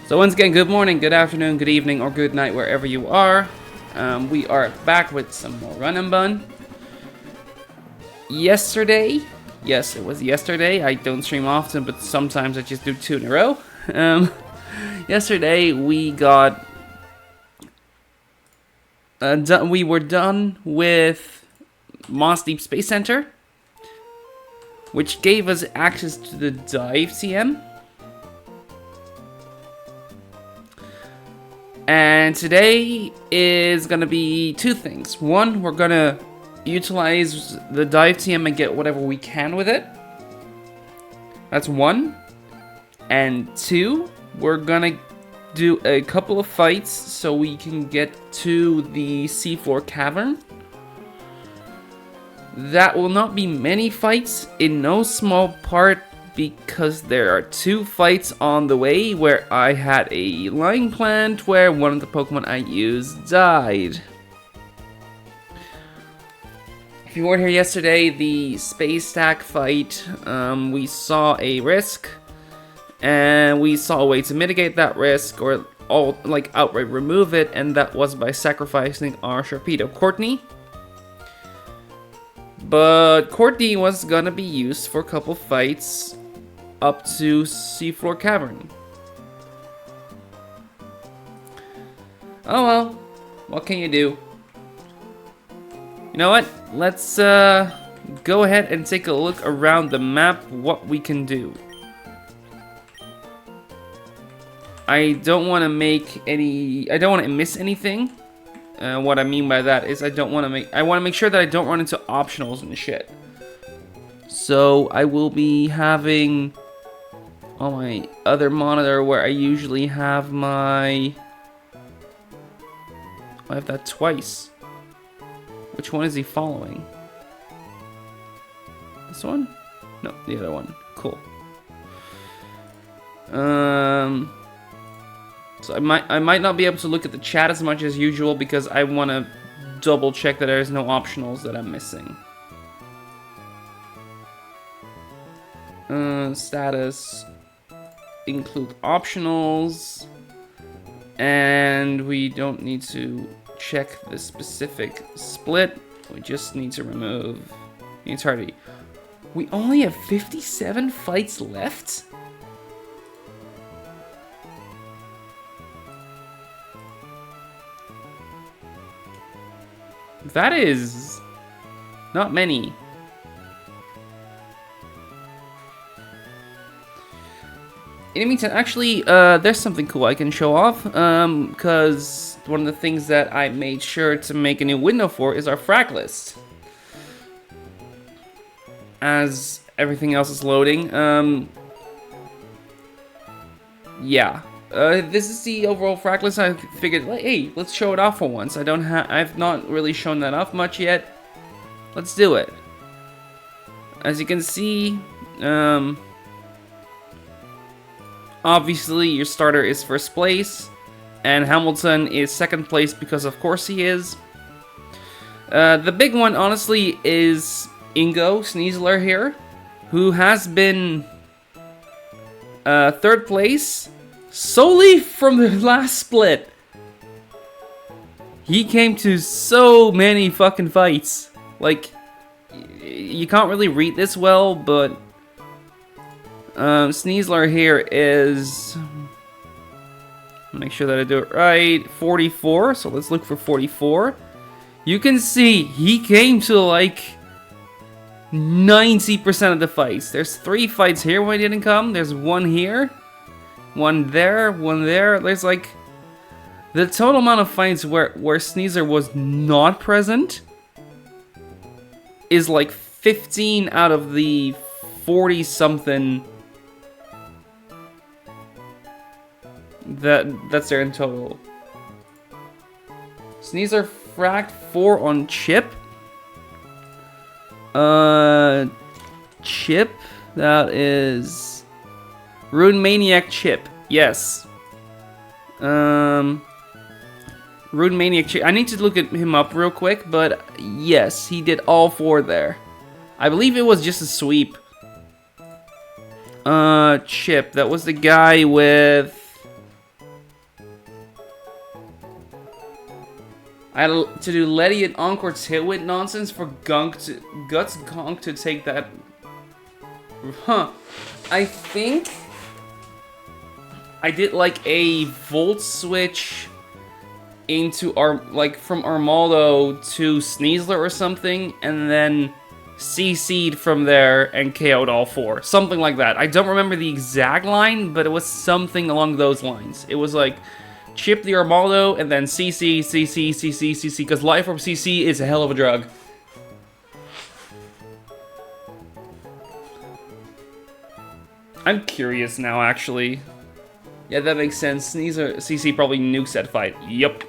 So once again, good morning, good afternoon, good evening, or good night, wherever you are. We are back with some more RnB. Yesterday, yes, it was yesterday. I don't stream often, but sometimes I just do 2 in a row. Yesterday we got we were done with Moss Deep Space Center, which gave us access to the dive TM. And today is gonna be 2 things. One, we're gonna utilize the dive TM and get whatever we can with it. That's 1. And 2, we're gonna do a couple of fights so we can get to the Seafloor Cavern. That will not be many fights, in no small part because there are 2 fights on the way where I had a lying plant where one of the Pokemon I used died. If you weren't here yesterday, the Space Stack fight, we saw a risk, and we saw a way to mitigate that risk, or outright remove it, and that was by sacrificing our Sharpedo Courtney. But Courtney was gonna be used for a couple fights up to Seafloor Cavern. Oh well, what can you do? You know what? Let's go ahead and take a look around the map what we can do. I don't want to miss anything. What I mean by that is I want to make sure that I don't run into optionals and shit. So I will be having on my other monitor where I usually have my... I have that twice. Which one is he following? This one? No, the other one. Cool. So I might not be able to look at the chat as much as usual because I want to double check that there's no optionals that I'm missing. Status. Include optionals. And we don't need to check the specific split. We just need to remove the entirety. We only have 57 fights left? That is not many. In the meantime, actually, there's something cool I can show off, because one of the things that I made sure to make a new window for is our frag list. As everything else is loading, yeah. This is the overall frag list. I figured, like, hey, let's show it off for once. I've not really shown that off much yet. Let's do it. As you can see, obviously your starter is first place, and Hamilton is second place because of course he is. The big one, honestly, is Ingo Sneasler here, who has been third place. Solely from the last split. He came to so many fucking fights. Like, you can't really read this well, but Sneasler here is, make sure that I do it right, 44, so let's look for 44. You can see he came to like 90% of the fights. There's 3 fights here where he didn't come, there's 1 here. 1 there, 1 there. There's like the total amount of fights where Sneasler was not present is like 15 out of the 40 something that's there in total. Sneasler fragged 4 on Chip. Chip, that is Rune Maniac Chip, yes. Rune Maniac Chip. I need to look at him up real quick, but yes, he did all 4 there. I believe it was just a sweep. Chip, that was the guy with I had to do Letty and Encore Tailwind nonsense for Guts Gonk to take that. Huh. I think I did like a Volt switch into from Armaldo to Sneasler or something, and then CC'd from there and KO'd all 4. Something like that. I don't remember the exact line, but it was something along those lines. It was like chip the Armaldo and then CC, CC, CC, CC, because Life Orb CC is a hell of a drug. I'm curious now, actually. Yeah, that makes sense. Sneasler CC probably nukes that fight. Yup.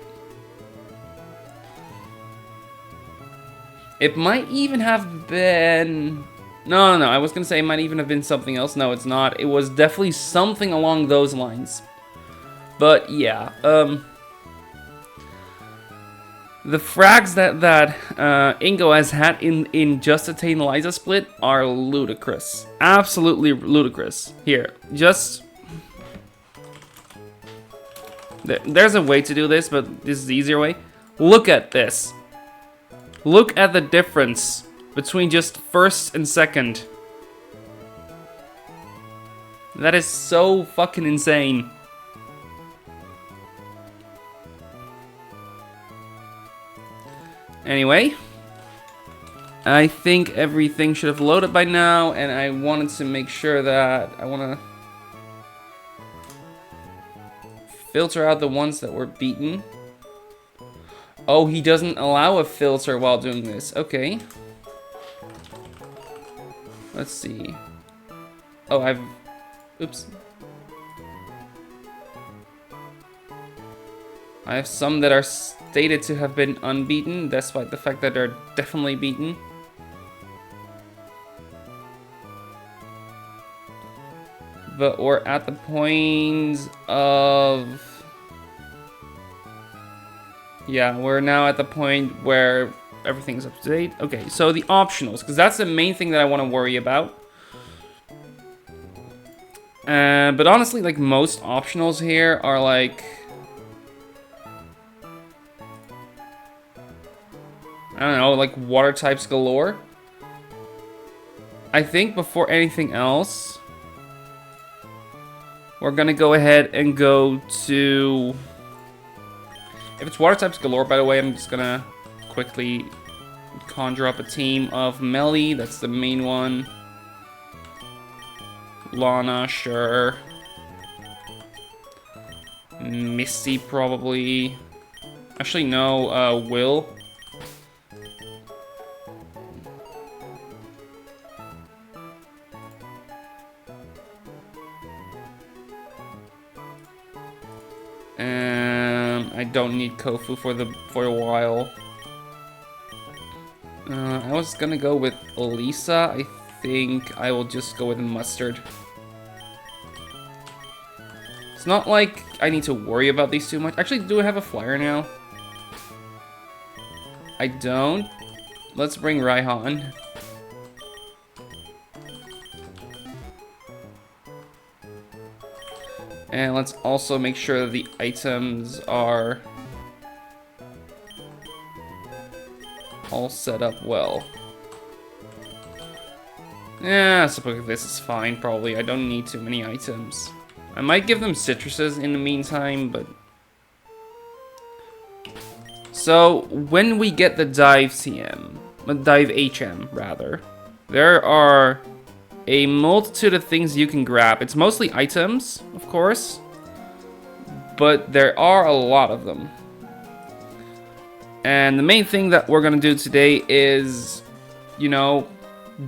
It might even have been... No, I was gonna say it might even have been something else. No, it's not. It was definitely something along those lines. But yeah, the frags that Ingo has had in Just Attain Liza split are ludicrous. Absolutely ludicrous. Here, just... There's a way to do this, but this is the easier way. Look at this. Look at the difference between just first and second. That is so fucking insane. Anyway, I think everything should have loaded by now, and I wanted to make sure that I want to filter out the ones that were beaten. Oh, he doesn't allow a filter while doing this. Okay. Let's see. Oh, oops. I have some that are stated to have been unbeaten, despite the fact that they're definitely beaten. But we're at the point of... Yeah, we're now at the point where everything's up to date. Okay, so the optionals, because that's the main thing that I want to worry about. But honestly, like, most optionals here are like... I don't know, like water types galore. I think before anything else, we're gonna go ahead and go to... If it's water types galore, by the way, I'm just gonna quickly conjure up a team of Melly. That's the main one. Lana, sure. Misty, probably. Actually, no, Will. I don't need Kofu for a while. I was gonna go with Elisa. I think I will just go with Mustard. It's not like I need to worry about these too much. Actually, do I have a flyer now? I don't. Let's bring Raihan. And let's also make sure that the items are all set up well. Yeah, I suppose this is fine, probably. I don't need too many items. I might give them citruses in the meantime, but... So, when we get the Dive TM, Dive HM, rather, there are a multitude of things you can grab. It's mostly items, of course, but there are a lot of them. And the main thing that we're gonna do today is, you know,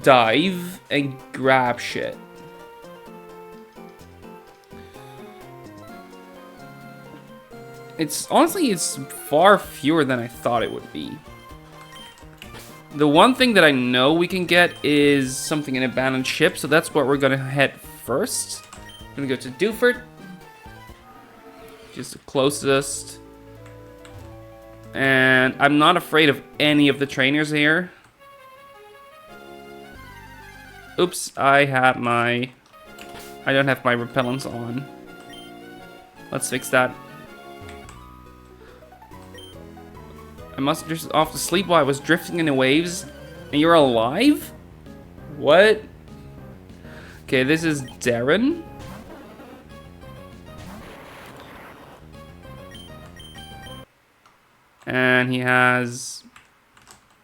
dive and grab shit. It's honestly, it's far fewer than I thought it would be. The one thing that I know we can get is something in abandoned ship, so that's where we're gonna head first. I'm gonna go to Duford, just the closest. And I'm not afraid of any of the trainers here. Oops, I don't have my repellents on. Let's fix that. I must just off to sleep while I was drifting in the waves. And you're alive? What? Okay, this is Darren. And he has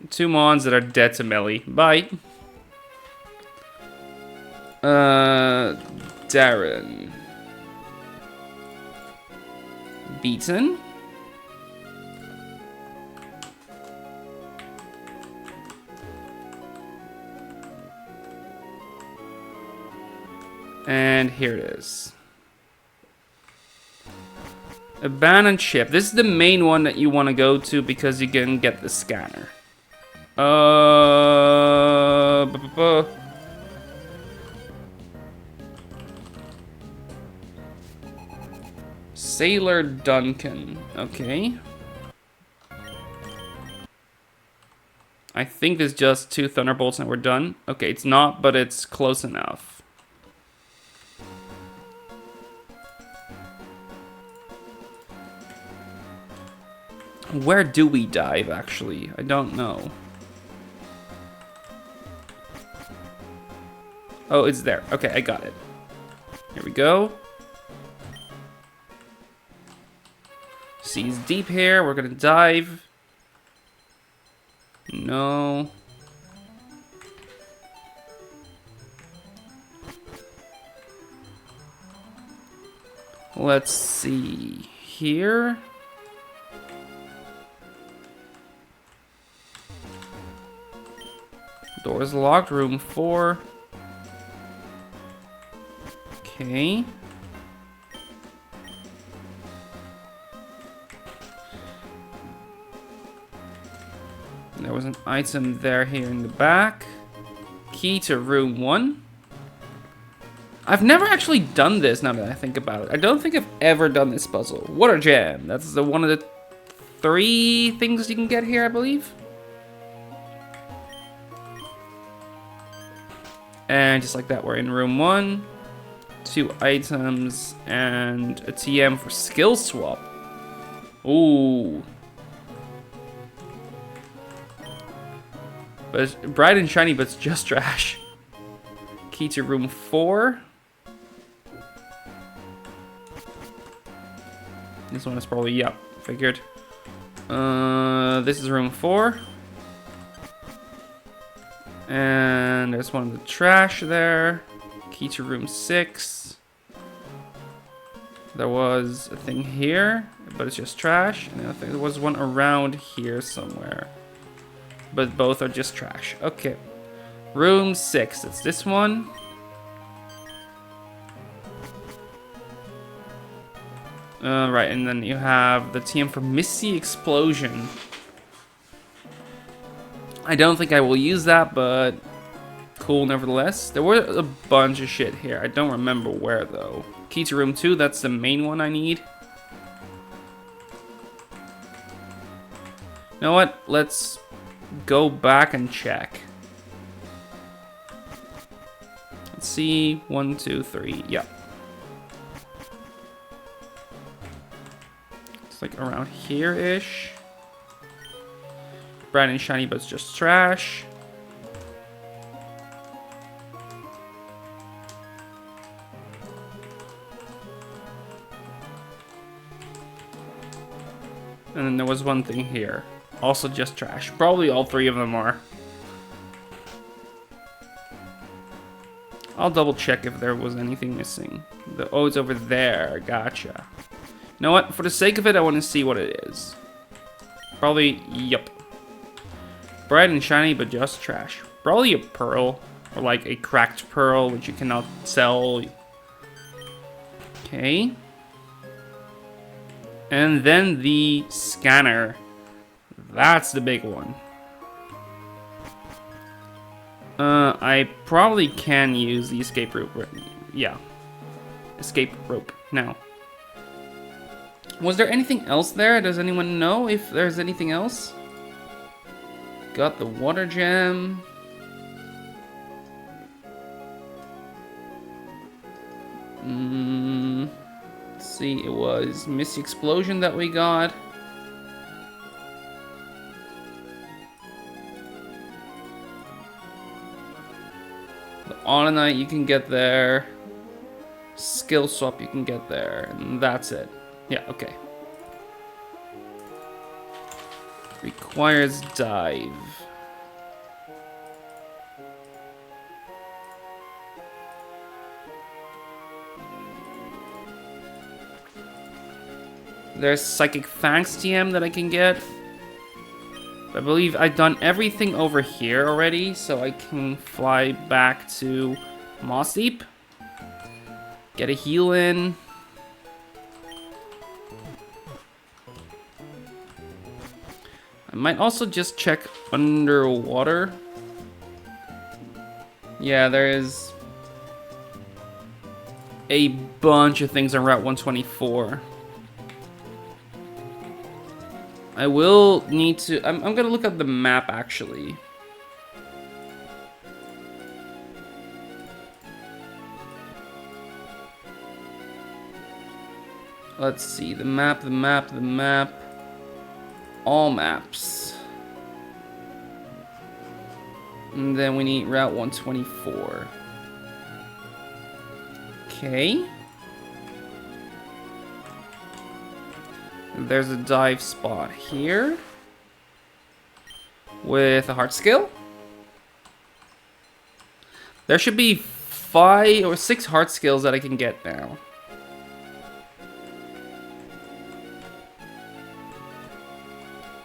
2 mons that are dead to melee. Bye. Darren. Beaten. And here it is. Abandoned ship. This is the main one that you want to go to because you can get the scanner. Sailor Duncan. Okay. I think there's just 2 thunderbolts and we're done. Okay, it's not, but it's close enough. Where do we dive, actually? I don't know. Oh, it's there. Okay, I got it. Here we go. Sea's deep here. We're gonna dive. No. Let's see. Here. Door's locked. Room 4. Okay. There was an item there here in the back. Key to room 1. I've never actually done this now that I think about it. I don't think I've ever done this puzzle. Water gem. That's the one of the 3 things you can get here, I believe. And just like that, we're in room 1. 2 items and a TM for skill swap. Ooh. But it's bright and shiny, but it's just trash. Key to room 4. This one is probably, yep, figured. This is room 4. And there's one of the trash there. Key to room 6. There was a thing here, but it's just trash. And I think there was one around here somewhere. But both are just trash. Okay. Room 6. It's this one. Right, and then you have the TM for Misty Explosion. I don't think I will use that, but cool nevertheless. There were a bunch of shit here. I don't remember where, though. Key to room 2. That's the main one I need. You know what? Let's go back and check. Let's see. 1, 2, 3. Yep. It's like around here-ish. Bright and shiny, but it's just trash. And then there was one thing here. Also just trash. Probably all 3 of them are. I'll double check if there was anything missing. Oh, it's over there. Gotcha. You know what? For the sake of it, I want to see what it is. Probably, yep. Bright and shiny, but just trash. Probably a pearl. Or like a cracked pearl, which you cannot sell. Okay. And then the scanner. That's the big one. I probably can use the escape rope. Yeah. Escape rope now. Was there anything else there? Does anyone know if there's anything else? Got the water gem. Let's see, it was Misty Explosion that we got. Orginally, you can get there. Skill swap, you can get there. And that's it. Yeah, okay. Requires dive. There's Psychic Fangs TM that I can get. I believe I've done everything over here already, so I can fly back to Moss Deep. Get a heal in. I might also just check underwater. Yeah, there is a bunch of things on Route 124. I will need to... I'm gonna look at the map, actually. Let's see, the map. All maps. And then we need Route 124. Okay. There's a dive spot here. With a heart skill. There should be 5 or 6 heart skills that I can get now.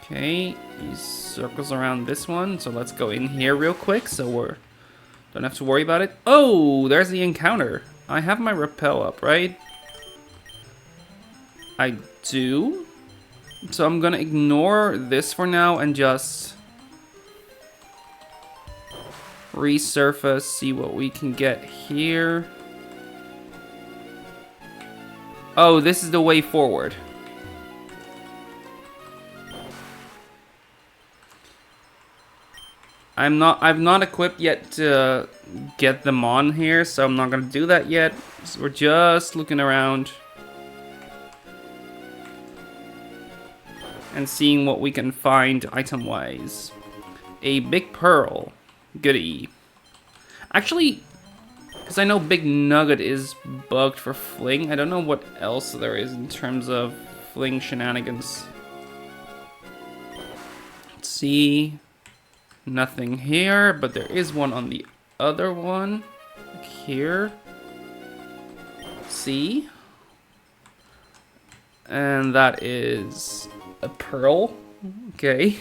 Okay, he circles around this one, so let's go in here real quick so we're don't have to worry about it. Oh, there's the encounter. I have my rappel up, right? I do. So I'm gonna ignore this for now and just resurface, see what we can get here. Oh, this is the way forward. I've not equipped yet to get them on here, so I'm not gonna do that yet. So we're just looking around and seeing what we can find item-wise. A big pearl, goodie. Actually, because I know Big Nugget is bugged for fling, I don't know what else there is in terms of fling shenanigans. Let's see. Nothing here, but there is one on the other one. Like here. See? And that is a pearl. Okay.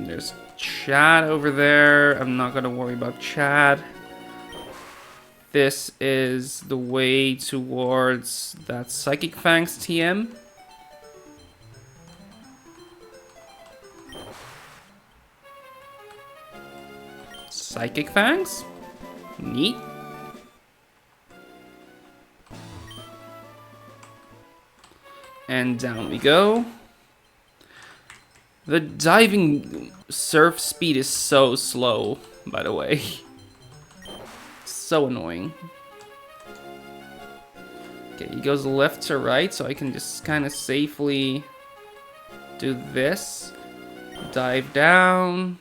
There's Chad over there. I'm not gonna worry about Chad. This is the way towards that Psychic Fangs TM. Psychic Fangs? Neat. And down we go. The diving surf speed is so slow, by the way. So annoying. Okay, he goes left to right, so I can just kind of safely do this. Dive down.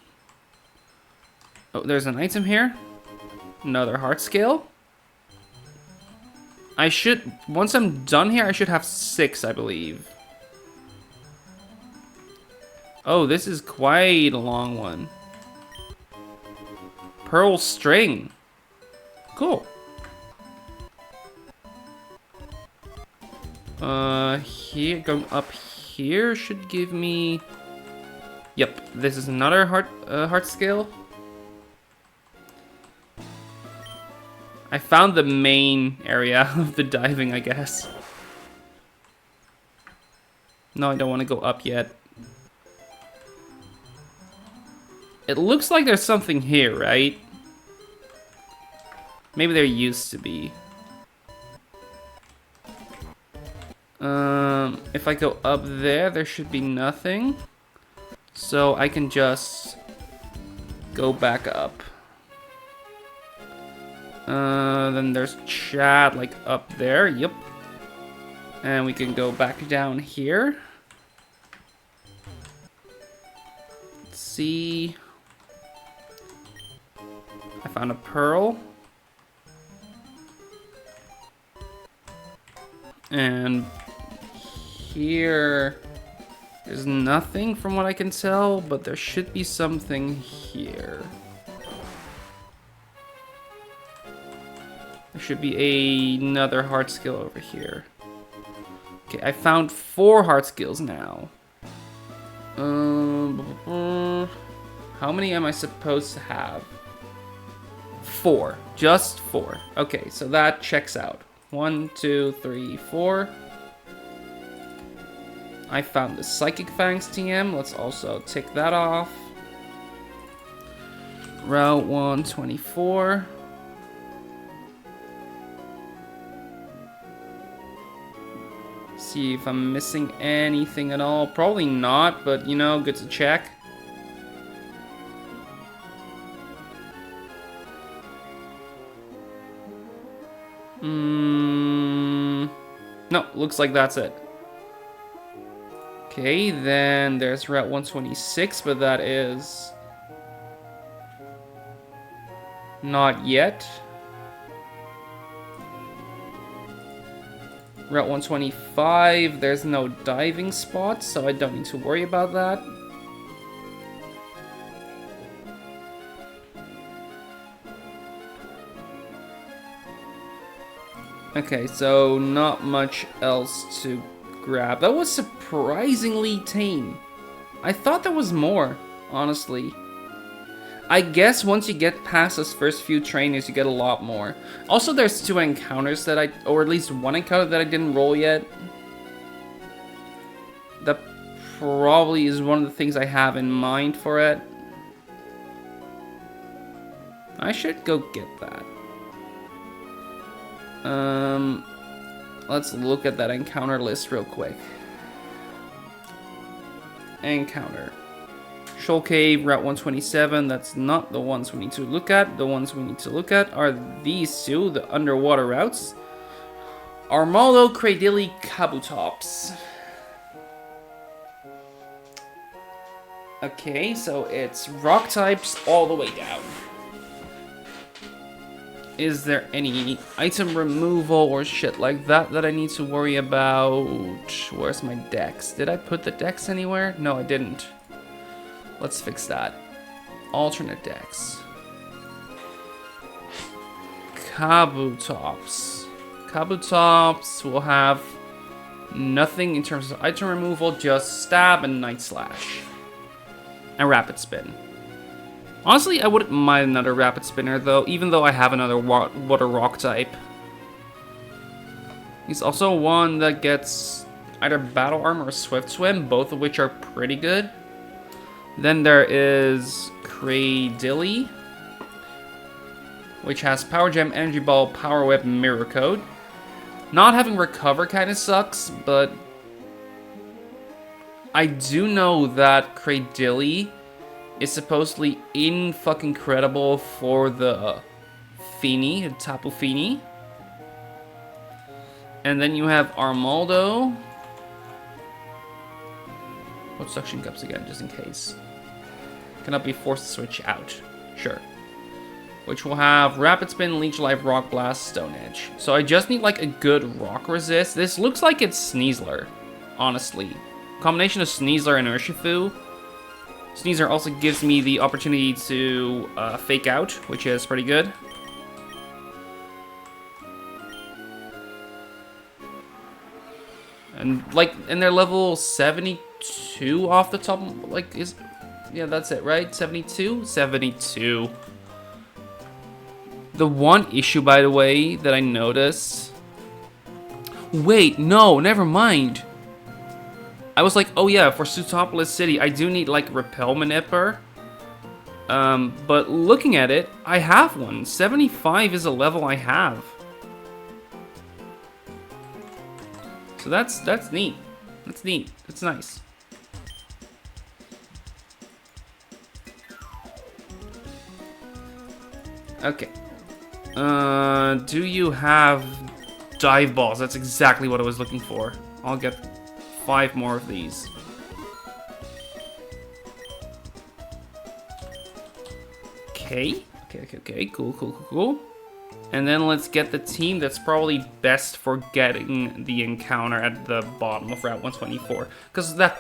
Oh, there's an item here. Another heart scale. I should, once I'm done here, I should have 6, I believe. Oh, this is quite a long one. Pearl string. Cool. Here, going up here should give me... Yep, this is another heart scale. I found the main area of the diving, I guess. No, I don't want to go up yet. It looks like there's something here, right? Maybe there used to be. If I go up there, there should be nothing. So I can just go back up. Then there's Chad, like, up there. Yep. And we can go back down here. see. I found a pearl. And here, there's nothing from what I can tell, but there should be something here. There should be another heart skill over here. Okay, I found 4 heart skills now. How many am I supposed to have? 4. Just 4. Okay, so that checks out. 1, 2, 3, 4. I found the Psychic Fangs TM. Let's also tick that off. Route 124. See if I'm missing anything at all. Probably not, but you know, good to check. No, looks like that's it. Okay, then there's Route 126, but that is not yet. Route 125, there's no diving spots, so I don't need to worry about that. Okay, so not much else to grab. That was surprisingly tame. I thought there was more, honestly. I guess once you get past those first few trainers, you get a lot more. Also, there's 2 encounters that or at least 1 encounter that I didn't roll yet. That probably is one of the things I have in mind for it. I should go get that. Let's look at that encounter list real quick. Encounter. Shoal Cave, Route 127, that's not the ones we need to look at. The ones we need to look at are these 2, the underwater routes. Armaldo, Cradilli, Kabutops. Okay, so it's rock types all the way down. Is there any item removal or shit like that that I need to worry about? Where's my dex? Did I put the dex anywhere? No, I didn't. Let's fix that. Alternate dex. Kabutops. Kabutops will have nothing in terms of item removal, just stab and night slash. And rapid spin. Honestly, I wouldn't mind another rapid spinner though, even though I have another water rock type. He's also one that gets either battle armor or swift swim, both of which are pretty good. Then there is Cradilli, which has Power Gem, Energy Ball, Power Whip, Mirror Code. Not having Recover kind of sucks, but I do know that Cradilli is supposedly fucking credible for the Fini, the Tapu Fini. And then you have Armaldo. What suction cups again, just in case? Cannot be forced to switch out. Sure. Which will have Rapid Spin, Leech Life, Rock Blast, Stone Edge. So I just need like a good rock resist. This looks like it's Sneasler, honestly. Combination of Sneasler and Urshifu. Sneasler also gives me the opportunity to fake out, which is pretty good. And they're level 72 off the top, yeah, that's it, right? 72? 72. The one issue, by the way, that I noticed... Wait, no, never mind. I was like, oh yeah, for Sutopolis City, I do need, like, Repel Manipur. But looking at it, I have one. 75 is a level I have. So that's neat. That's neat. That's nice. Okay. Do you have dive balls? That's exactly what I was looking for. I'll get 5 more of these. Okay. Cool. And then let's get the team that's probably best for getting the encounter at the bottom of Route 124. Because that...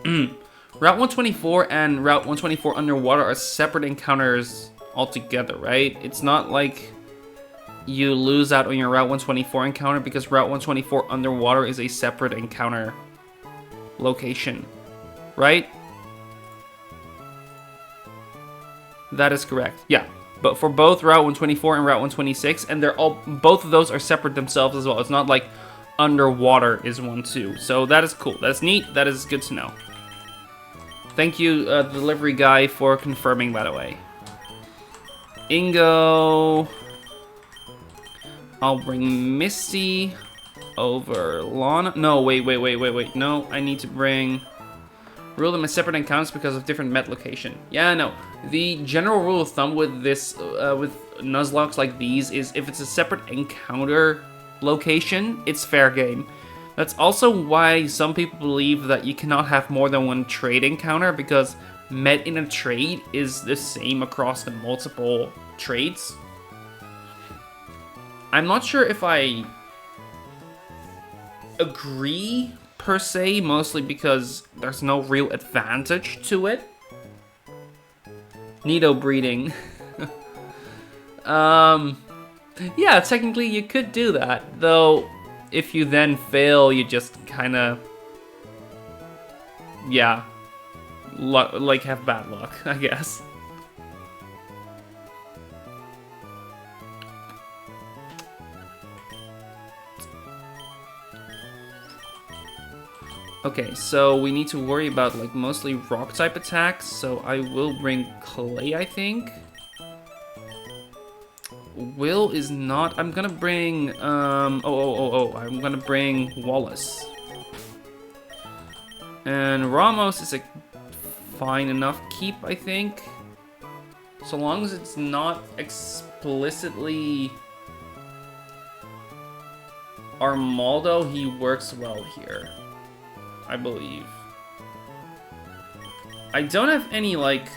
Route 124 and Route 124 underwater are separate encounters altogether, right? It's not like you lose out on your Route 124 encounter because Route 124 underwater is a separate encounter location, right? That is correct. Yeah, but for both Route 124 and Route 126, and both of those are separate themselves as well. It's not like underwater is one too. So that is cool. That's neat. That is good to know. Thank you, delivery guy, for confirming, by the way. Ingo. I'll bring Misty over Lana. No, wait. No, I need to bring... Rule them as separate encounters because of different met location. Yeah, no. The general rule of thumb with this, with Nuzlockes like these is if it's a separate encounter location, it's fair game. That's also why some people believe that you cannot have more than one trade encounter because met in a trade is the same across the multiple trades. I'm not sure if I agree per se, mostly because there's no real advantage to it. Nido breeding. Yeah, technically you could do that, though if you then fail, you just kind of, yeah, like have bad luck, I guess. Okay, so we need to worry about like mostly rock type attacks, so I will bring Clay, I think. Will is not. I'm gonna bring I'm gonna bring Wallace. And Ramos is a fine enough keep, I think. So long as it's not explicitly Armaldo, he works well here, I believe. I don't have any, like,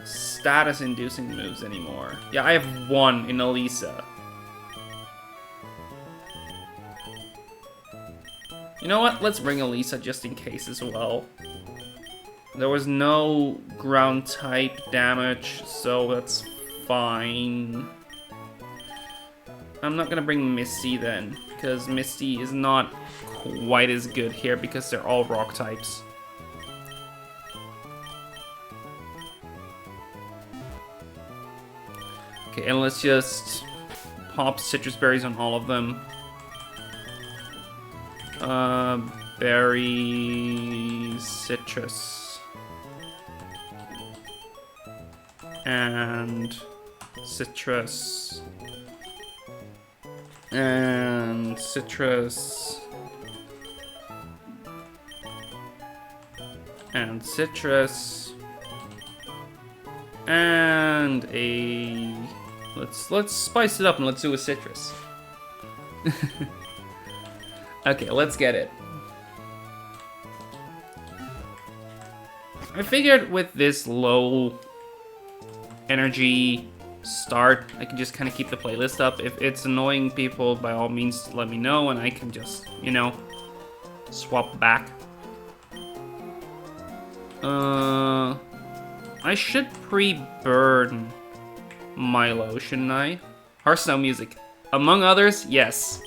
status-inducing moves anymore. Yeah, I have one in Elisa. You know what? Let's bring Elisa just in case as well. There was no ground type damage, so that's fine. I'm not gonna bring Misty then, because Misty is not quite as good here because they're all rock types. Okay, and let's just pop citrus berries on all of them. Berry, citrus, and citrus, and citrus, and citrus, and a... Let's spice it up and let's do a citrus. Okay, let's get it. I figured with this low energy start, I can just kind of keep the playlist up. If it's annoying people, by all means, let me know and I can just, you know, swap back. I should pre-burn Milo, shouldn't I? Hearthstone music. Among others, yes.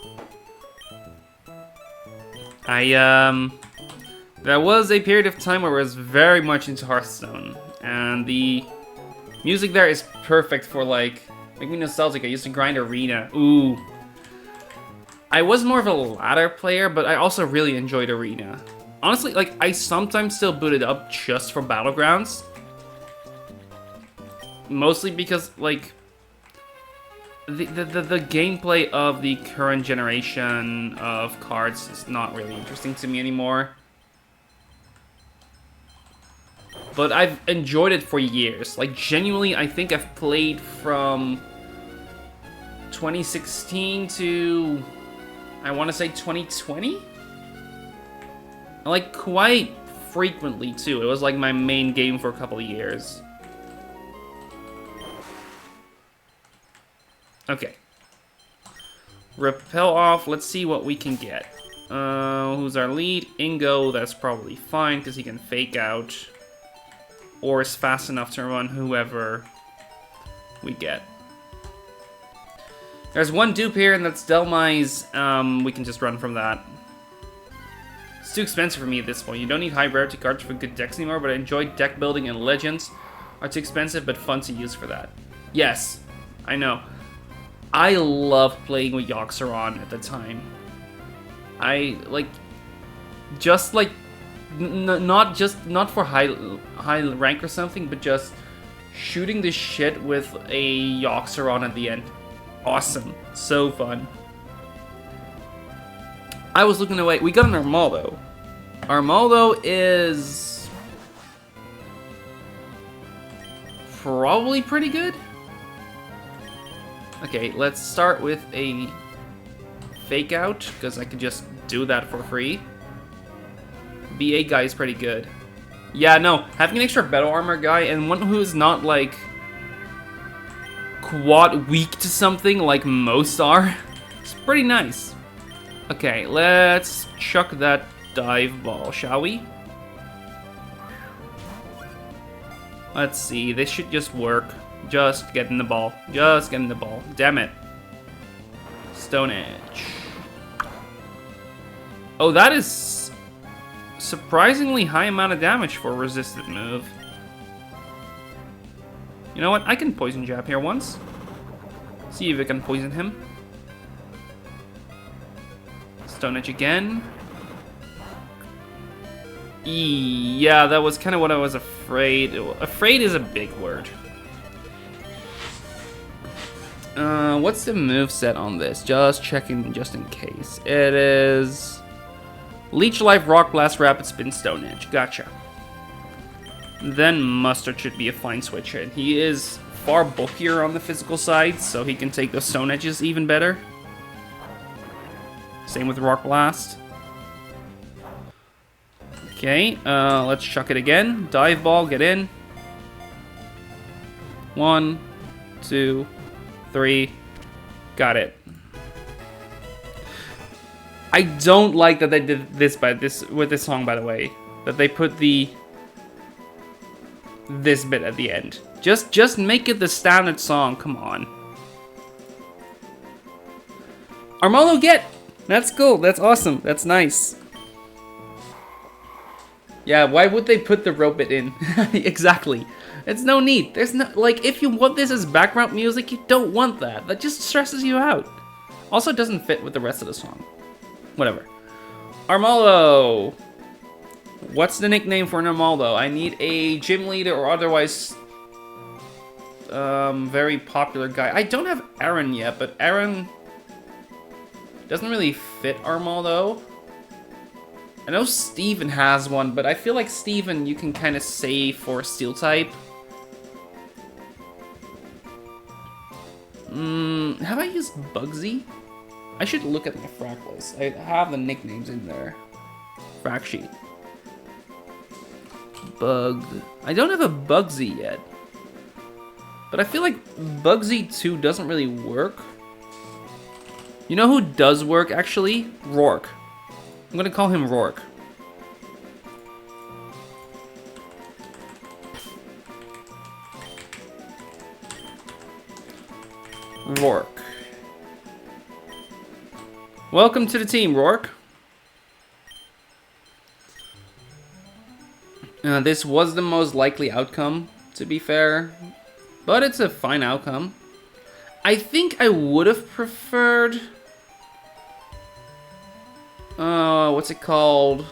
There was a period of time where I was very much into Hearthstone, and the music there is perfect for, like, make me nostalgic. I used to grind Arena. Ooh. I was more of a ladder player, but I also really enjoyed Arena. Honestly, like, I sometimes still boot it up just for Battlegrounds. Mostly because, like, the gameplay of the current generation of cards is not really interesting to me anymore. But I've enjoyed it for years. Like, genuinely, I think I've played from 2016 to, I want to say 2020? Like, quite frequently, too. It was, like, my main game for a couple of years. Okay. Repel off. Let's see what we can get. Who's our lead? Ingo. That's probably fine because he can fake out. Or is fast enough to run whoever we get. There's one dupe here, and that's Delmai's. We can just run from that. It's too expensive for me at this point. You don't need high rarity cards for good decks anymore, but I enjoy deck building, and Legends are too expensive but fun to use for that. Yes, I know. I love playing with Yoxeron at the time. I like, just like, not for high rank or something, but just shooting the shit with a Yoxeron at the end. Awesome, so fun. I was looking away. We got an Armaldo. Armaldo is probably pretty good. Okay, let's start with a fake out, because I could just do that for free. BA guy is pretty good. Yeah, no, having an extra battle armor guy and one who's not like quad weak to something like most are, it's pretty nice. Okay, let's chuck that dive ball, shall we? Let's see, this should just work. Just getting the ball. Just getting the ball. Damn it. Stone Edge. Oh, that is surprisingly high amount of damage for a resisted move. You know what? I can poison jab here once. See if I can poison him. Stone Edge again. Yeah, that was kind of what I was afraid. Afraid is a big word. What's the moveset on this? Just checking just in case. It is Leech Life, Rock Blast, Rapid Spin, Stone Edge. Gotcha. Then Mustard should be a fine switch hit. He is far bulkier on the physical side, so he can take those Stone Edges even better. Same with Rock Blast. Okay, let's chuck it again. Dive Ball, get in. 1, 2, 3. Got it. I don't like that they did this with this song, by the way. That they put this bit at the end. Just make it the standard song. Come on. Armaldo get. That's cool. That's awesome. That's nice. Yeah, why would they put the rope bit in? Exactly. It's no need. There's no, like, if you want this as background music, you don't want that. That just stresses you out. Also, it doesn't fit with the rest of the song. Whatever. Armaldo. What's the nickname for an Armaldo? I need a gym leader or otherwise very popular guy. I don't have Aaron yet, but Aaron doesn't really fit Armaldo. I know Steven has one, but I feel like Steven you can kind of save for Steel type. Have I used Bugsy? I should look at my frac list. I have the nicknames in there. Frac sheet. Bug. I don't have a Bugsy yet. But I feel like Bugsy 2 doesn't really work. You know who does work, actually? Rourke. I'm gonna call him Rourke. Rourke. Welcome to the team, Rourke. This was the most likely outcome, to be fair. But it's a fine outcome. I think I would have preferred... what's it called?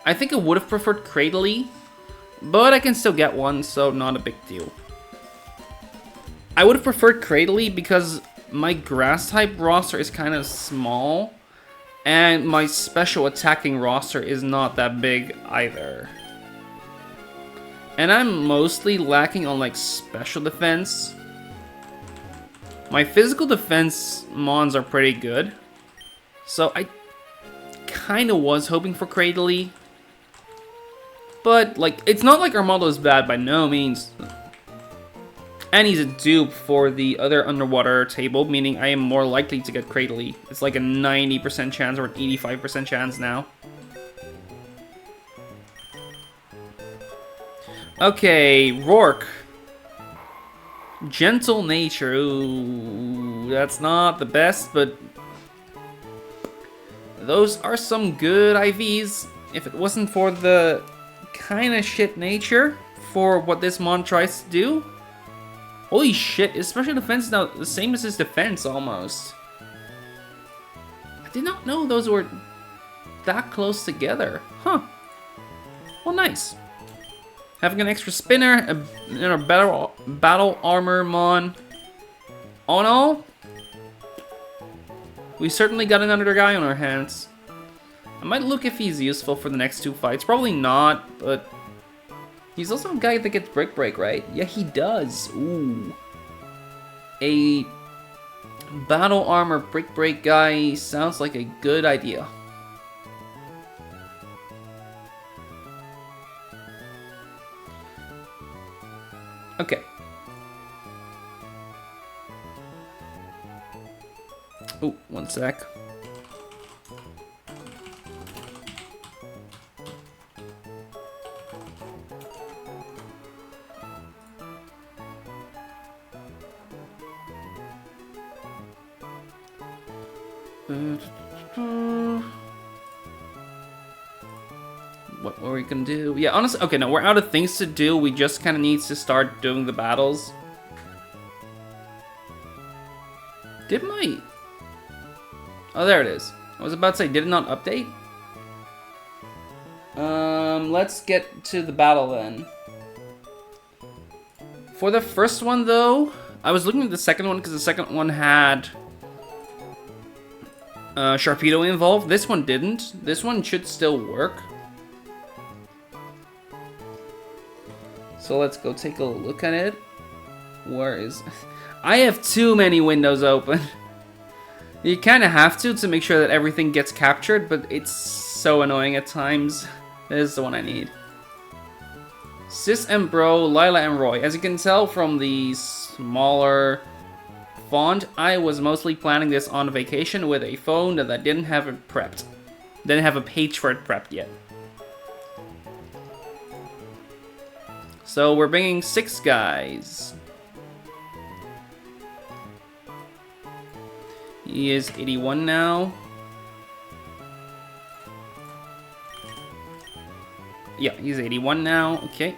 I think I would have preferred Cradley, but I can still get one, so not a big deal. I would have preferred Cradley because my grass type roster is kind of small, and my special attacking roster is not that big either. And I'm mostly lacking on like special defense. My physical defense mons are pretty good. So I kind of was hoping for Cradley. But, like, it's not like Armaldo is bad by no means. And he's a dupe for the other underwater table, meaning I am more likely to get Cradley. It's like a 90% chance or an 85% chance now. Okay, Rourke. Gentle nature. Ooh, that's not the best, but those are some good IVs. If it wasn't for the kind of shit nature for what this mon tries to do. Holy shit, his special defense is now the same as his defense almost. I did not know those were that close together. Huh. Well, nice. Having an extra spinner, a battle armor mon. All in all, we certainly got another guy on our hands. I might look if he's useful for the next 2 fights. Probably not, but he's also a guy that gets break, right? Yeah, he does. Ooh. A battle armor break guy sounds like a good idea. Okay. Oh, one sec. What were we gonna do? Yeah, honestly, okay, no, we're out of things to do. We just kind of need to start doing the battles. Did my... Oh, there it is. I was about to say, did it not update? Let's get to the battle then. For the first one, though, I was looking at the second one because the second one had Sharpedo involved. This one didn't. This one should still work. So let's go take a look at it. Where is... I have too many windows open. You kind of have to make sure that everything gets captured, but it's so annoying at times. This is the one I need. Sis and Bro, Lila and Roy. As you can tell from the smaller font, I was mostly planning this on vacation with a phone that I didn't have it prepped. Didn't have a page for it prepped yet. So we're bringing 6 guys. He is 81 now. Yeah, he's 81 now. Okay.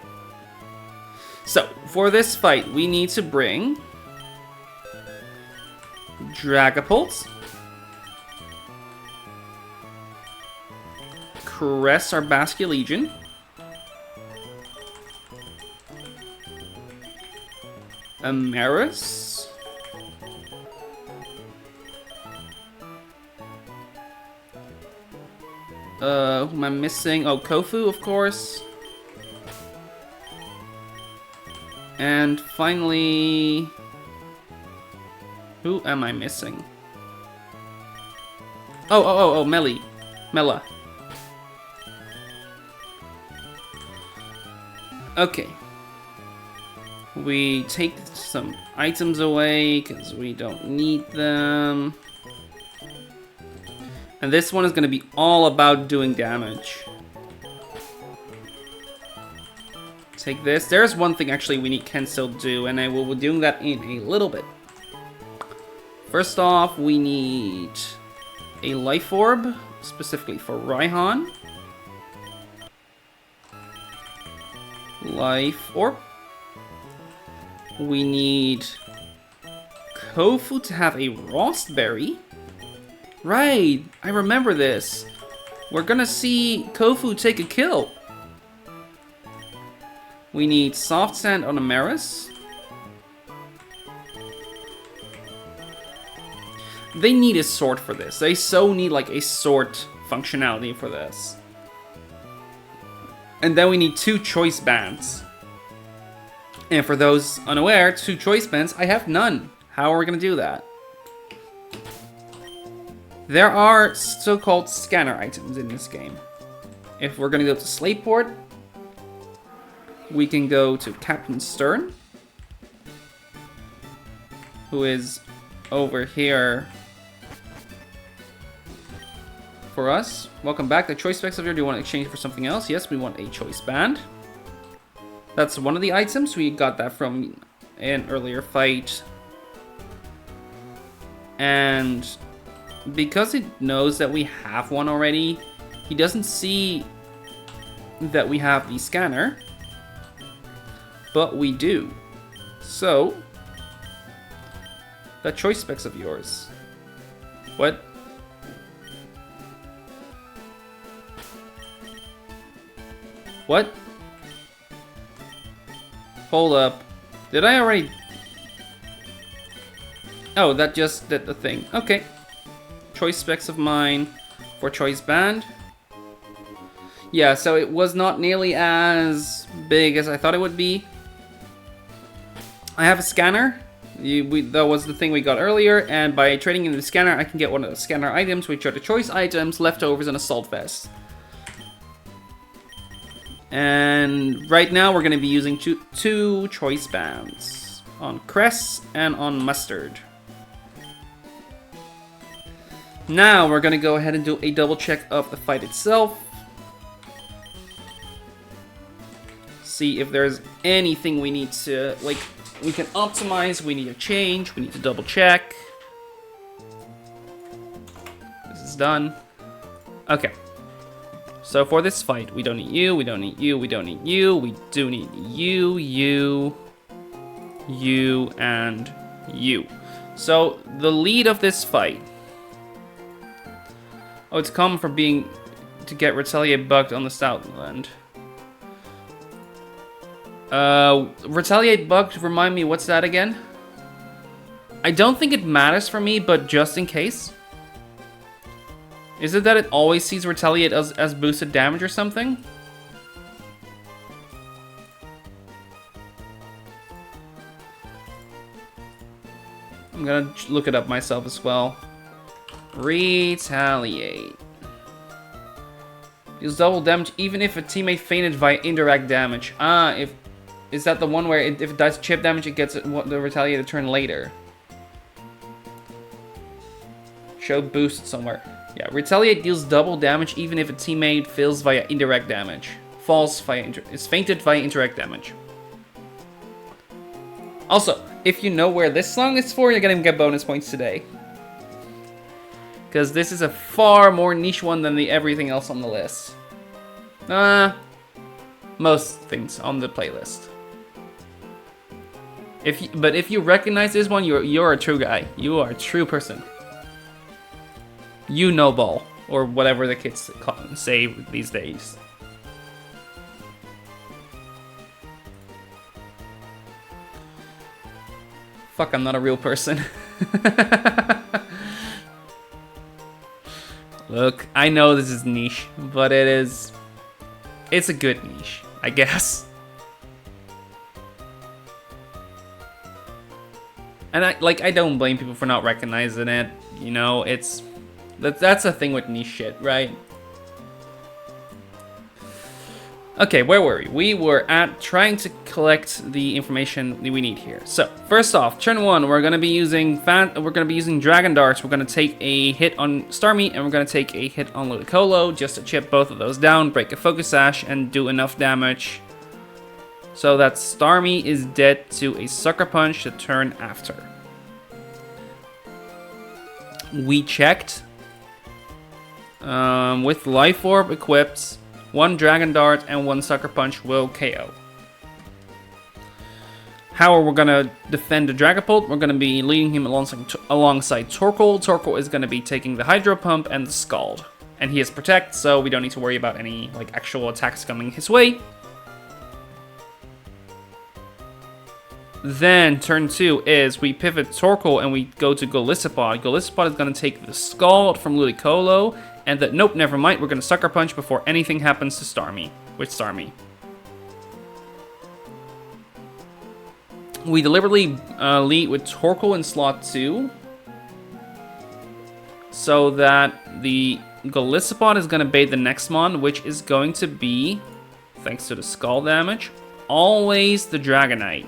So, for this fight, we need to bring Dragapult, Caress, our Basculegion, Amaris, who am I missing? Oh, Kofu, of course. And finally, who am I missing? Oh, Mela. Okay. We take some items away because we don't need them. And this one is going to be all about doing damage. Take this. There's one thing actually we can still do, and I will be doing that in a little bit. First off, we need a Life Orb, specifically for Raihan. Life Orb. We need Kofu to have a Rostberry. Right, I remember this. We're gonna see Kofu take a kill. We need Soft Sand on Amaris. They need a sword for this. They so need like a sword functionality for this. And then we need 2 choice bands. And for those unaware, 2 choice bands, I have none. How are we gonna do that? There are so-called scanner items in this game. If we're gonna go to Slateport, we can go to Captain Stern. who is over here for us. Welcome back. The choice specs of here. Do you want to exchange for something else? Yes, we want a choice band. That's one of the items. We got that from an earlier fight. And because it knows that we have one already, he doesn't see that we have the scanner, but we do. So, the choice specs of yours. What? What? Hold up. Did I already... Oh, that just did the thing. Okay. Choice specs of mine for choice band. Yeah, so it was not nearly as big as I thought it would be. I have a scanner. That was the thing we got earlier, and by trading in the scanner, I can get one of the scanner items, which are the choice items, leftovers, and assault vest. And right now, we're going to be using two choice bands on Cress and on Mustard. Now, we're going to go ahead and do a double check of the fight itself. See if there's anything we need to, like, we can optimize, we need to change, we need to double check. This is done. Okay. So for this fight, we don't need you, we don't need you, we don't need you, we do need you, you, and you. So the lead of this fight. Oh, it's common for to get retaliate bugged on the Southland. Retaliate bugged, remind me, what's that again? I don't think it matters for me, but just in case. Is it that it always sees retaliate as boosted damage or something? I'm gonna look it up myself as well. Retaliate. Deals double damage even if a teammate fainted via indirect damage. Ah, is that the one where if it does chip damage, it gets the retaliate a turn later? Show boosted somewhere. Yeah, retaliate deals double damage even if a teammate fails via indirect damage. Falls via is fainted via indirect damage. Also, if you know where this song is for, you're gonna get bonus points today. Because this is a far more niche one than everything else on the list. Most things on the playlist. But if you recognize this one, you're a true guy. You are a true person. You know ball, or whatever the kids say these days. Fuck, I'm not a real person. Look, I know this is niche, but it's a good niche, I guess. And I don't blame people for not recognizing it. You know, that's the thing with niche shit, right? Okay, where were we? We were at trying to collect the information that we need here. So first off, turn one, we're gonna be using Dragon Darts. We're gonna take a hit on Starmie and we're gonna take a hit on Ludicolo just to chip both of those down, break a Focus Sash, and do enough damage so that Starmie is dead to a Sucker Punch the turn after. We checked with Life Orb equipped. 1 Dragon Dart and 1 Sucker Punch will KO. How are we gonna defend the Dragapult? We're gonna be leading him alongside Torkoal. Torkoal is gonna be taking the Hydro Pump and the Scald. And he has Protect, so we don't need to worry about any actual attacks coming his way. Then turn 2 is we pivot Torkoal and we go to Golisopod. Golisopod is gonna take the Scald from Ludicolo. And nope, never mind, we're going to Sucker Punch before anything happens to Starmie, with Starmie. We deliberately lead with Torkoal in slot 2. So that the Golisopod is going to bait the next mon, which is going to be, thanks to the Skull damage, always the Dragonite.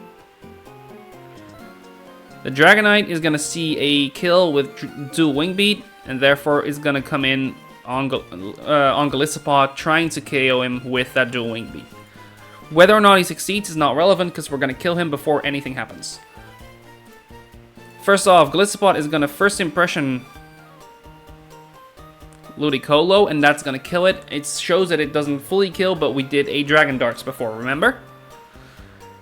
The Dragonite is going to see a kill with dual wing beat, and therefore is going to come in on Golisopod, trying to KO him with that dual wing beat. Whether or not he succeeds is not relevant, because we're going to kill him before anything happens. First off, Golisopod is going to first impression Ludicolo, and that's going to kill it. It shows that it doesn't fully kill, but we did a Dragon Darts before, remember?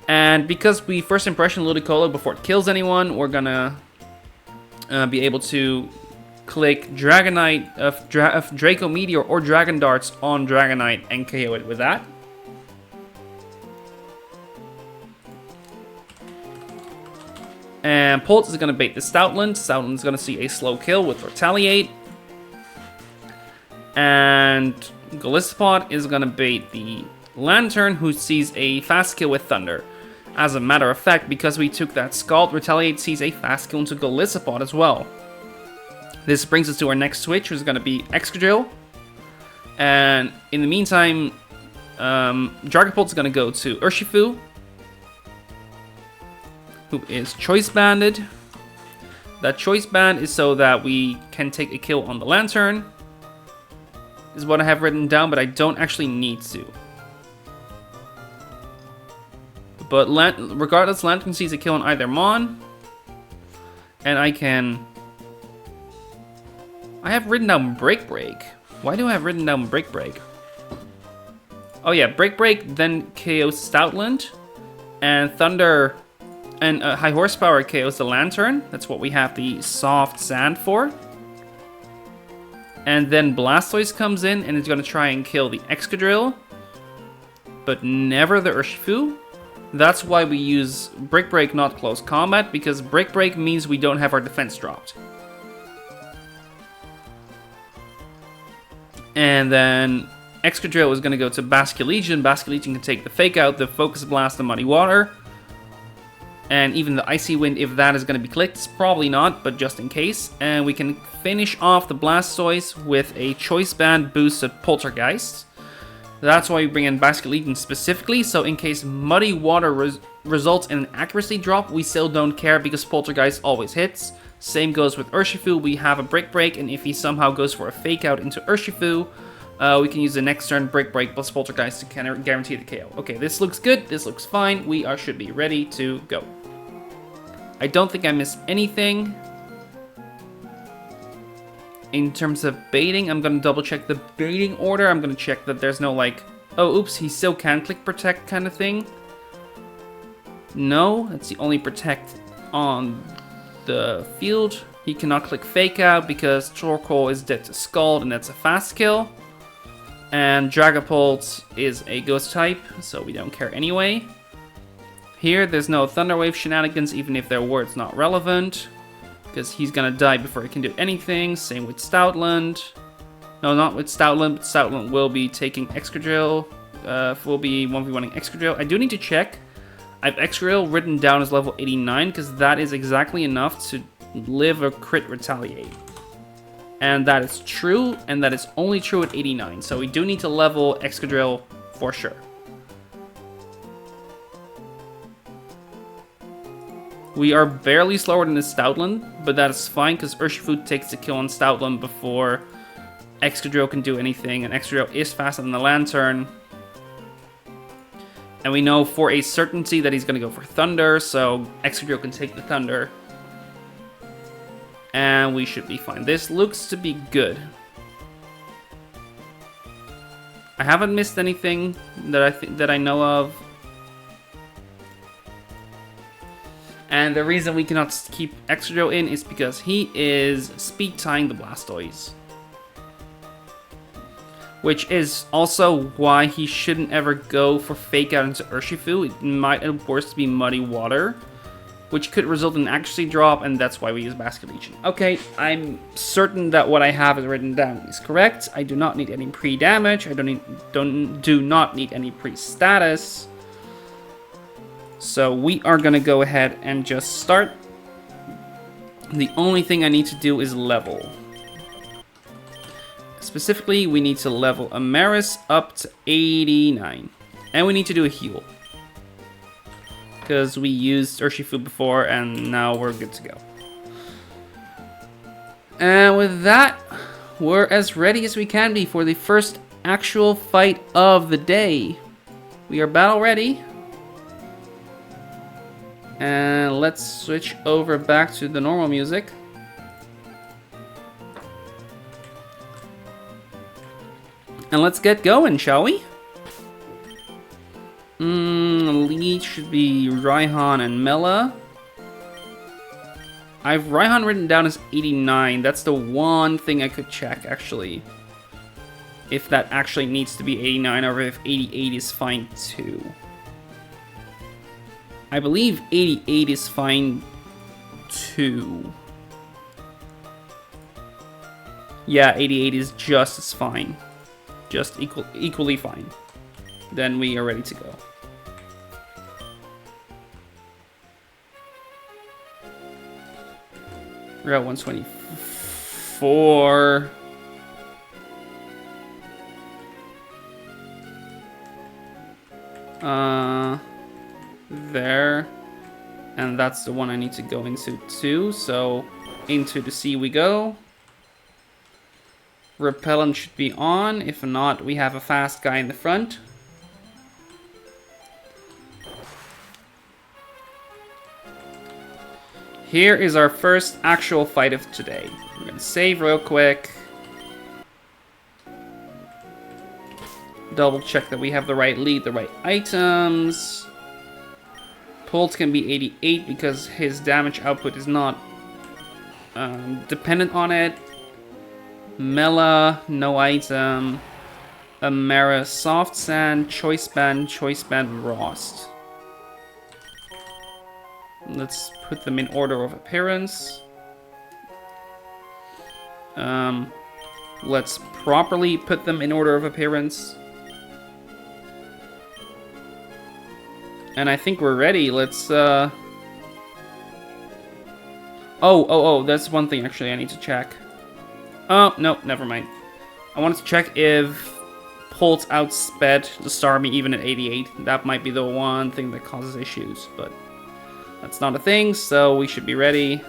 And because we first impression Ludicolo before it kills anyone, we're going to be able to click Dragonite of Draco Meteor or Dragon Darts on Dragonite and KO it with that. And Pulse is going to bait the Stoutland. Stoutland is going to see a slow kill with Retaliate. And Golisopod is going to bait the Lantern, who sees a fast kill with Thunder. As a matter of fact, because we took that Scald, Retaliate sees a fast kill into Golisopod as well. This brings us to our next switch, which is going to be Excadrill. And in the meantime, Dragapult is going to go to Urshifu, who is Choice Banded. That Choice Band is so that we can take a kill on the Lantern, is what I have written down, but I don't actually need to. But regardless, Lantern sees a kill on either Mon, and I have written down Break Break. Why do I have written down Break Break? Oh yeah, Break Break, then KOs Stoutland, and Thunder and High Horsepower KOs the Lantern. That's what we have the Soft Sand for. And then Blastoise comes in and is going to try and kill the Excadrill, but never the Urshifu. That's why we use Brick Break, not Close Combat, because Brick Break means we don't have our defense dropped. And then Excadrill is going to go to Basculegion. Basculegion can take the Fake Out, the Focus Blast, the Muddy Water, and even the Icy Wind if that is going to be clicked. It's probably not, but just in case. And we can finish off the Blastoise with a Choice Band boosted Poltergeist. That's why we bring in Basculegion specifically, so in case Muddy Water results in an accuracy drop, we still don't care because Poltergeist always hits. Same goes with Urshifu, we have a Brick Break, and if he somehow goes for a Fake Out into Urshifu, we can use the next turn Brick Break plus Poltergeist to guarantee the KO. Okay, this looks good, this looks fine, we should be ready to go. I don't think I missed anything. In terms of baiting, I'm going to double check the baiting order. I'm going to check that there's no like, oh oops, he still can click Protect kind of thing. No, that's the only Protect on the field. He cannot click Fake Out because Torkoal is dead to Scald and that's a fast kill. And Dragapult is a Ghost type, so we don't care anyway. Here, there's no Thunder Wave shenanigans, even if their word's not relevant, because he's gonna die before he can do anything. Same with Stoutland. No, not with Stoutland, but Stoutland will be taking Excadrill. Will be 1v1ing Excadrill. I do need to check. I have Excadrill written down as level 89, because that is exactly enough to live a crit Retaliate. And that is true, and that is only true at 89. So we do need to level Excadrill for sure. We are barely slower than the Stoutland, but that is fine because Urshifu takes the kill on Stoutland before Excadrill can do anything, and Excadrill is faster than the Lantern. And we know for a certainty that he's going to go for Thunder, so Excadrill can take the Thunder. And we should be fine. This looks to be good. I haven't missed anything that I know of. And the reason we cannot keep Excadrill in is because he is speed tying the Blastoise. Which is also why he shouldn't ever go for Fake Out into Urshifu. It might at worst be Muddy Water, which could result in an accuracy drop, and that's why we use Basculegion. Okay, I'm certain that what I have is written down is correct. I do not need any pre-damage. I do not need any pre-status. So we are going to go ahead and just start. The only thing I need to do is level. Specifically, we need to level Amaris up to 89. And we need to do a heal. because we used Urshifu before, and now we're good to go. And with that, we're as ready as we can be for the first actual fight of the day. We are battle ready. And let's switch over back to the normal music. And let's get going, shall we? Lead should be Raihan and Mela. I have Raihan written down as 89. That's the one thing I could check, actually. If that actually needs to be 89 or if 88 is fine too. I believe 88 is fine too. Yeah, 88 is just as fine. Just equally fine. Then we are ready to go. We're at 124. There. And that's the one I need to go into too. So into the sea we go. Repellent should be on. If not, we have a fast guy in the front. Here is our first actual fight of today. We're gonna save real quick. Double check that we have the right lead, the right items. Pulse can be 88 because his damage output is not dependent on it. Mela, no item. Amara, soft sand, choice band, Rost. Let's put them in order of appearance. Let's properly put them in order of appearance. And I think we're ready. Let's, Oh, that's one thing actually I need to check. Oh, no, never mind. I wanted to check if Pulse outsped the Starmie even at 88. That might be the one thing that causes issues, but that's not a thing, so we should be ready.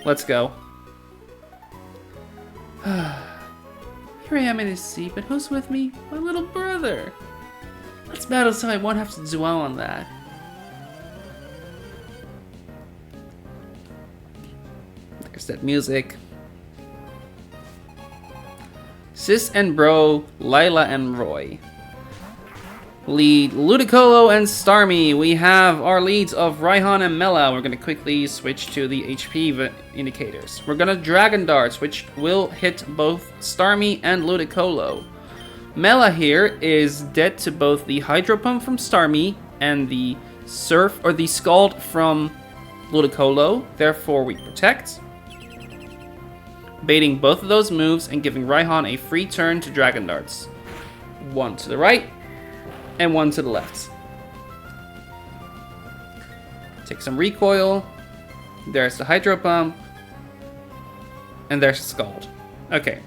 Let's go. Here I am in his seat, but who's with me? My little brother. Let's battle so I won't have to dwell on that. There's that music. Sis and Bro, Lila and Roy. Lead Ludicolo and Starmie. We have our leads of Raihan and Mela. We're going to quickly switch to the HP indicators. We're going to Dragon Darts, which will hit both Starmie and Ludicolo. Mela here is dead to both the Hydro Pump from Starmie and the Surf or the Scald from Ludicolo. Therefore, we protect, baiting both of those moves and giving Raihan a free turn to Dragon Darts. One to the right and one to the left. Take some recoil. There's the Hydro Pump. And there's the Scald. Okay.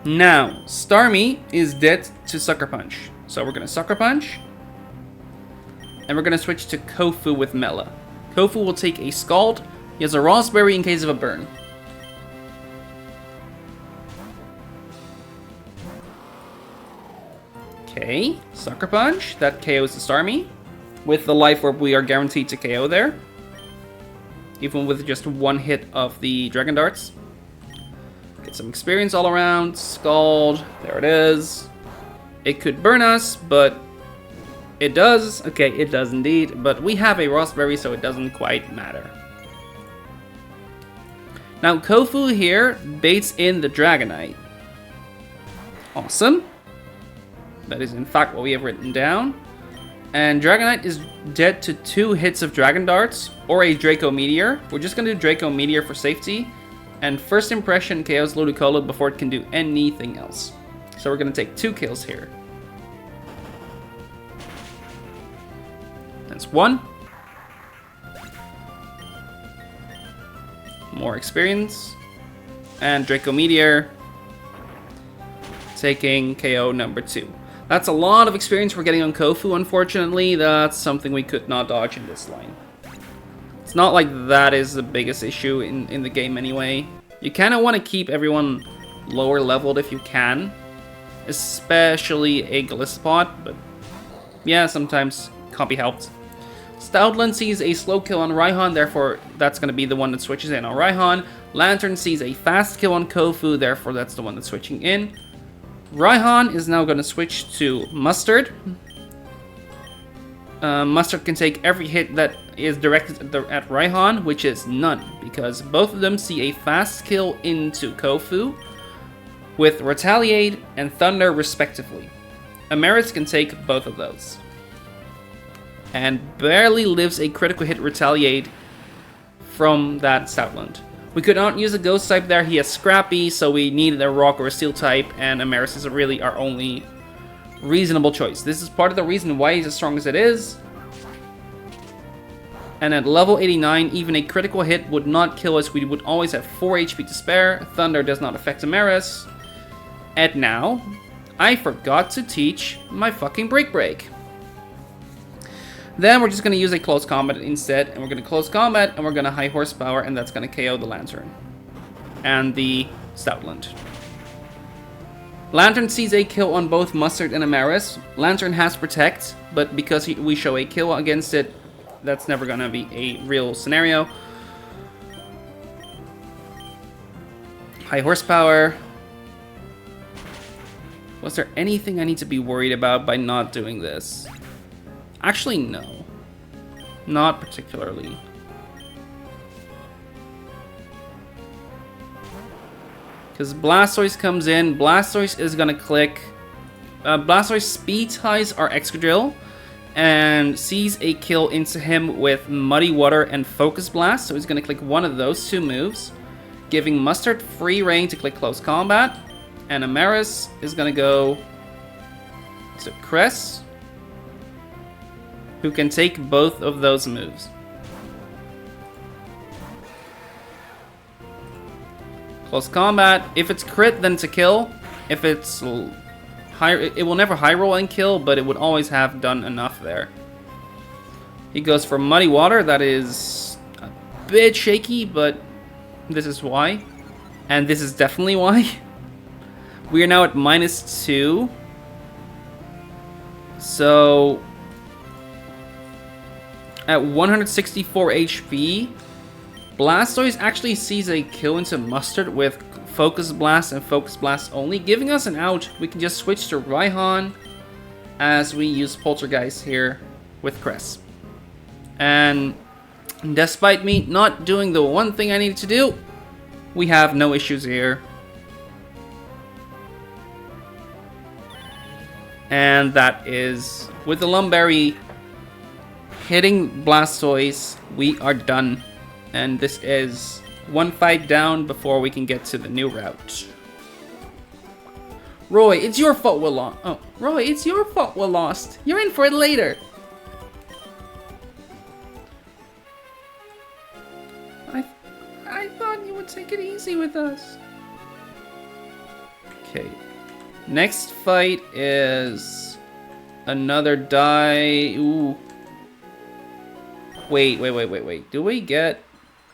Now, Starmie is dead to Sucker Punch. So we're going to Sucker Punch. And we're going to switch to Kofu with Mela. Kofu will take a Scald. He has a Raspberry in case of a burn. Okay, Sucker Punch. That KOs the Starmie. With the Life Orb, we are guaranteed to KO there. Even with just one hit of the Dragon Darts. Get some experience all around. Scald. There it is. It could burn us, but it does. Okay, it does indeed. But we have a Raspberry, so it doesn't quite matter. Now, Kofu here baits in the Dragonite. Awesome. That is in fact what we have written down. And Dragonite is dead to 2 hits of Dragon Darts or a Draco Meteor. We're just going to do Draco Meteor for safety. And First Impression KOs Ludicolo before it can do anything else. So we're going to take 2 kills here. That's 1. More experience. And Draco Meteor taking KO number 2. That's a lot of experience we're getting on Kofu, unfortunately. That's something we could not dodge in this line. It's not like that is the biggest issue in the game anyway. You kind of want to keep everyone lower leveled if you can. Especially a Glisspot, but yeah, sometimes can't be helped. Stoutland sees a slow kill on Raihan, therefore that's going to be the one that switches in on Raihan. Lantern sees a fast kill on Kofu, therefore that's the one that's switching in. Raihan is now going to switch to Mustard. Mustard can take every hit that is directed at Raihan, which is none, because both of them see a fast kill into Kofu with Retaliate and Thunder respectively. Amaris can take both of those. And barely lives a critical hit Retaliate from that Stoutland. We could not use a Ghost type there, he has Scrappy, so we needed a Rock or a Steel type, and Amaris is really our only reasonable choice. This is part of the reason why he's as strong as it is. And at level 89, even a critical hit would not kill us, we would always have 4 HP to spare. Thunder does not affect Amaris. And now, I forgot to teach my fucking break. Then we're just going to use a close combat instead, and we're going to close combat, and we're going to high horsepower, and that's going to KO the Lantern. And the Stoutland. Lantern sees a kill on both Mustard and Amaris. Lantern has Protect, but because we show a kill against it, that's never going to be a real scenario. High horsepower. Was there anything I need to be worried about by not doing this? Actually, no. Not particularly. Because Blastoise comes in. Blastoise is going to click. Blastoise speed ties our Excadrill and sees a kill into him with Muddy Water and Focus Blast. So he's going to click one of those two moves, giving Mustard free reign to click Close Combat. And Amaris is going to go to Cress, who can take both of those moves. Close combat. If it's crit, then it's a kill. If it's high, it will never high roll and kill, but it would always have done enough there. He goes for Muddy Water. That is a bit shaky, but this is why. And this is definitely why. We are now at -2. So at 164 HP, Blastoise actually sees a kill into Mustard with Focus Blast and Focus Blast only, giving us an out. We can just switch to Raihan as we use Poltergeist here with Cress. And despite me not doing the one thing I needed to do, we have no issues here. And that is, with the Lumberry hitting Blastoise, we are done. And this is one fight down before we can get to the new route. Roy, it's your fault we lost. Oh, Roy, it's your fault we lost. You're in for it later. I thought you would take it easy with us. Okay. Next fight is another die. Ooh. Wait. Do we get...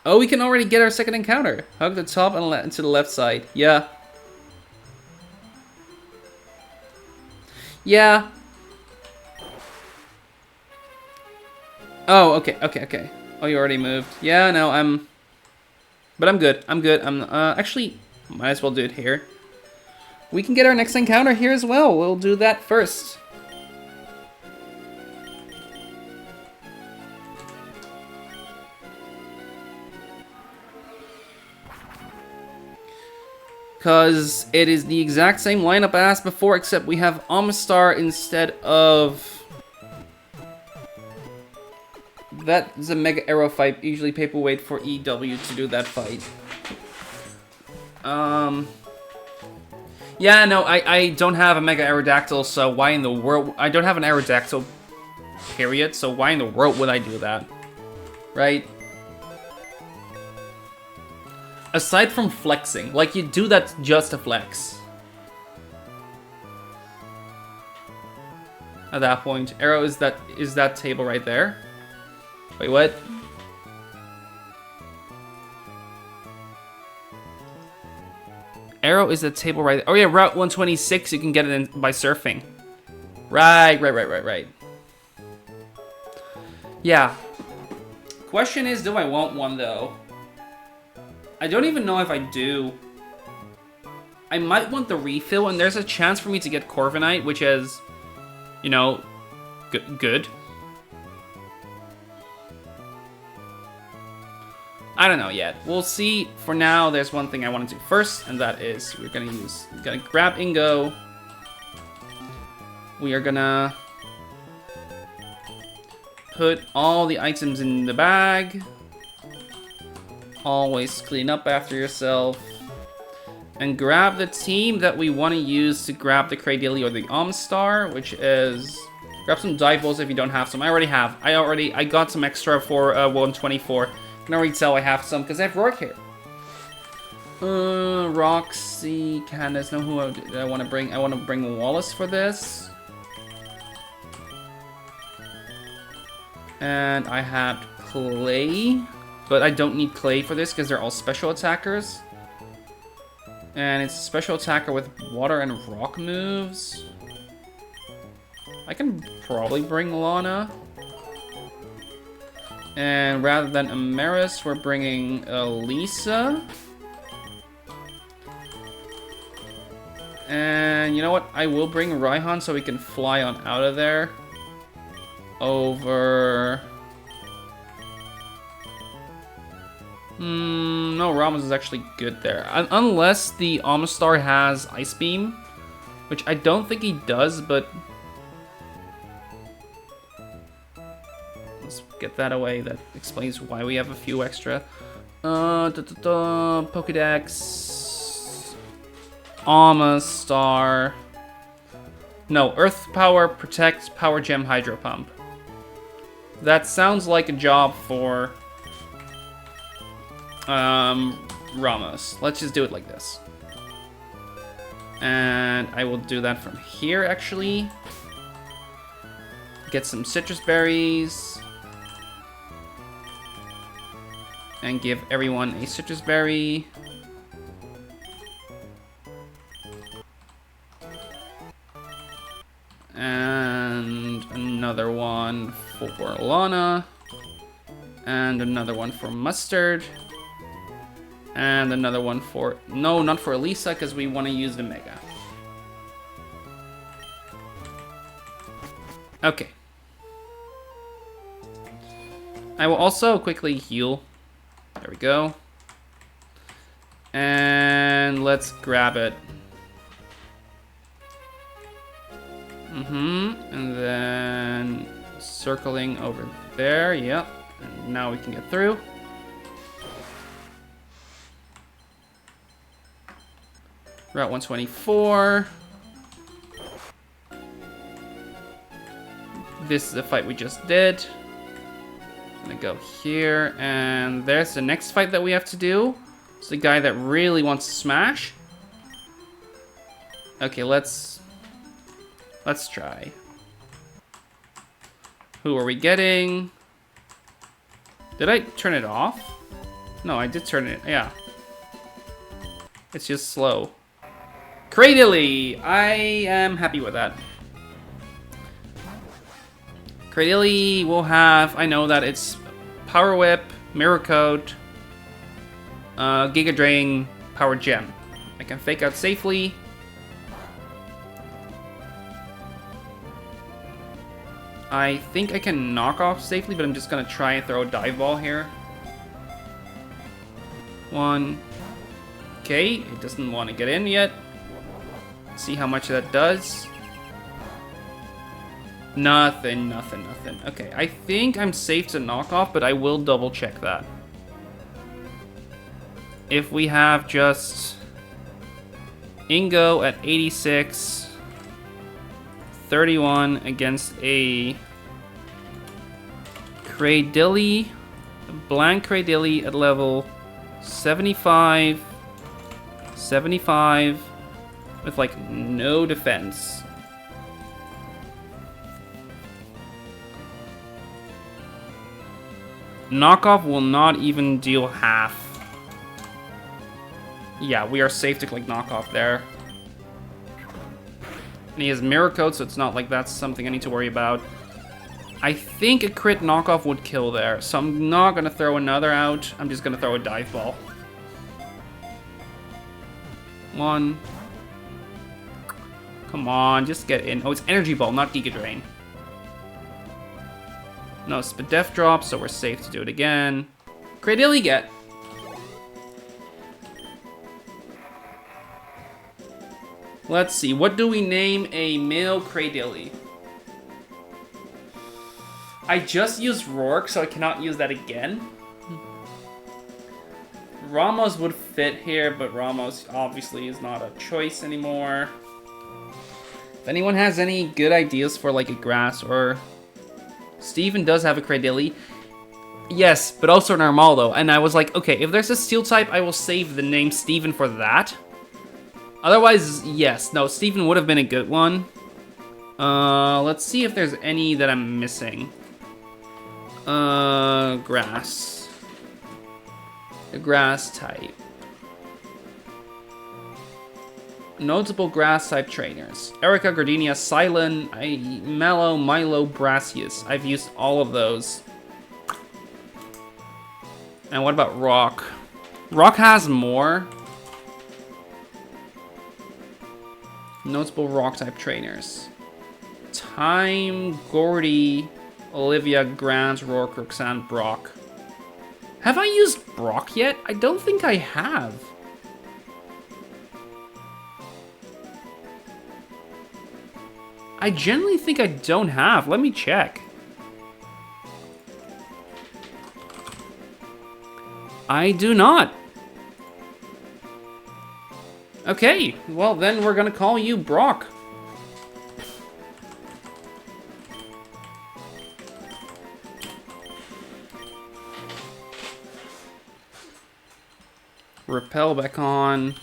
Oh, we can already get our second encounter. Hug the top and to the left side. Yeah. Yeah. Oh, okay. Oh, you already moved. Yeah, no, But I'm good. Actually, might as well do it here. We can get our next encounter here as well. We'll do that first. Because it is the exact same lineup as before, except we have Amistar instead of... That is a Mega Arrow fight. Usually people wait for EW to do that fight. Yeah, no, I don't have a Mega Aerodactyl, so why in the world... I don't have an Aerodactyl, period, so why in the world would I do that? Right? Aside from flexing, like you do that just to flex. at that point. Arrow is that table right there. Wait, what? Arrow is the table right there. Oh yeah, Route 126, you can get it in by surfing. Right. Yeah. Question is, do I want one though? I don't even know if I do. I might want the refill, and there's a chance for me to get Corviknight, which is, you know, good. I don't know yet. We'll see. For now, there's one thing I want to do first, and that is we're gonna grab Ingo. We are gonna put all the items in the bag. Always clean up after yourself. And grab the team that we want to use to grab the Cradily or the Star, which is... Grab some dive balls if you don't have some. I already have. I got some extra for 124. I can already tell I have some because I have Rourke here. Roxy, Candace, know who I want to bring. I want to bring Wallace for this. And I had Clay, but I don't need Clay for this because they're all special attackers. And it's a special attacker with water and rock moves. I can probably bring Lana. And rather than Amaris, we're bringing Lisa. And you know what? I will bring Raihan so we can fly on out of there. Over... no, Ramos is actually good there. Unless the Amistar has Ice Beam. Which I don't think he does, but... Let's get that away. That explains why we have a few extra. Pokedex. Amistar. No, Earth Power, Protect, Power Gem, Hydro Pump. That sounds like a job for... Ramos. Let's just do it like this. And I will do that from here, actually. Get some citrus berries. And give everyone a citrus berry. And another one for Lana. And another one for Mustard. And another one for... No, not for Elisa, because we want to use the Mega. Okay. I will also quickly heal. There we go. And let's grab it. And then circling over there. Yep. And now we can get through. Route 124. This is the fight we just did. I'm gonna go here, and there's the next fight that we have to do. It's the guy that really wants to smash. Okay, let's try. Who are we getting? Did I turn it off? No, I did turn it, yeah. It's just slow. Cradily! I am happy with that. Cradily will have, I know that it's Power Whip, Mirror Coat, Giga Drain, Power Gem. I can fake out safely. I think I can knock off safely, but I'm just gonna try and throw a dive ball here. One. Okay, it doesn't want to get in yet. See how much that does. Nothing. Okay, I think I'm safe to knock off, but I will double check that. If we have just Ingo at 86, 31 against a Cradily, blank Cradily at level 75, 75 with like no defense. Knockoff will not even deal half. Yeah, we are safe to click knockoff there. And he has mirror code, so it's not like that's something I need to worry about. I think a crit knockoff would kill there, so I'm not going to throw another out. I'm just going to throw a dive ball. 1. Come on, just get in. Oh, it's energy ball, not Giga Drain. No Spadef drop, so we're safe to do it again. Cradilly get. Let's see, what do we name a male Cradilly? I just used Rourke, so I cannot use that again. Ramos would fit here, but Ramos obviously is not a choice anymore. If anyone has any good ideas for like a grass or... Steven does have a Cradilly. Yes, but also an Armaldo. And I was like, okay, if there's a steel type, I will save the name Steven for that. Otherwise, yes. No, Steven would have been a good one. Let's see if there's any that I'm missing. Grass. The grass type. Notable grass type trainers. Erica, Gardenia, Silent, Mallow, Milo, Brassius. I've used all of those. And what about Rock? Rock has more. Notable rock type trainers. Time, Gordy, Olivia, Grant, Rourke, Roxanne, Brock. Have I used Brock yet? I don't think I have. I generally think I don't have. Let me check. I do not. Okay, well then we're gonna call you Brock. Repel back on.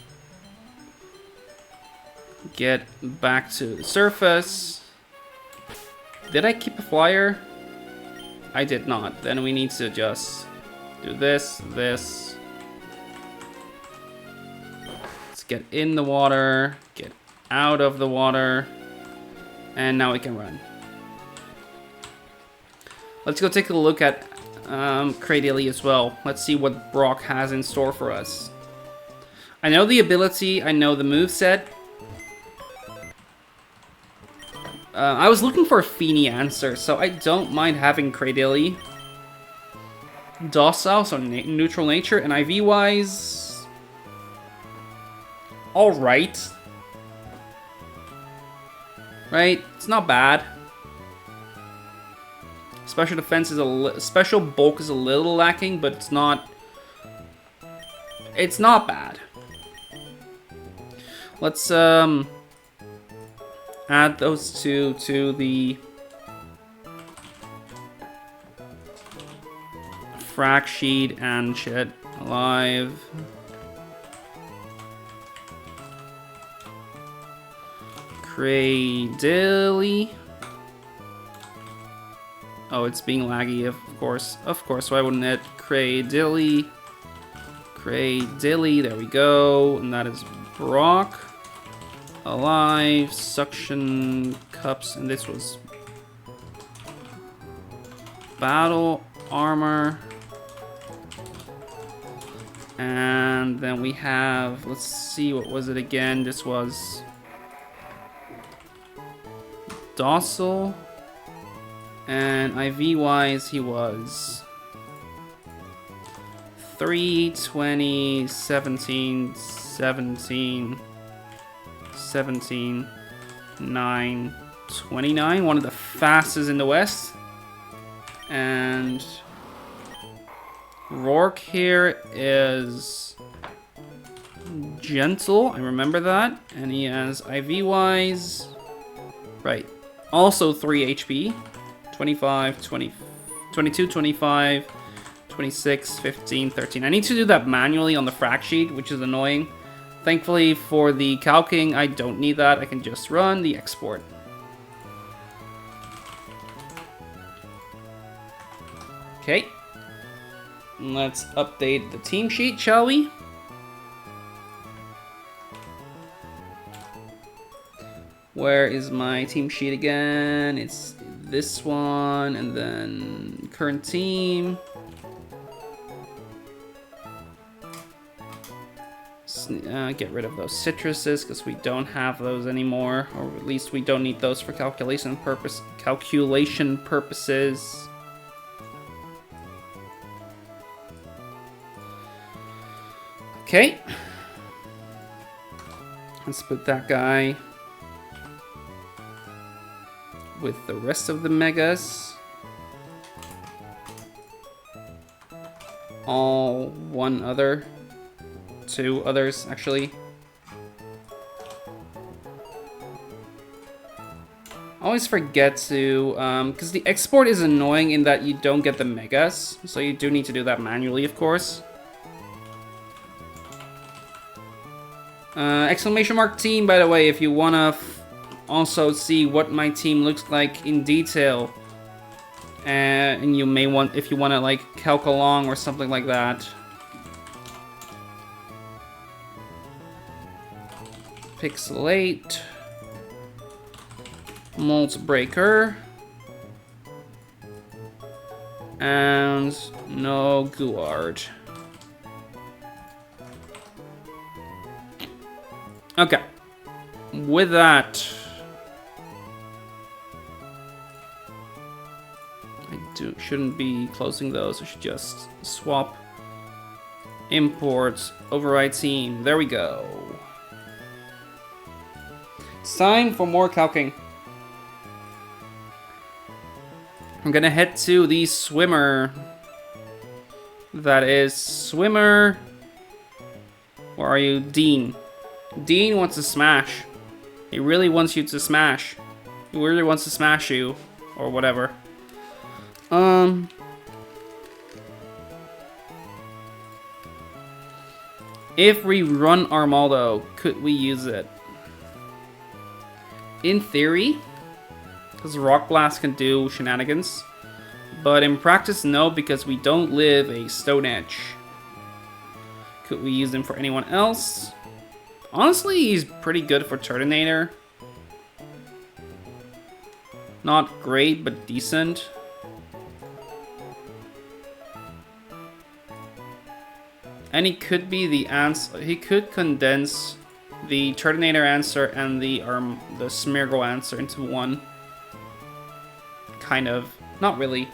Get back to the surface. Did I keep a flyer? I did not. Then we need to just do this, this. Let's get in the water, get out of the water, and now we can run. Let's go take a look at Cradilly as well. Let's see what Brock has in store for us. I know the ability, I know the moveset. I was looking for a Feeny answer, so I don't mind having Cradilly. Docile, so neutral nature, and IV-wise... alright. Right? It's not bad. Special defense is special bulk is a little lacking, but it's not bad. Let's add those two to the frac sheet and shit. Alive. Cradilly. Oh, it's being laggy, of course. Of course, why wouldn't it? Cradilly. Cradilly, there we go. And that is Brock. Alive, suction cups, and this was battle armor. And then we have, let's see, what was it again? This was docile. And IV-wise, he was 320, 17, 17, 17, 9, 29. One of the fastest in the West. And Rourke here is gentle. I remember that. And he has IV-wise. Right. Also 3 HP. 25, 20, 22, 25, 26, 15, 13. I need to do that manually on the frac sheet, which is annoying. Thankfully for the calking, I don't need that. I can just run the export. Okay. Let's update the team sheet, shall we? Where is my team sheet again? It's this one, and then current team. Get rid of those citruses because we don't have those anymore, or at least we don't need those for calculation purposes. Okay. Let's put that guy with the rest of the megas. All one other. Two others, actually. I always forget to, because the export is annoying in that you don't get the megas, so you do need to do that manually, of course. Exclamation mark team, by the way, if you want to also see what my team looks like in detail. And you may want, if you want to like calc along or something like that. Pixelate. Molt breaker. And no guard. Okay. With that, shouldn't be closing those. I should just swap, import, override team. There we go. It's time for more calcing. I'm gonna head to the swimmer. That is swimmer. Where are you? Dean. Dean wants to smash. He really wants you to smash. He really wants to smash you. Or whatever. If we run Armaldo, could we use it? In theory, because Rock Blast can do shenanigans. But in practice, no, because we don't live a Stone Edge. Could we use him for anyone else? Honestly, he's pretty good for Turtonator. Not great, but decent. And he could be the answer. He could condense the Turtonator answer and the Smeargle answer into one. Kind of. Not really.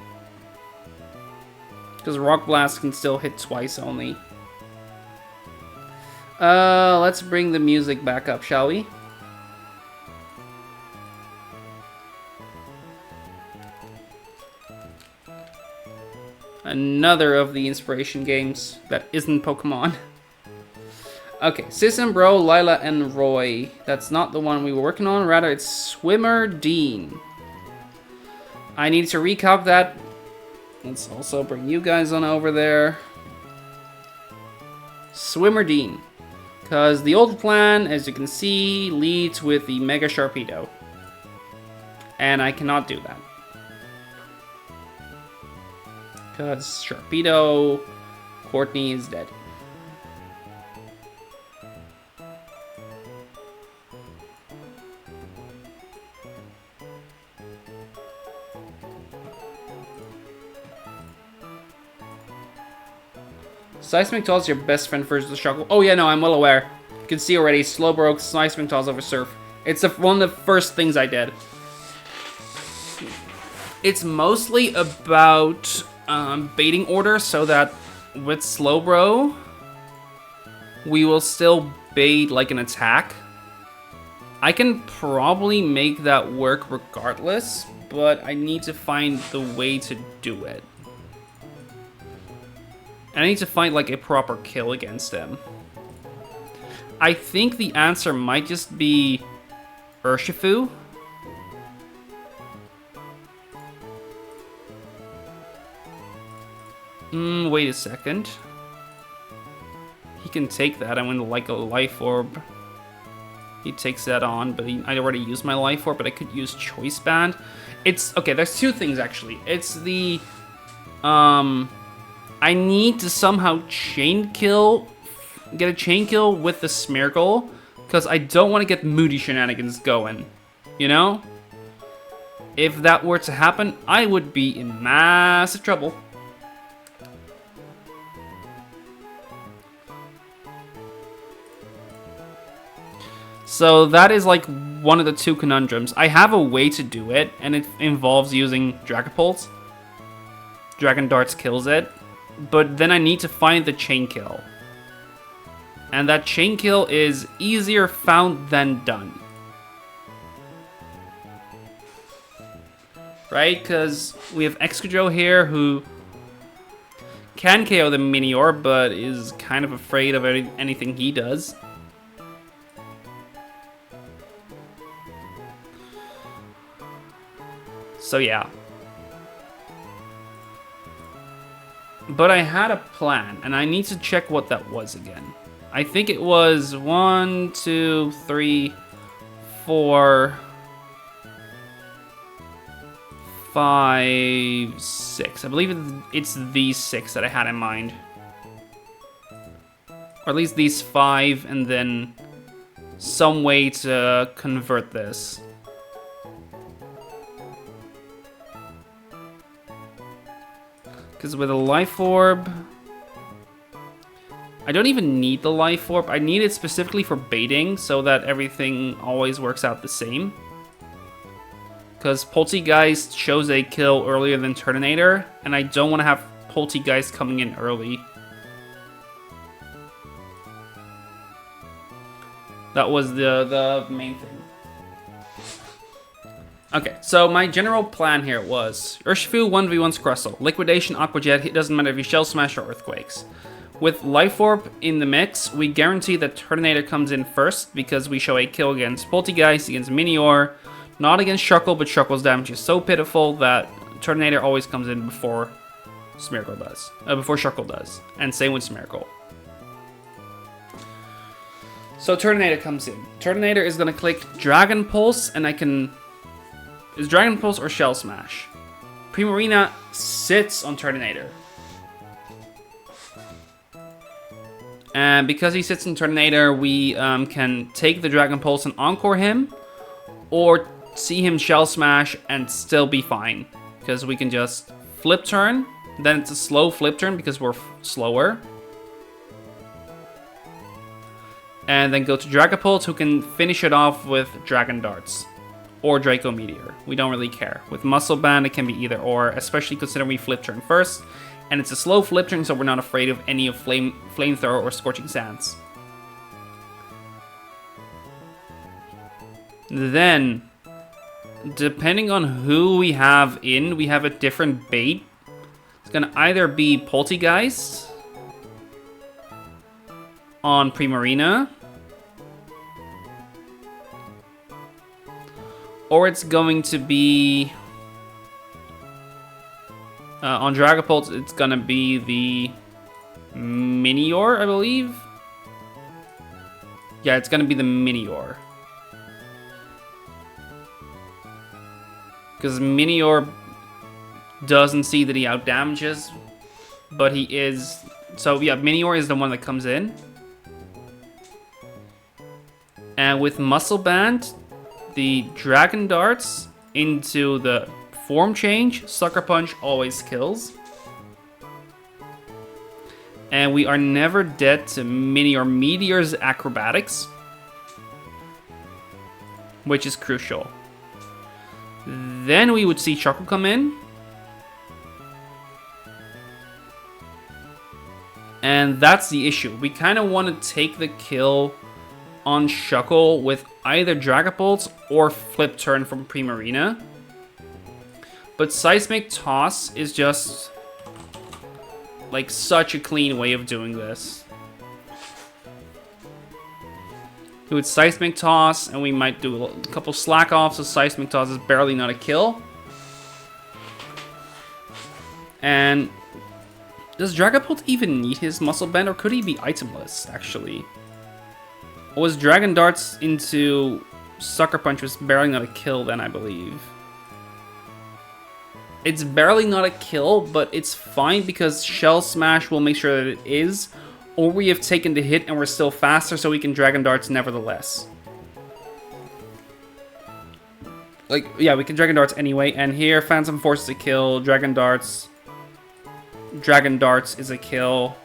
Because Rock Blast can still hit twice only. Let's bring the music back up, shall we? Another of the inspiration games that isn't Pokemon. Okay, Sis and Bro, Lila, and Roy. That's not the one we were working on. Rather, it's Swimmer Dean. I need to recalc that. Let's also bring you guys on over there. Swimmer Dean. Because the old plan, as you can see, leads with the Mega Sharpedo. And I cannot do that. Because Sharpedo, Courtney is dead. Seismic Toss is your best friend versus the Sharkle. Oh yeah, no, I'm well aware. You can see already, Slowbro, Seismic Toss over Surf. It's one of the first things I did. It's mostly about baiting order so that with Slowbro, we will still bait like an attack. I can probably make that work regardless, but I need to find the way to do it. I need to find like a proper kill against him. I think the answer might just be Urshifu. Wait a second. He can take that. I went like a Life Orb. He takes that on, but I already used my Life Orb, but I could use Choice Band. It's okay, there's two things actually. It's the I need to somehow get a chain kill with the Smeargle, because I don't want to get Moody shenanigans going, you know? If that were to happen, I would be in massive trouble. So that is like one of the two conundrums. I have a way to do it, and it involves using Dragapult. Dragon Darts kills it, but then I need to find the chain kill. And that chain kill is easier found than done. Right? Because we have Excadrill here who can KO the Minior, but is kind of afraid of anything he does. So yeah. But I had a plan, and I need to check what that was again. I think it was 1, 2, 3, 4, 5, 6. I believe it's these 6 that I had in mind. Or at least these 5, and then some way to convert this. Because with a Life Orb, I don't even need the Life Orb. I need it specifically for baiting so that everything always works out the same. Because Poltegeist shows a kill earlier than Turtonator, and I don't want to have Poltegeist coming in early. That was the main thing. Okay, so my general plan here was Urshifu 1v1 Scrustle, Liquidation, Aqua Jet, it doesn't matter if you Shell Smash or Earthquakes. With Life Orb in the mix, we guarantee that Turtonator comes in first because we show a kill against Poltegeist, against Minior, not against Shuckle, but Shuckle's damage is so pitiful that Turtonator always comes in before Smeargle does, before Shuckle does, and same with Smeargle. So Turtonator comes in. Turtonator is going to click Dragon Pulse, and I can... Is Dragon Pulse or Shell Smash? Primarina sits on Turtonator. And because he sits on Turtonator, we can take the Dragon Pulse and Encore him, or see him Shell Smash and still be fine. Because we can just flip turn, then it's a slow flip turn because we're slower. And then go to Dragapult, who can finish it off with Dragon Darts. Or Draco Meteor. We don't really care. With Muscle Band, it can be either or, especially considering we flip turn first. And it's a slow flip turn, so we're not afraid of any of Flamethrower or Scorching Sands. Then, depending on who we have in, we have a different bait. It's gonna either be Poltegeist on Primarina, or it's going to be on Dragapult. It's gonna be the Minior, I believe. Yeah, it's gonna be the Minior. Because Minior doesn't see that he outdamages, but he is... So yeah, Minior is the one that comes in. And with Muscle Band, the Dragon Darts into the form change, Sucker Punch always kills. And we are never dead to Minior Meteor's Acrobatics, which is crucial. Then we would see Shuckle come in. And that's the issue. We kind of want to take the kill on Shuckle with either Dragapult or Flip Turn from Primarina. But Seismic Toss is just like such a clean way of doing this. We would Seismic Toss, and we might do a couple slack offs, so Seismic Toss is barely not a kill. And does Dragapult even need his Muscle Band, or could he be itemless, actually? Or was Dragon Darts into Sucker Punch was barely not a kill then, I believe. It's barely not a kill, but it's fine because Shell Smash will make sure that it is. Or we have taken the hit and we're still faster, so we can Dragon Darts nevertheless. Like, yeah, we can Dragon Darts anyway. And here, Phantom Force is a kill. Dragon Darts is a kill.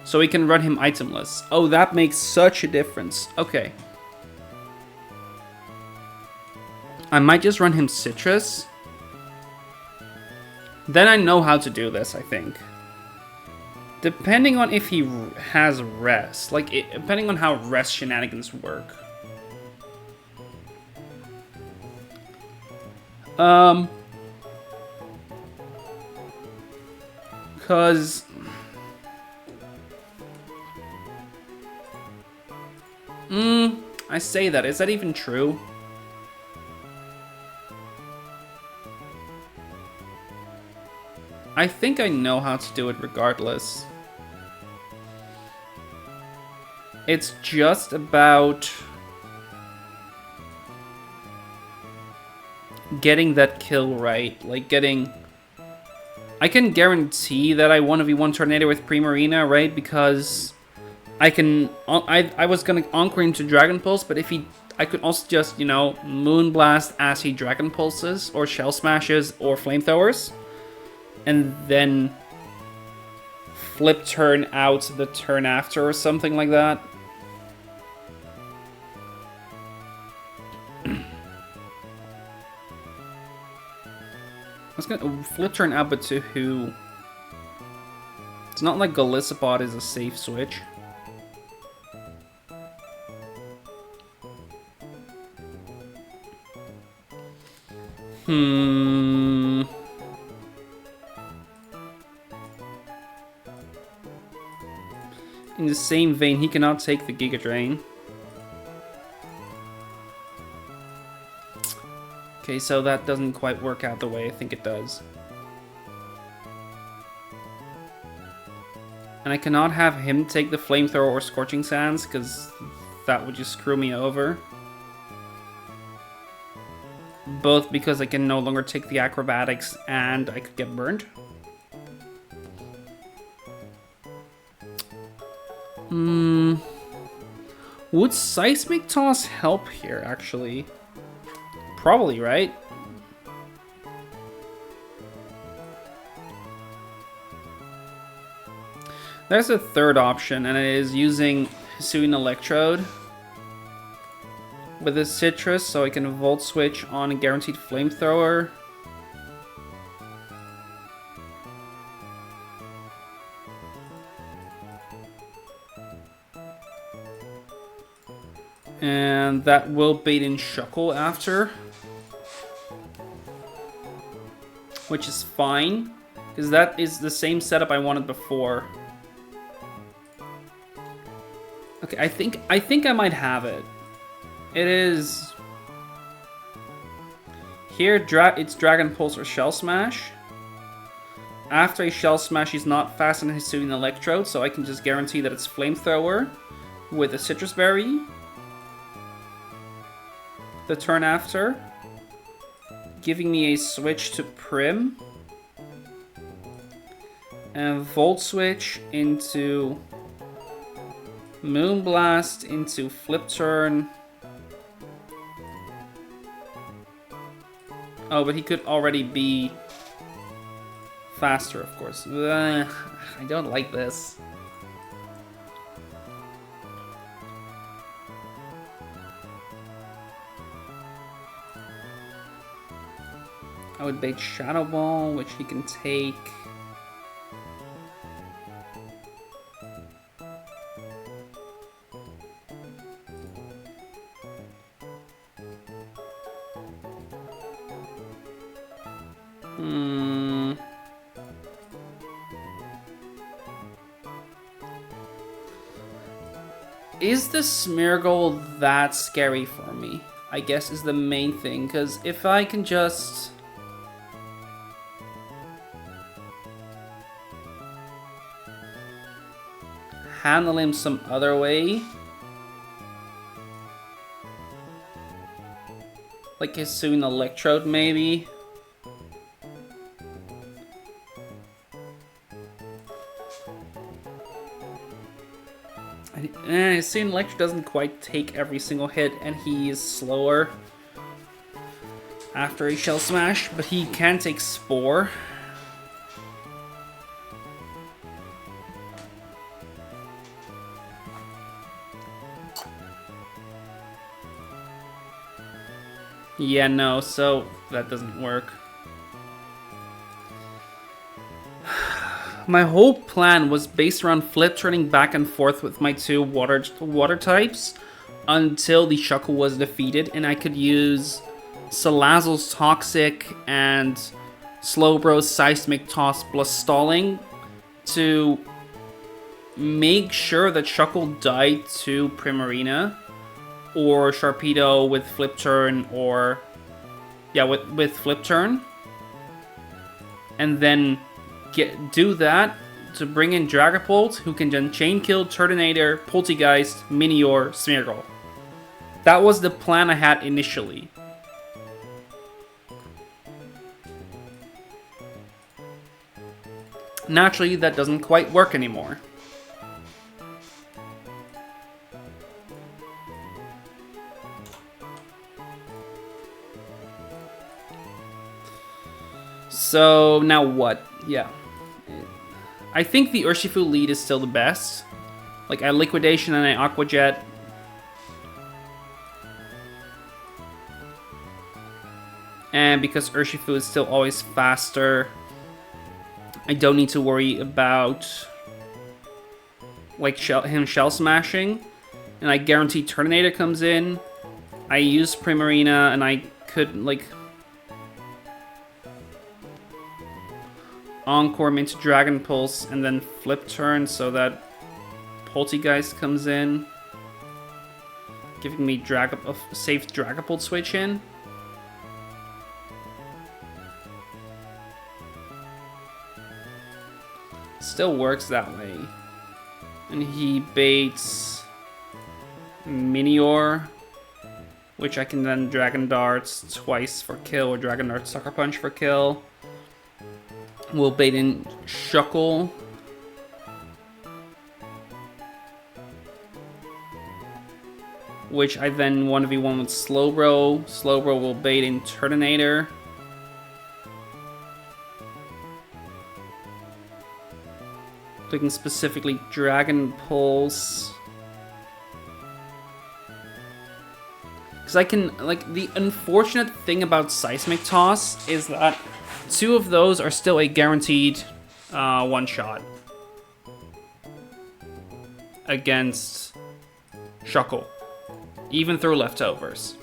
So we can run him itemless. Oh, that makes such a difference. Okay. I might just run him Citrus. Then I know how to do this, I think. Depending on if he has rest. Like, depending on how rest shenanigans work. Because... I say that. Is that even true? I think I know how to do it regardless. It's just about getting that kill right. Like getting... I can guarantee that I 1v1 Tornado with Primarina, right? Because I can... I was gonna Anchor into Dragon Pulse, but if he... I could also just, you know, Moonblast as he Dragon Pulses, or Shell Smashes, or Flamethrowers. And then flip turn out the turn after or something like that. I was gonna flip turn out, but to who? It's not like Golisopod is a safe switch. In the same vein, he cannot take the Giga Drain. Okay, so that doesn't quite work out the way I think it does. And I cannot have him take the Flamethrower or Scorching Sands, because that would just screw me over. Both because I can no longer take the Acrobatics and I could get burned. Would Seismic Toss help here, actually? Probably, right? There's a third option, and it is using Hisuian Electrode with a Citrus, so I can Volt Switch on a Guaranteed Flamethrower. And that will bait in Shuckle after. Which is fine, because that is the same setup I wanted before. Okay, I think I might have it. It is... Here, it's Dragon Pulse or Shell Smash. After a Shell Smash, he's not fast on Hisuian Electrode, so I can just guarantee that it's Flamethrower with a Citrus Berry. The turn after, giving me a switch to Prim, and Volt Switch into Moonblast into Flip Turn. Oh, but he could already be faster, of course. I don't like this. I would bait Shadow Ball, which he can take. Is the Smeargle that scary for me? I guess is the main thing, because if I can just... handle him some other way. Like Hisuian Electrode, maybe. Seeing Electric doesn't quite take every single hit, and he is slower after a Shell Smash, but he can take Spore. Yeah, no, so that doesn't work. My whole plan was based around flip turning back and forth with my two water types until the Shuckle was defeated, and I could use Salazzle's Toxic and Slowbro's Seismic Toss plus Stalling to make sure that Shuckle died to Primarina or Sharpedo with Flip Turn, or yeah, with Flip Turn, and then do that to bring in Dragapult, who can then Chain Kill, Turtonator, Poltegeist, Minior, Smeargle. That was the plan I had initially. Naturally, that doesn't quite work anymore. So, now what? Yeah. I think the Urshifu lead is still the best. Like, a Liquidation and an Aqua Jet. And because Urshifu is still always faster, I don't need to worry about like him Shell Smashing. And I guarantee Turtonator comes in. I use Primarina, and I could, like, Encore him into Dragon Pulse and then Flip Turn so that Poltegeist comes in, giving me a safe Dragapult switch in. Still works that way. And he baits Minior, which I can then Dragon Darts twice for kill, or Dragon Dart Sucker Punch for kill. We'll bait in Shuckle. Which I then 1v1 with Slowbro. Slowbro will bait in Turtonator. Picking specifically Dragon Pulse. Because I can, like, the unfortunate thing about Seismic Toss is that two of those are still a guaranteed one-shot against Shuckle, even through leftovers.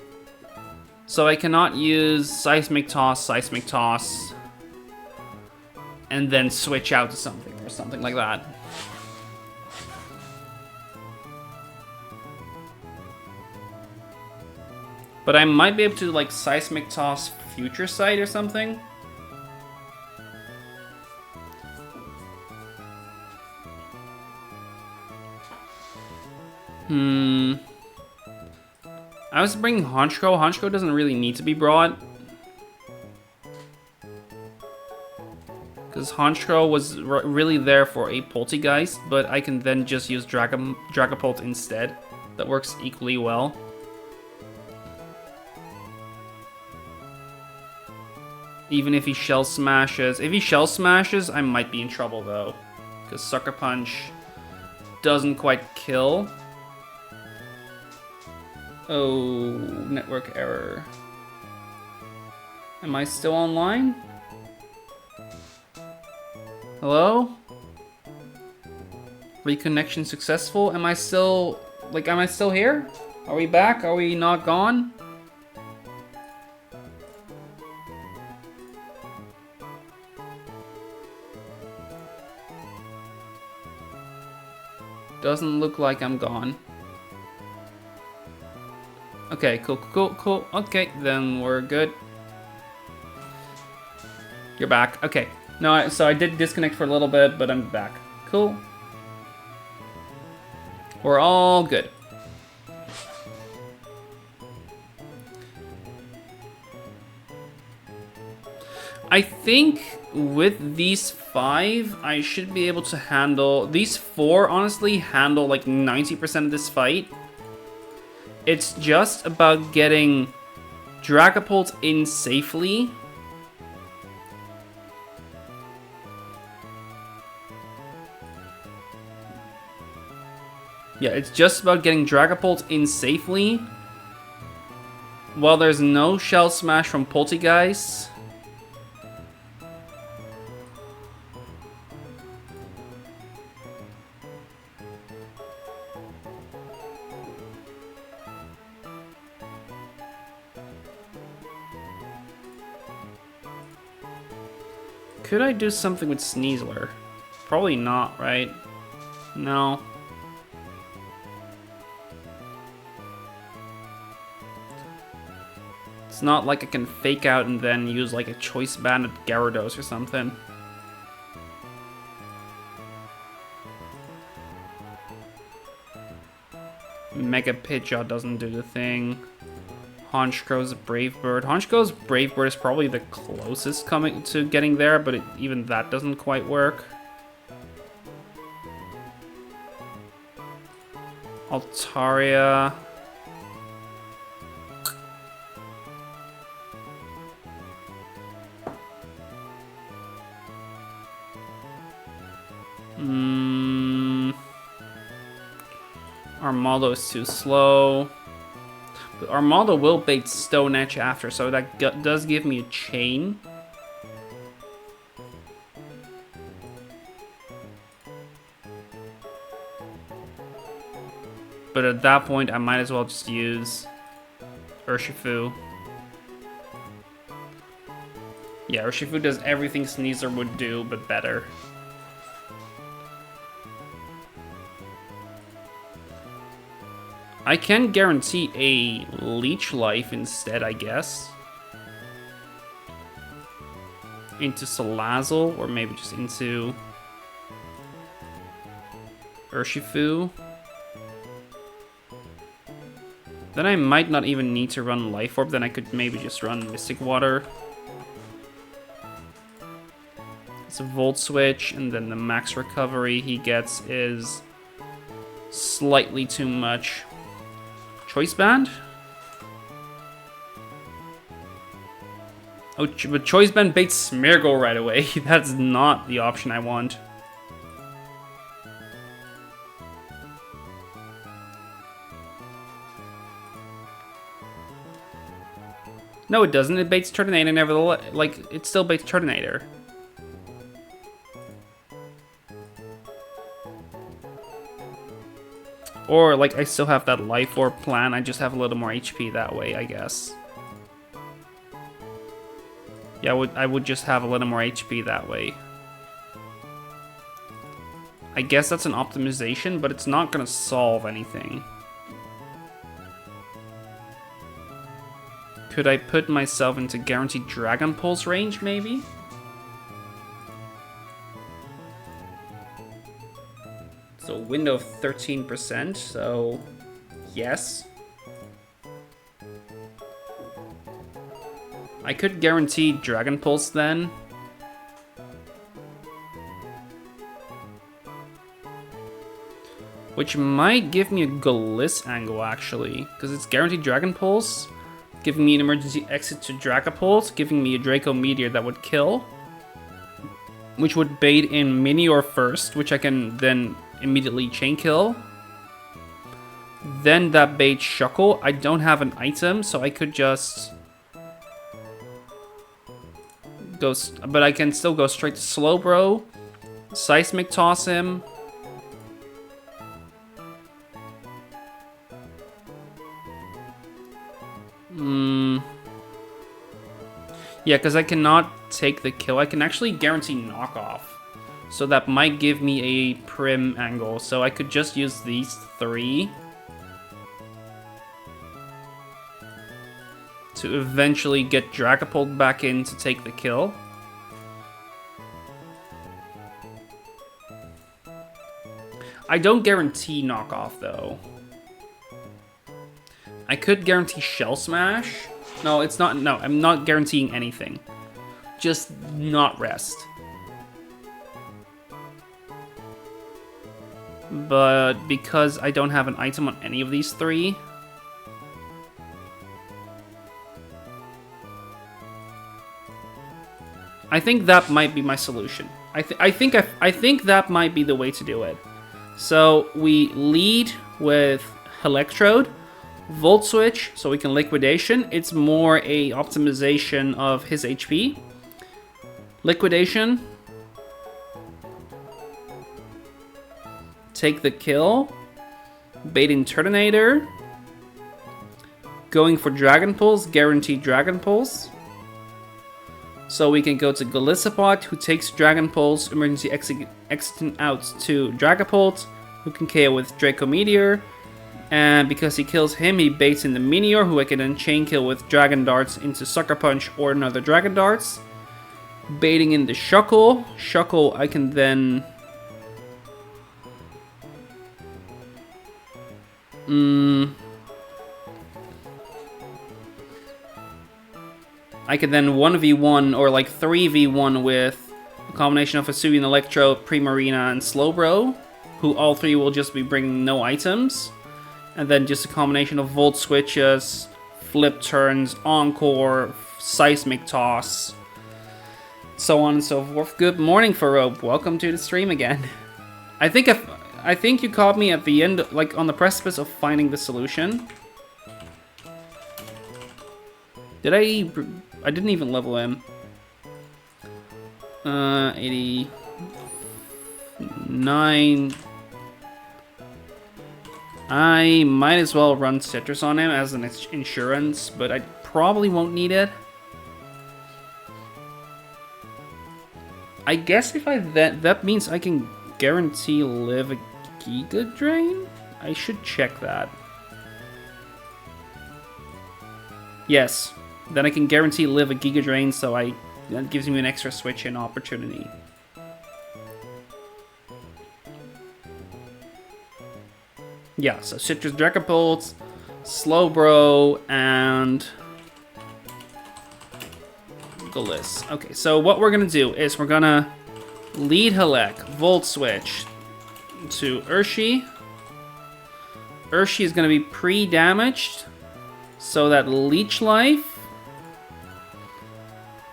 So I cannot use Seismic Toss, and then switch out to something or something like that. But I might be able to, like, Seismic Toss Future Sight or something. I was bringing Honchkrow. Honchkrow doesn't really need to be brought, because Honchkrow was really there for a Poltegeist, but I can then just use Dragapult instead. That works equally well. Even if he Shell Smashes. If he Shell Smashes, I might be in trouble though, because Sucker Punch doesn't quite kill. Oh, network error. Am I still online? Hello? Reconnection successful? Am I still here? Are we back? Are we not gone? Doesn't look like I'm gone. Okay, cool. Okay, then we're good. You're back. Okay. No, so I did disconnect for a little bit, but I'm back. Cool. We're all good. I think with these 5, I should be able to handle... These 4, honestly, handle like 90% of this fight. It's just about getting Dragapult in safely. Yeah, it's just about getting Dragapult in safely. While there's no Shell Smash from Poltegeist. Could I do something with Sneasler? Probably not, right? No. It's not like I can fake out and then use like a Choice Band at Gyarados or something. Mega Pidgeot doesn't do the thing. Honchkro's Brave Bird. Honchkro's Brave Bird is probably the closest coming to getting there, but even that doesn't quite work. Altaria. Armaldo is too slow. But Armaldo will bait Stone Edge after, so that does give me a chain. But at that point, I might as well just use Urshifu. Yeah, Urshifu does everything Sneasler would do, but better. I can guarantee a Leech Life instead, I guess. Into Salazzle, or maybe just into Urshifu. Then I might not even need to run Life Orb, then I could maybe just run Mystic Water. It's a Volt Switch, and then the max recovery he gets is slightly too much. Choice Band? Oh, but Choice Band baits Smeargle right away. That's not the option I want. No, it doesn't. It baits Turtonator nevertheless. Like, it still baits Turtonator. Or, like, I still have that Life Orb plan, I just have a little more HP that way, I guess. Yeah, I would just have a little more HP that way. I guess that's an optimization, but it's not gonna solve anything. Could I put myself into guaranteed Dragon Pulse range, maybe? So window of 13%, so yes. I could guarantee Dragon Pulse then. Which might give me a Gliss angle actually, because it's guaranteed Dragon Pulse, giving me an emergency exit to Dragapult, giving me a Draco Meteor that would kill. Which would bait in Minior first, which I can then immediately chain kill. Then that baits Shuckle. I don't have an item, so I could just go, but I can still go straight to Slowbro, Seismic Toss him. Yeah, because I cannot take the kill. I can actually guarantee knockoff. So that might give me a Prim angle. So I could just use these 3 to eventually get Dragapult back in to take the kill. I don't guarantee knockoff though. I could guarantee Shell Smash. No, it's not. No, I'm not guaranteeing anything. just not rest. But because I don't have an item on any of these three, I think that might be my solution. I think that might be the way to do it. So we lead with Electrode, Volt Switch, so we can Liquidation. It's more a optimization of his HP. Liquidation. Take the kill. Baiting Turtonator. Going for Dragon Pulse, guaranteed Dragon Pulse. So we can go to Golisopod, who takes Dragon Pulse, emergency exiting out to Dragapult, who can KO with Draco Meteor. And because he kills him, he baits in the Meteor, who I can then chain kill with Dragon Darts into Sucker Punch or another Dragon Darts. Baiting in the Shuckle. Shuckle, I can then... I could then 1v1 or like 3v1 with a combination of Hisuian Electro, Primarina, and Slowbro, who all three will just be bringing no items. And then just a combination of Volt Switches, Flip Turns, Encore, Seismic Toss, so on and so forth. Good morning, Farope. Welcome to the stream again. I think you caught me at the end, like on the precipice of finding the solution. Did I didn't even level him. 89. I might as well run Citrus on him as an insurance, but I probably won't need it. I guess if that means I can guarantee live a Giga Drain? I should check that. Yes. Then I can guarantee live a Giga Drain, so that gives me an extra switch-in opportunity. Yeah, so Citrus Dragapult, Slowbro, and Golis. Okay, so what we're gonna do is we're gonna lead Halek, Volt Switch to Urshi. Urshi is gonna be pre-damaged, so that Leech Life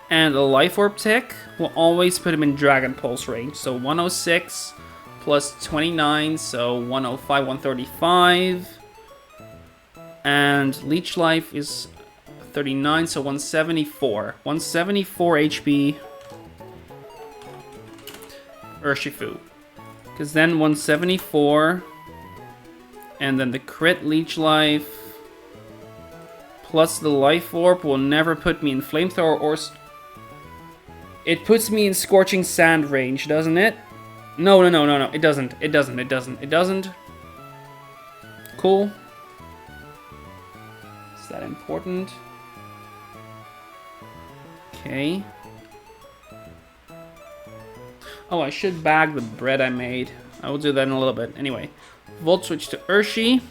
and a Life Orb tick will always put him in Dragon Pulse range. So 106 plus 29, so 105, 135. And Leech Life is 39, so 174. 174 HP. Urshifu. Because then 174. And then the crit Leech Life. Plus the Life Orb will never put me in Flamethrower or... It puts me in Scorching Sand range, doesn't it? No. It doesn't. It doesn't. Cool. Is that important? Okay. Oh, I should bag the bread I made. I will do that in a little bit. Anyway. Volt Switch to Urshi.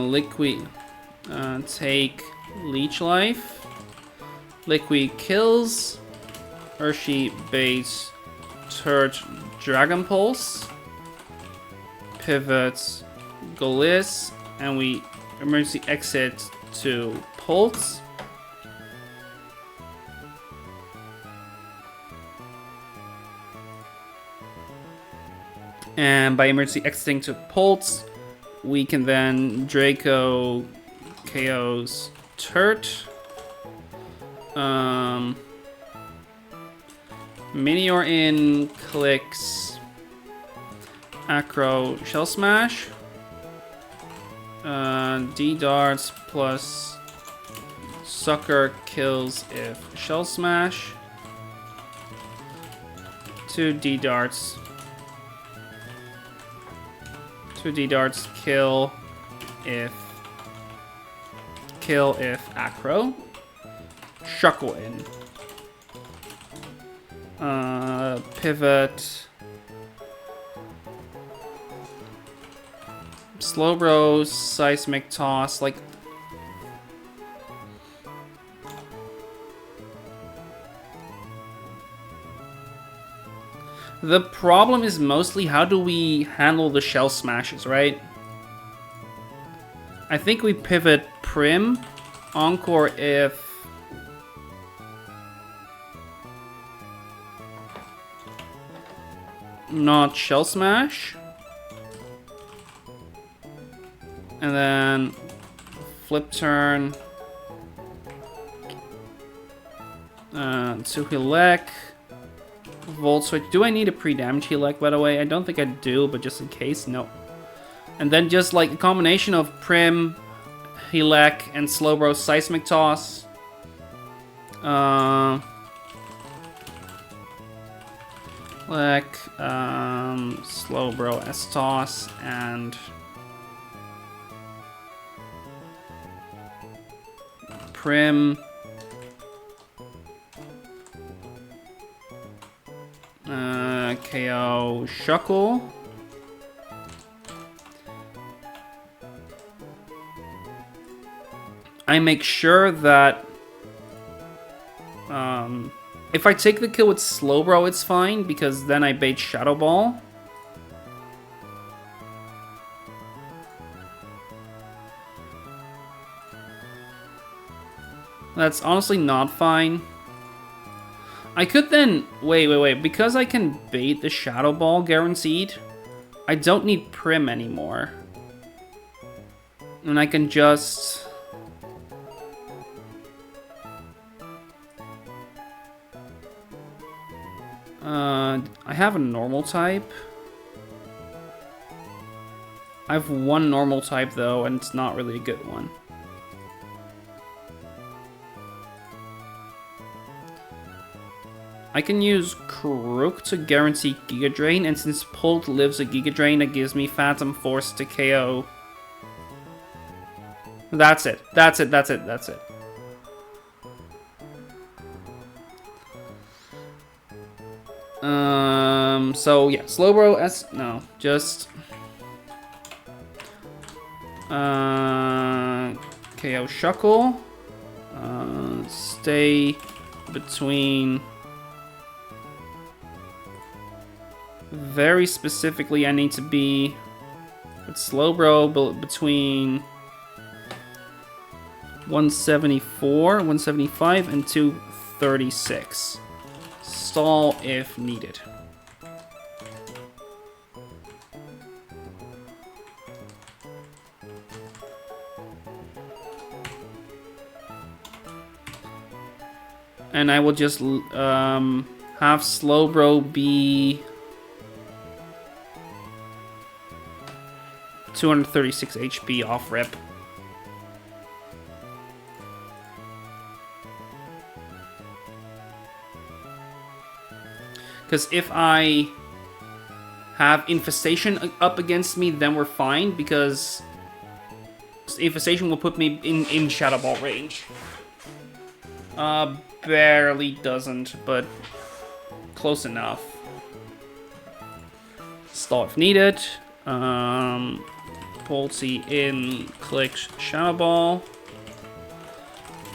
Liquid. Take Leech Life. Liquid kills. Urshi baits Turd Dragon Pulse. Pivots Golis. And we emergency exit to Pulse. And by emergency exiting to Pulse, we can then Draco KOs Turt. Meteor in, clicks Acro Shell Smash. D darts plus Sucker kills if Shell Smash. 2 D darts. 2 D darts kill if Acro. Shuckle in. Pivot. Slowbro, Seismic Toss, like... The problem is mostly how do we handle the shell smashes, right? I think we pivot Prim, Encore if... not shell smash. And then flip turn. To Hilek. Volt switch. Do I need a pre-damage Hilek, by the way? I don't think I do, but just in case, no. And then just like a combination of Prim, Hilek, and Slowbro Seismic Toss. Like, Slowbro S-Toss, and Prim, KO Shuckle, I make sure that if I take the kill with Slowbro, it's fine, because then I bait Shadow Ball. That's honestly not fine. I could then... Wait. Because I can bait the Shadow Ball guaranteed, I don't need Prim anymore. And I can just... I have a normal type. I have one normal type though, and it's not really a good one. I can use Crook to guarantee Giga Drain, and since Pult lives a Giga Drain, it gives me Phantom Force to KO. That's it. So yeah, Slowbro S, no, just KO Shuckle, stay between, very specifically I need to be with Slowbro between 174, 175, and 236. Stall if needed. And I will just have Slowbro be 236 HP off rip. Because if I have Infestation up against me, then we're fine, because Infestation will put me in Shadow Ball range. Barely doesn't, but close enough. Stall if needed. Pulsey in, clicks Shadow Ball.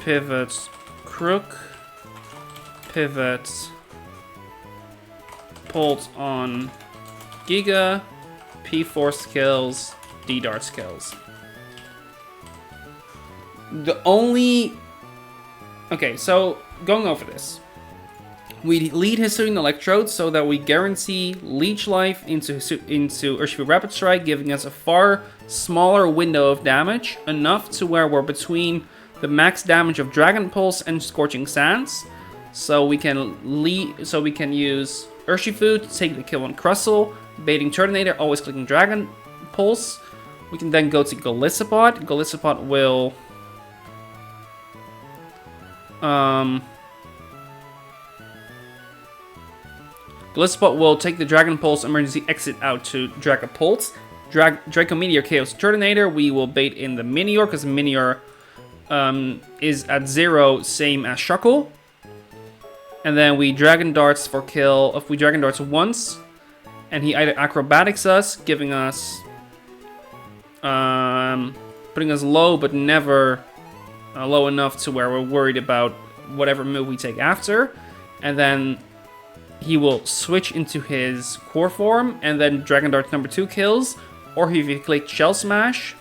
Pivots Crook. Pivots Pult on Giga. P4 skills, D dart skills. The only... Okay, so going over this. We lead Hisuian Electrode so that we guarantee Leech Life into Urshifu Rapid Strike, giving us a far smaller window of damage, enough to where we're between the max damage of Dragon Pulse and Scorching Sands. So we can use Urshifu to take the kill on Crustle, baiting Turtonator, always clicking Dragon Pulse. We can then go to Golisopod. Golisopod will Golisopod will take the Dragon Pulse emergency exit out to Draco Pulse. Draco Meteor KOs Turtonator. We will bait in the Minior, because Minior is at 0, same as Shuckle. And then we Dragon Darts for kill. If we Dragon Darts once, and he either Acrobatics us, giving us putting us low, but never low enough to where we're worried about whatever move we take after. And then he will switch into his core form, and then Dragon Dart number 2 kills. Or if you click Shell Smash,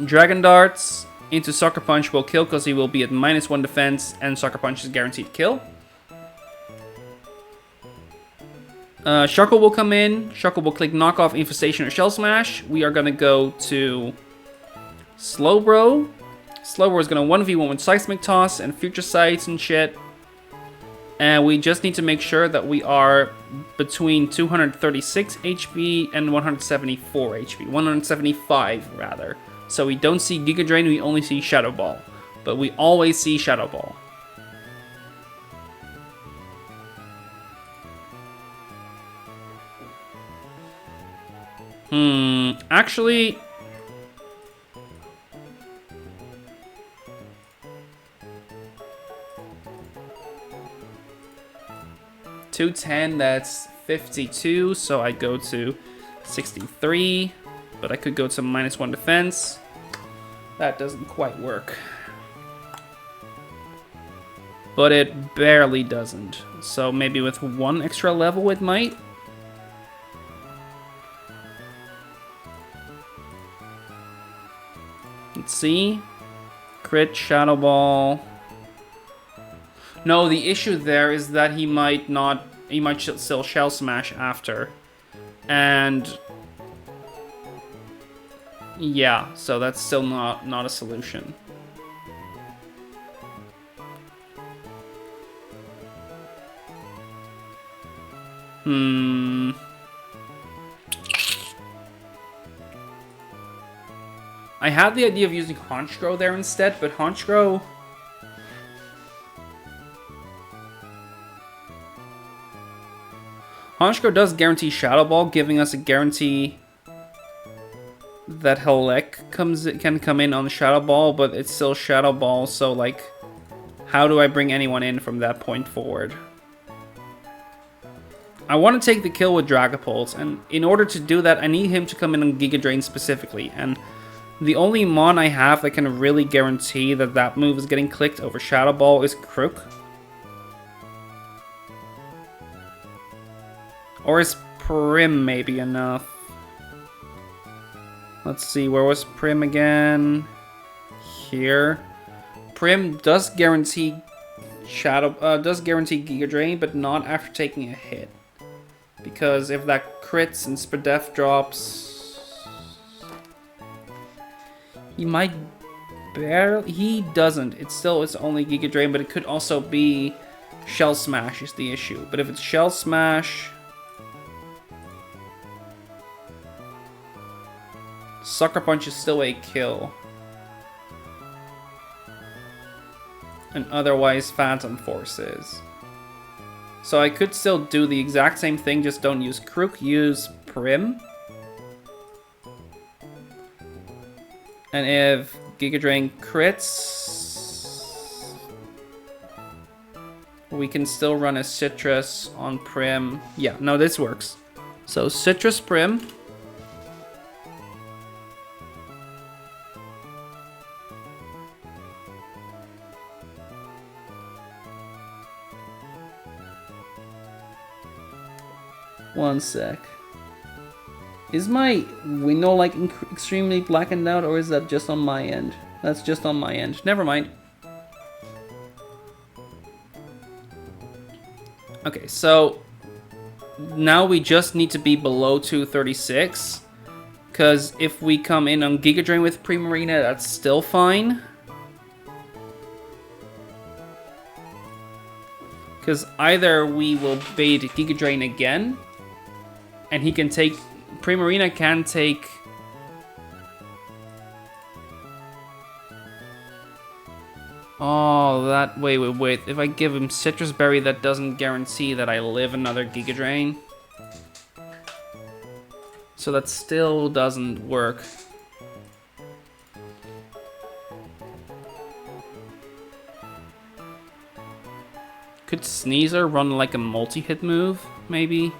Dragon Darts into Sucker Punch will kill because he will be at -1 defense, and Sucker Punch is guaranteed kill. Shuckle will come in. Shuckle will click Knockoff, Infestation, or Shell Smash. We are going to go to Slowbro. Slowbro is going to 1v1 with Seismic Toss and Future Sights and shit. And we just need to make sure that we are between 236 HP and 174 HP. 175, rather. So we don't see Giga Drain, we only see Shadow Ball. But we always see Shadow Ball. Actually... 210, that's 52, so I go to 63, but I could go to -1 defense. That doesn't quite work. But it barely doesn't. So maybe with 1 extra level it might. Let's see. Crit, Shadow Ball. No, the issue there is that he might still Shell Smash after. And yeah, so that's still not a solution. I had the idea of using Honchkrow there instead, but Honchkrow... Honchkrow does guarantee Shadow Ball, giving us a guarantee that Halek can come in on the Shadow Ball, but it's still Shadow Ball, so like, how do I bring anyone in from that point forward? I want to take the kill with Dragapult, and in order to do that, I need him to come in on Giga Drain specifically, and the only Mon I have that can really guarantee that that move is getting clicked over Shadow Ball is Crook. Or is Prim maybe enough? Let's see, where was Prim again? Here. Prim does guarantee Giga Drain, but not after taking a hit. Because if that crits and Spadef drops, he might barely. He doesn't. It's only Giga Drain, but it could also be Shell Smash is the issue. But if it's Shell Smash, Sucker Punch is still a kill. And otherwise Phantom Force is. So I could still do the exact same thing, just don't use Crook, use Prim. And if Giga Drain crits, we can still run a Citrus on Prim. Yeah, no, this works. So Citrus Prim. One sec. Is my window like extremely blackened out, or is that just on my end? That's just on my end. Never mind. Okay, so now we just need to be below 236, because if we come in on Giga Drain with Primarina, that's still fine. Because either we will bait Giga Drain again, and he can take... Primarina can take... Oh, that... Wait. If I give him Citrus Berry, that doesn't guarantee that I live another Giga Drain. So that still doesn't work. Could Sneasel run like a multi-hit move, maybe?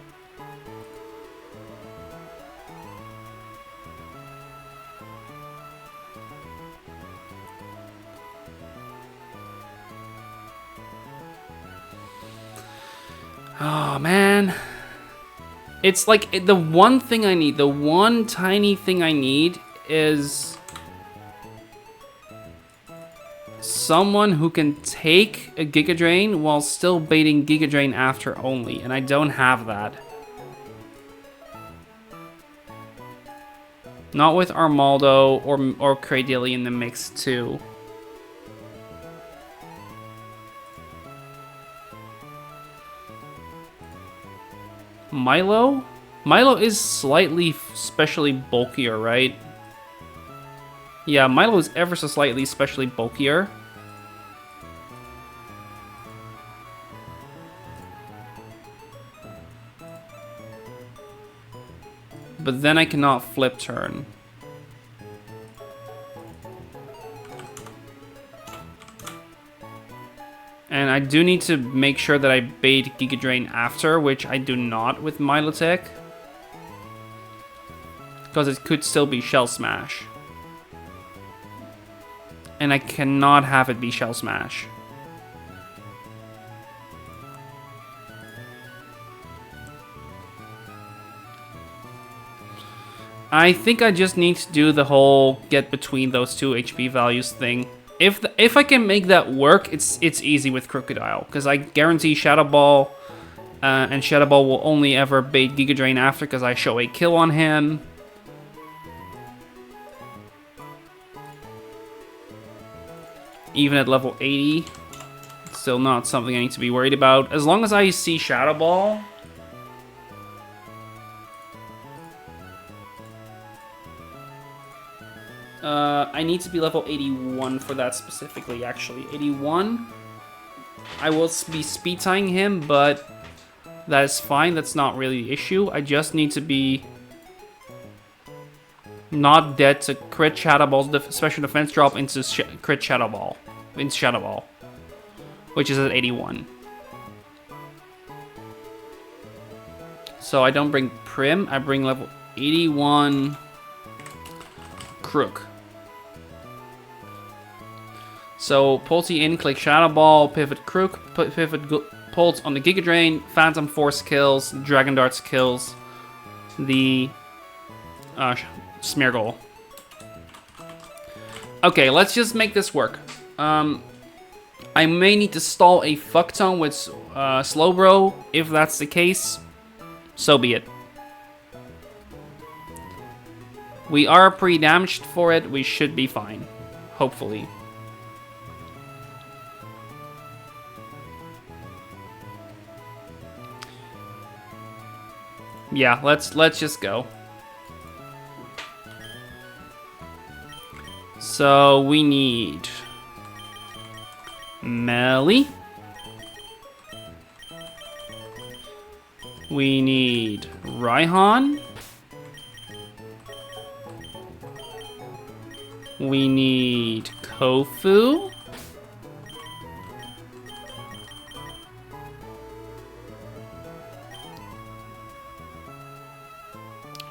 Oh, man. It's like the one thing I need, the one tiny thing I need is someone who can take a Giga Drain while still baiting Giga Drain after only, and I don't have that. Not with Armaldo or Cradilly in the mix too. Milo? Milo is slightly specially bulkier, right? Yeah, Milo is ever so slightly specially bulkier. But then I cannot flip turn. And I do need to make sure that I bait Giga Drain after, which I do not with Milotech. Because it could still be Shell Smash. And I cannot have it be Shell Smash. I think I just need to do the whole get between those two HP values thing. If I can make that work, it's easy with Crocodile, because I guarantee Shadow Ball, and Shadow Ball will only ever bait Giga Drain after, because I show a kill on him. Even at level 80, it's still not something I need to be worried about. As long as I see Shadow Ball, I need to be level 81 for that specifically, actually. 81. I will be speed tying him, but that is fine. That's not really the issue. I just need to be not dead to crit Shadow Ball's special defense drop into crit Shadow Ball. Into Shadow Ball. Which is at 81. So I don't bring Prim, I bring level 81 Crook. So Pulsey in, click Shadow Ball, pivot Crook, pivot Pulse on the Giga Drain, Phantom Force kills, Dragon Darts kills the Smeargle. Okay, let's just make this work. I may need to stall a Fuckton with Slowbro. If that's the case, so be it. We are pre-damaged for it. We should be fine, hopefully. Yeah, let's just go. So we need Melly. We need Raihan. We need Kofu.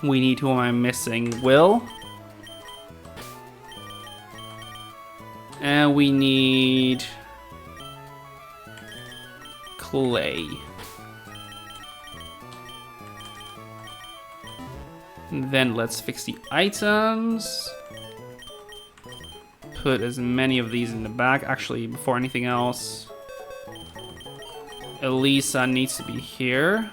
We need, who am I missing? Will. And we need Clay. Then let's fix the items. Put as many of these in the back. Actually, before anything else, Elisa needs to be here.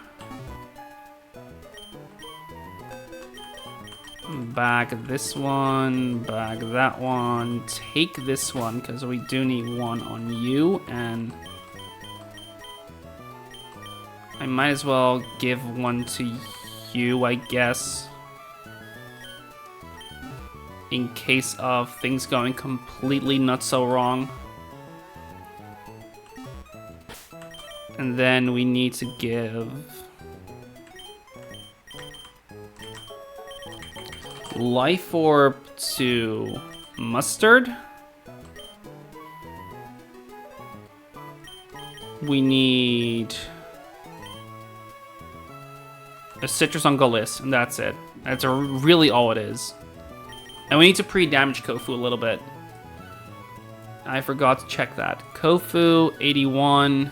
Bag this one, bag that one, take this one, because we do need one on you, and I might as well give one to you, I guess, in case of things going completely nuts so wrong. And then we need to give Life Orb to Mustard. We need a Citrus on Galis, and that's it. That's really all it is. And we need to pre-damage Kofu a little bit. I forgot to check that. Kofu, 81.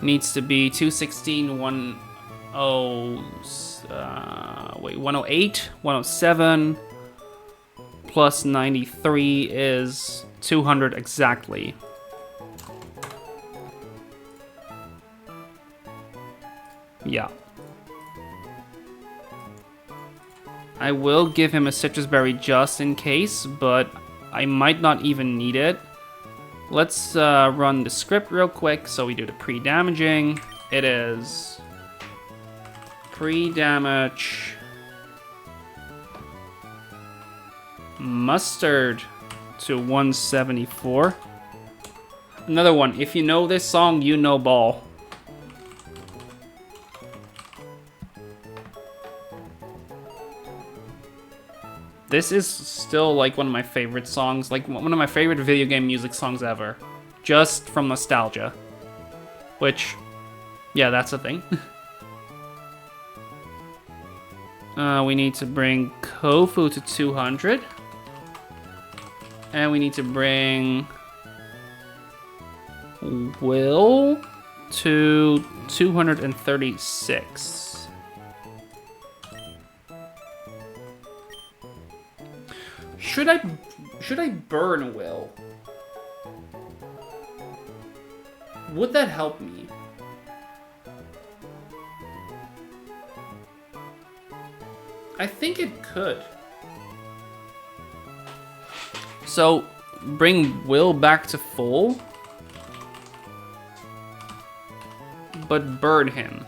needs to be 216, 108, 107, plus 93 is 200 exactly. Yeah. I will give him a citrus berry just in case, but I might not even need it. Let's run the script real quick. So we do the pre-damaging. It is pre-damage mustard to 174. Another one. If you know this song, you know ball. This is still like one of my favorite songs, like one of my favorite video game music songs ever. Just from nostalgia. Which, yeah, that's a thing. We need to bring Kofu to 200. And we need to bring Will to 236. Should I burn Will? Would that help me? I think it could. So, bring Will back to full, but burn him.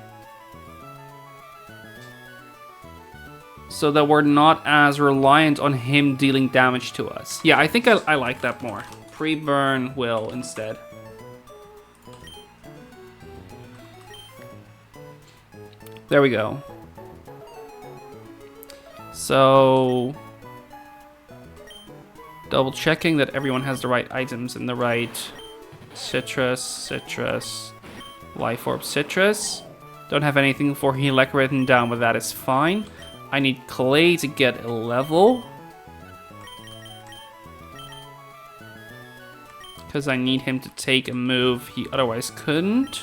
So that we're not as reliant on him dealing damage to us. Yeah, I think I like that more. Pre-burn Will instead. There we go. So, double checking that everyone has the right items in the right citrus, life orb, citrus. Don't have anything for Helek written down, but that is fine. I need Clay to get a level. Because I need him to take a move he otherwise couldn't.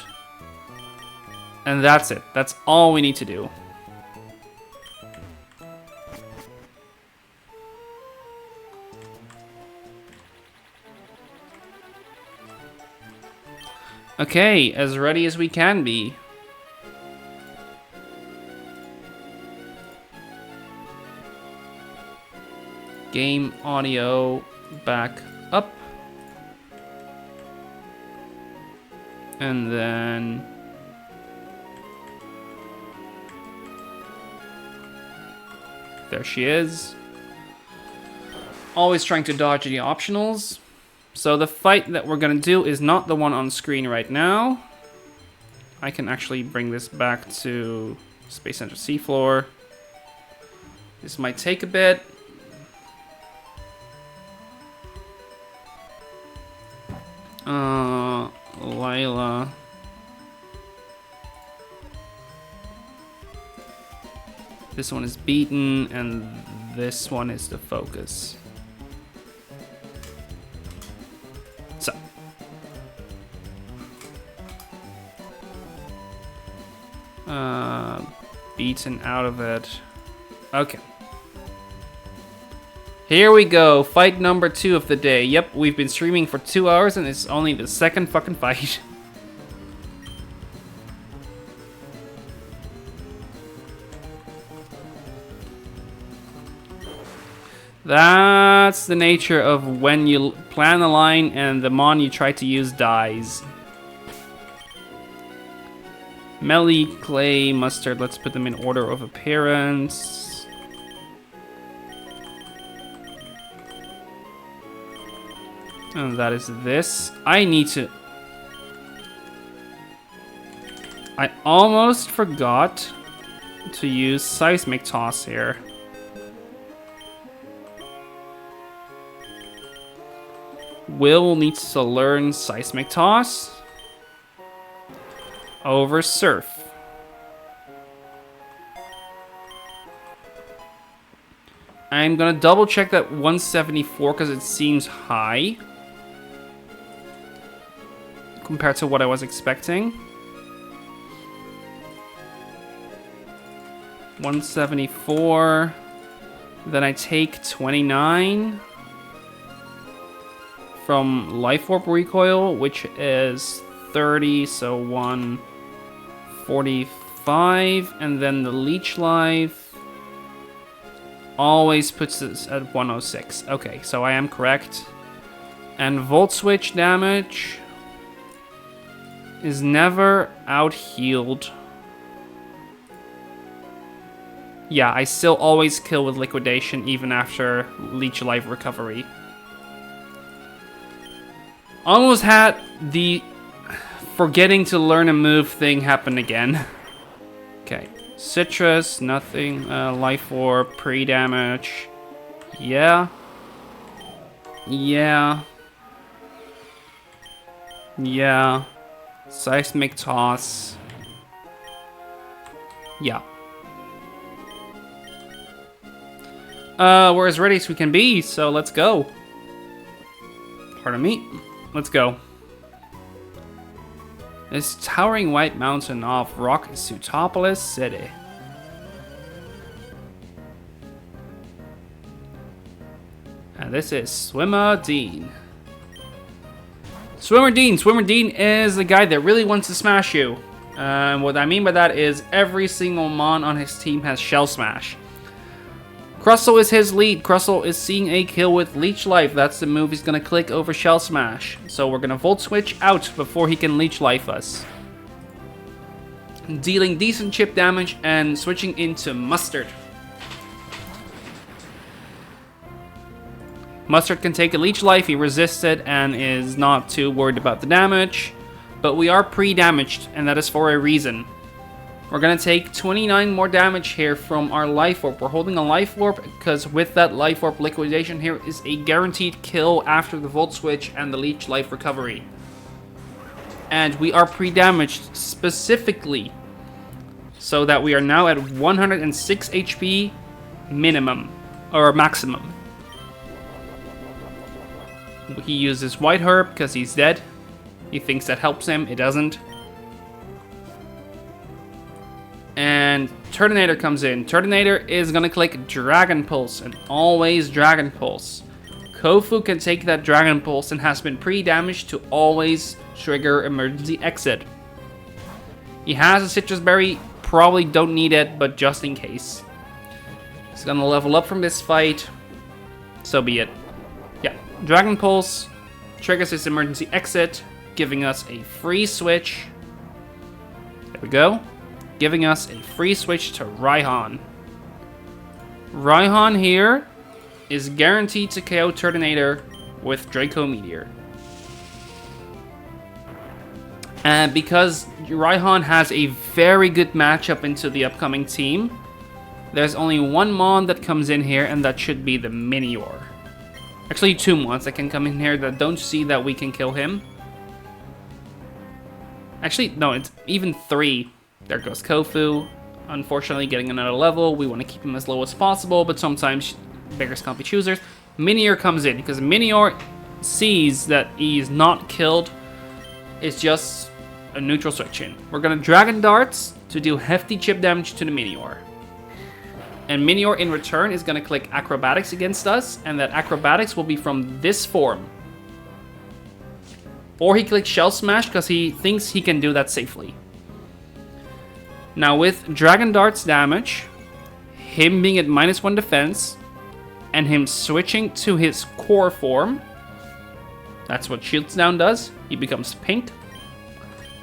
And that's it. That's all we need to do. Okay, as ready as we can be. Game audio back up. And then there she is. Always trying to dodge the optionals. So the fight that we're gonna do is not the one on screen right now. I can actually bring this back to Space Center Seafloor. This might take a bit. Lila. This one is beaten, and this one is the focus. So. Beaten out of it. Okay. Here we go, fight number 2 of the day. Yep, we've been streaming for 2 hours and it's only the second fucking fight. That's the nature of when you plan a line and the mon you try to use dies. Melly, Clay, Mustard, let's put them in order of appearance. And that is this. I almost forgot to use Seismic Toss here. Will needs to learn Seismic Toss over Surf. I'm gonna double check that 174 because it seems high compared to what I was expecting. 174. Then I take 29 from Life Orb Recoil, which is 30, so 145. And then the Leech Life always puts us at 106. Okay, so I am correct. And Volt Switch damage is never out-healed. Yeah, I still always kill with Liquidation even after Leech Life recovery. Almost had the forgetting to learn a move thing happen again. Okay, Citrus, nothing. Life Orb, pre-damage. Yeah. Yeah. Yeah. Seismic Toss. Yeah. We're as ready as we can be, so let's go. Pardon me. Let's go. This towering white mountain off Rock Sutopolis City. And this is Swimmer Dean. Swimmer Dean is the guy that really wants to smash you. What I mean by that is every single mon on his team has Shell Smash. Crustle is his lead. Crustle is seeing a kill with Leech Life. That's the move he's going to click over Shell Smash. So we're going to Volt Switch out before he can Leech Life us. Dealing decent chip damage and switching into Mustard. Mustard can take a Leech Life. He resists it and is not too worried about the damage. But we are pre-damaged, and that is for a reason. We're going to take 29 more damage here from our Life Orb. We're holding a Life Orb because with that Life Orb liquidation here is a guaranteed kill after the Volt Switch and the Leech Life recovery. And we are pre-damaged specifically so that we are now at 106 HP minimum, or maximum. He uses White Herb because he's dead. He thinks that helps him. It doesn't. And Turtonator comes in. Turtonator is going to click Dragon Pulse, and always Dragon Pulse. Kofu can take that Dragon Pulse and has been pre-damaged to always trigger Emergency Exit. He has a Citrus Berry, probably don't need it, but just in case. He's going to level up from this fight, so be it. Yeah, Dragon Pulse triggers his Emergency Exit, giving us a free switch. There we go. Giving us a free switch to Raihan. Raihan here is guaranteed to KO Turtonator with Draco Meteor. And because Raihan has a very good matchup into the upcoming team, there's only one mon that comes in here, and that should be the Minior. Actually, two mons that can come in here that don't see that we can kill him. Actually, no, it's even three. There goes Kofu. Unfortunately, getting another level. We want to keep him as low as possible, but sometimes beggars can't be choosers. Minior comes in because Minior sees that he's not killed. It's just a neutral switch in. We're going to Dragon Darts to do hefty chip damage to the Minior. And Minior in return is going to click Acrobatics against us, and that Acrobatics will be from this form. Or he clicks Shell Smash because he thinks he can do that safely. Now with Dragon Dart's damage, him being at -1 defense, and him switching to his core form, that's what Shields Down does, he becomes pink.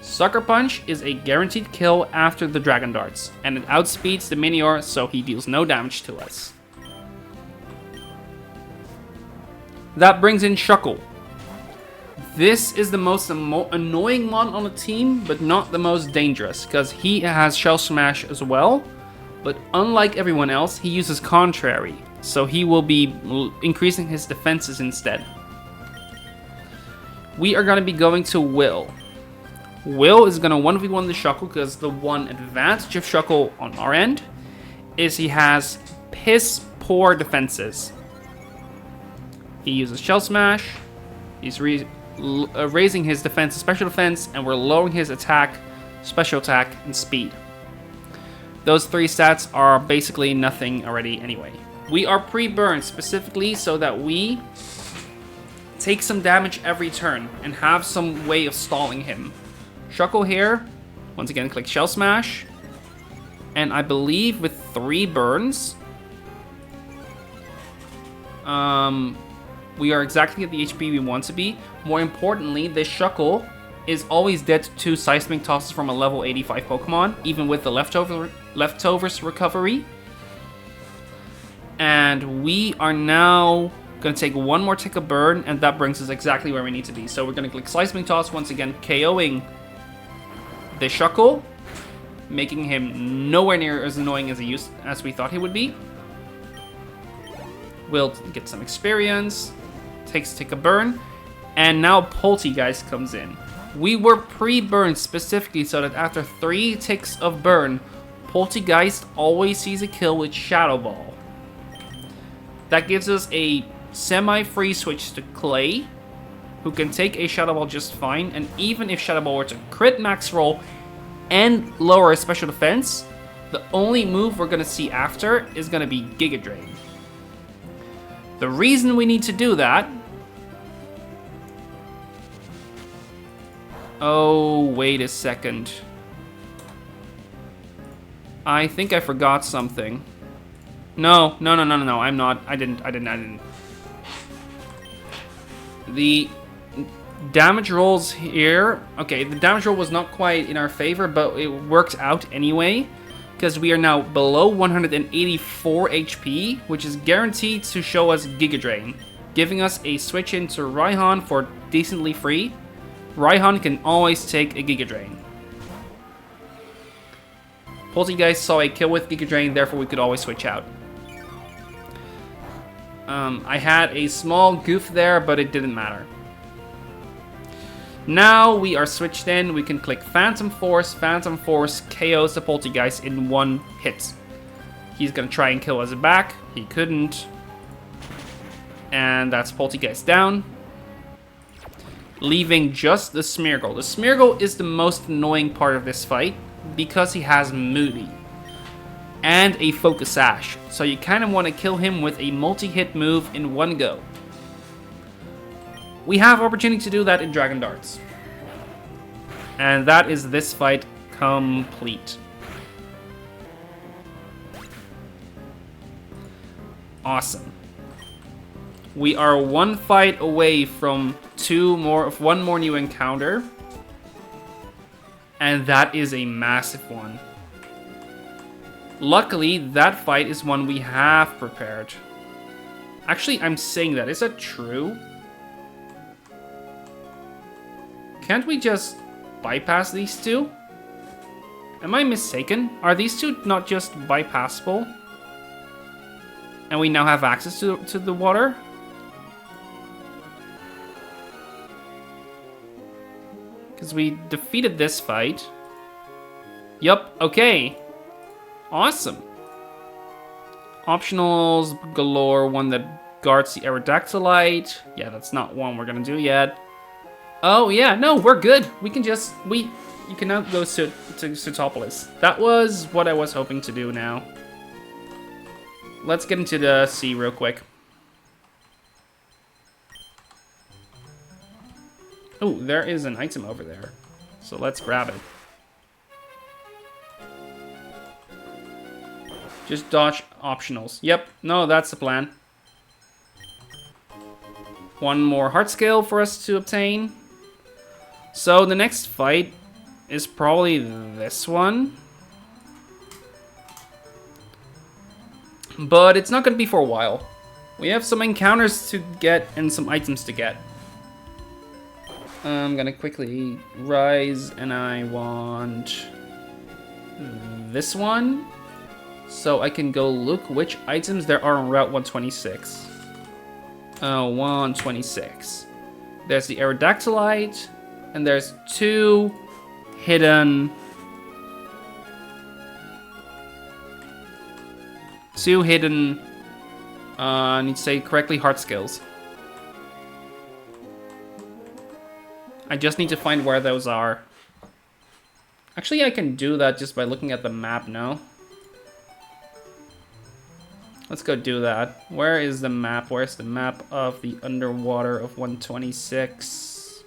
Sucker Punch is a guaranteed kill after the Dragon Darts, and it outspeeds the Minior, so he deals no damage to us. That brings in Shuckle. This is the most annoying mon on the team, but not the most dangerous, because he has Shell Smash as well, but unlike everyone else, he uses Contrary, so he will be increasing his defenses instead. We are going to be going to Will. Will is going to 1v1 the Shuckle, because the one advantage of Shuckle on our end is he has piss poor defenses. He uses Shell Smash, he's raising his defense to special defense, and we're lowering his attack, special attack, and speed. those 3 stats are basically nothing already anyway. We are pre-burned specifically so that we take some damage every turn and have some way of stalling him. Shuckle here. Once again, click Shell Smash. And I believe with 3 burns, we are exactly at the HP we want to be. More importantly, this Shuckle is always dead to 2 Seismic Tosses from a level 85 Pokemon, even with the leftovers recovery. And we are now going to take 1 more tick of burn, and that brings us exactly where we need to be. So we're going to click Seismic Toss once again, KOing the Shuckle, making him nowhere near as annoying as we thought he would be. We'll get some experience, takes a tick of burn, and now Poltegeist comes in. We were pre-burned specifically so that after 3 ticks of burn, Poltegeist always sees a kill with Shadow Ball. That gives us a semi-free switch to Clay, who can take a Shadow Ball just fine, and even if Shadow Ball were to crit max roll and lower special defense, the only move we're going to see after is going to be Giga Drain. The reason we need to do that... Oh, wait a second. I think I forgot something. No, I'm not. I didn't. The damage rolls here... Okay, the damage roll was not quite in our favor, but it worked out anyway, because we are now below 184 HP, which is guaranteed to show us Giga Drain, giving us a switch into Raihan for decently free. Raihan can always take a Giga Drain. Poltegeist saw a kill with Giga Drain, therefore we could always switch out. I had a small goof there, but it didn't matter. Now we are switched in, we can click Phantom Force. Phantom Force KOs the Poltegeist in 1 hit. He's gonna try and kill us back. He couldn't. And that's Poltegeist down. Leaving just the Smeargle. The Smeargle is the most annoying part of this fight because he has Moody and a Focus Sash, so you kind of want to kill him with a multi-hit move in 1 go. We have opportunity to do that in Dragon Darts. And that is this fight complete. Awesome. We are 1 fight away from 1 more new encounter. And that is a massive one. Luckily, that fight is one we have prepared. Actually, I'm saying that. Is that true? Can't we just bypass these 2? Am I mistaken? Are these 2 not just bypassable? And we now have access to the water? Because we defeated this fight. Yup, okay. Awesome. Optionals galore, one that guards the Aerodactylite. Yeah, that's not one we're gonna do yet. Oh yeah, no, we're good. We can just, you can now go to Sutopolis. That was what I was hoping to do now. Let's get into the sea real quick. Oh, there is an item over there. So let's grab it. Just dodge optionals. Yep, no, that's the plan. 1 more heart scale for us to obtain. So the next fight is probably this one. But it's not going to be for a while. We have some encounters to get and some items to get. I'm going to quickly rise, and I want this one. So I can go look which items there are on Route 126. 126. There's the Aerodactylite, and there's 2 hidden... I need to say correctly, heart skills. I just need to find where those are. Actually, I can do that just by looking at the map now. Let's go do that. Where is the map? Where's the map of the underwater of 126?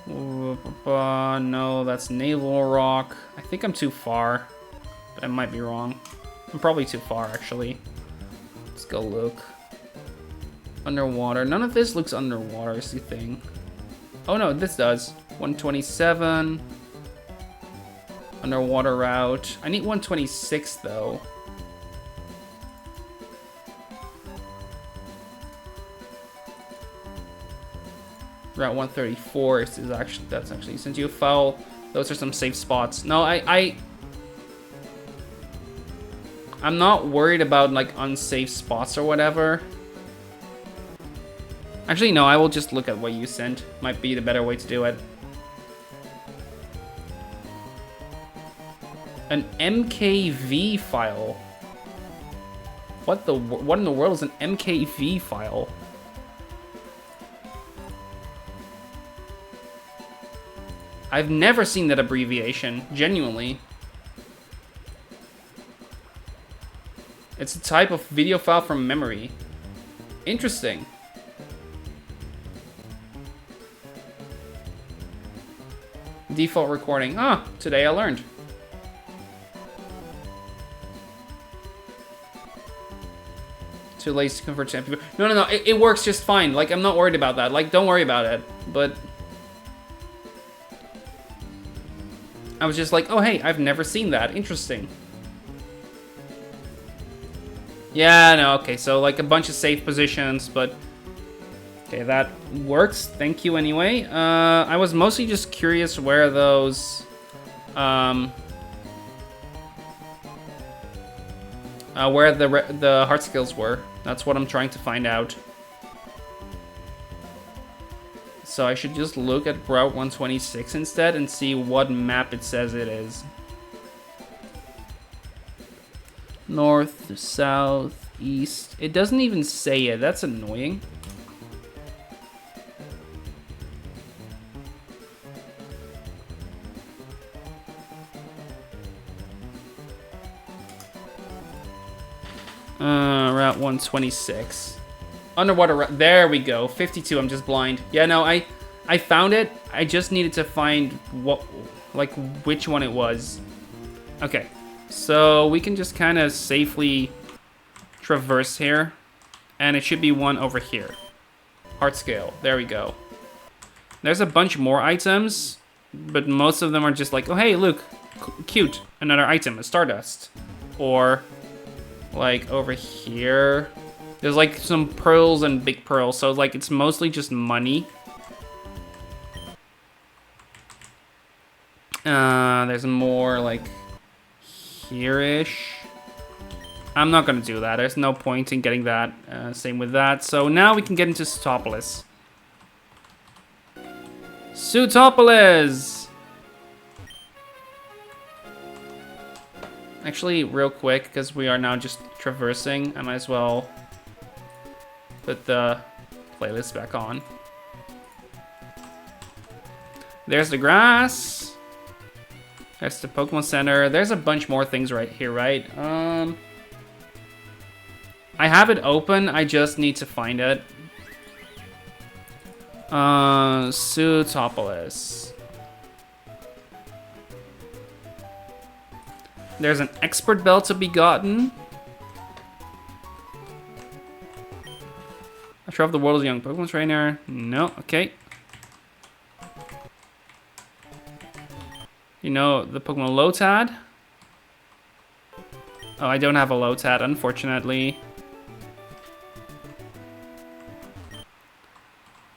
No, that's Naval Rock. I think I'm too far, but I might be wrong. I'm probably too far, actually. Let's go look. Underwater. None of this looks underwater, is the thing. Oh no, this does. 127. Underwater route. I need 126 though. Route 134 is actually, that's actually, since you fell, those are some safe spots. No, I'm not worried about like unsafe spots or whatever. Actually, no, I will just look at what you sent. Might be the better way to do it. An MKV file. What in the world is an MKV file? I've never seen that abbreviation, genuinely. It's a type of video file from memory. Interesting. Default recording. Ah, today I learned. Too lazy to convert to MP4. No, it works just fine. Like, I'm not worried about that. Like, don't worry about it. But I was just like, oh, hey, I've never seen that. Interesting. Yeah, no, okay, so like a bunch of safe positions, but okay, that works. Thank you anyway. I was mostly just curious where those where the hard skills were. That's what I'm trying to find out. So I should just look at Route 126 instead and see what map it says it is. North, south, east. It doesn't even say it. That's annoying. Route 126. Underwater route. There we go. 52. I'm just blind. Yeah, no, I found it. I just needed to find what, like, which one it was. Okay. So we can just kind of safely traverse here. And it should be one over here. Heart scale. There we go. There's a bunch more items. But most of them are just like, oh, hey, look. Cute. Another item. A Stardust. Or, like, over here. There's, like, some pearls and big pearls. So, like, it's mostly just money. There's more, like, here-ish. I'm not gonna do that. There's no point in getting that. Same with that. So now we can get into Sutopolis. Sutopolis! Actually, real quick, because we are now just traversing, I might as well put the playlist back on. There's the grass. There's the Pokemon Center. There's a bunch more things right here, right? I have it open. I just need to find it. Sutopolis. There's an expert belt to be gotten. I sure have the world's young Pokemon trainer. No, okay. You know, the Pokemon Lotad. Oh, I don't have a Lotad, unfortunately.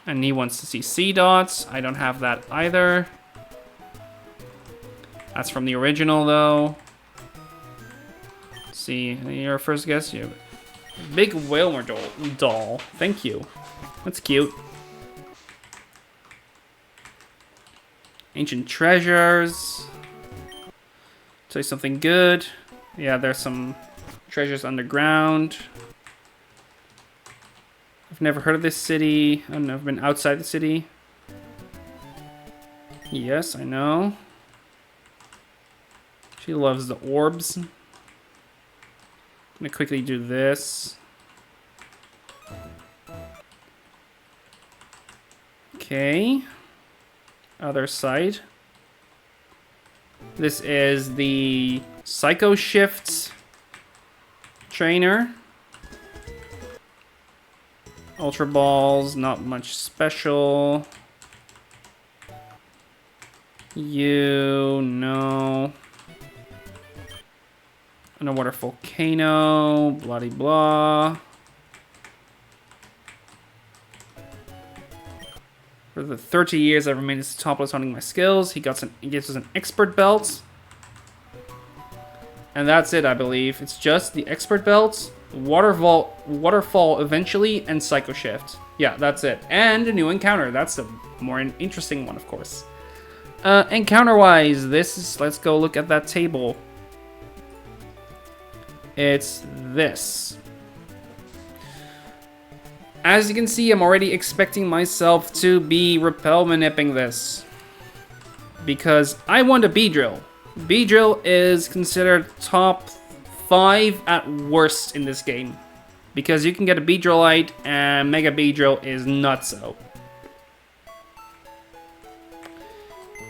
And he wants to see Seedots. I don't have that either. That's from the original, though. Let's see, your first guess? You big Whalmer doll. Thank you. That's cute. Ancient treasures. Say something good. Yeah, there's some treasures underground. I've never heard of this city. I've never been outside the city. Yes, I know. She loves the orbs. I'm gonna quickly do this. Okay. Other side. This is the Psycho Shift trainer. Ultra Balls, not much special. You know. Underwater Volcano, blah de blah. For the 30 years I've remained topless honing my skills, he gives us an expert belt. And that's it, I believe. It's just the expert belt, waterfall eventually, and Psycho Shift. Yeah, that's it. And a new encounter. That's a more interesting one, of course. Encounter-wise, let's go look at that table. It's this. As you can see, I'm already expecting myself to be repel manipping this. Because I want a B-drill. B-drill is considered top 5 at worst in this game. Because you can get a B-drillite and Mega B-drill is not so.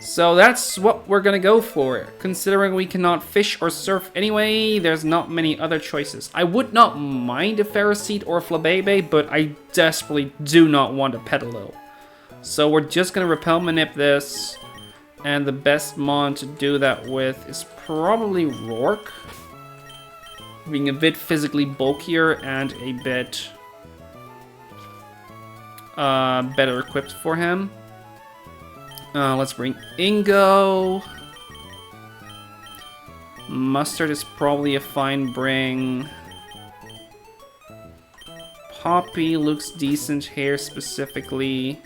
So that's what we're gonna go for. Considering we cannot fish or surf anyway, there's not many other choices. I would not mind a Ferrocete or a Flabébé, but I desperately do not want a Petalil. So we're just gonna repel manip this, and the best mon to do that with is probably Rourke. Being a bit physically bulkier and a bit better equipped for him. Let's bring Ingo. Mustard is probably a fine bring. Poppy looks decent here specifically.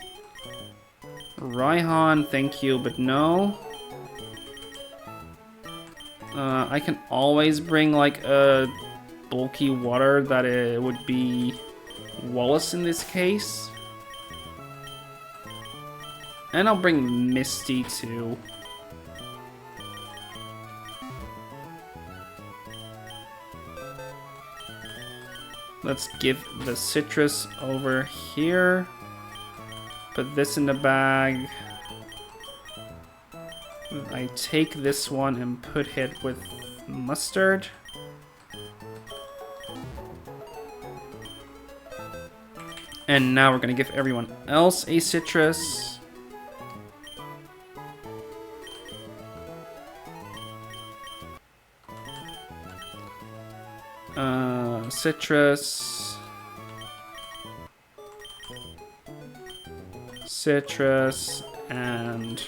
Raihan, thank you, but no. I can always bring like a bulky water that it would be Wallace in this case. And I'll bring Misty too. Let's give the citrus over here. Put this in the bag. I take this one and put it with mustard. And now we're gonna give everyone else a citrus. Citrus. Citrus and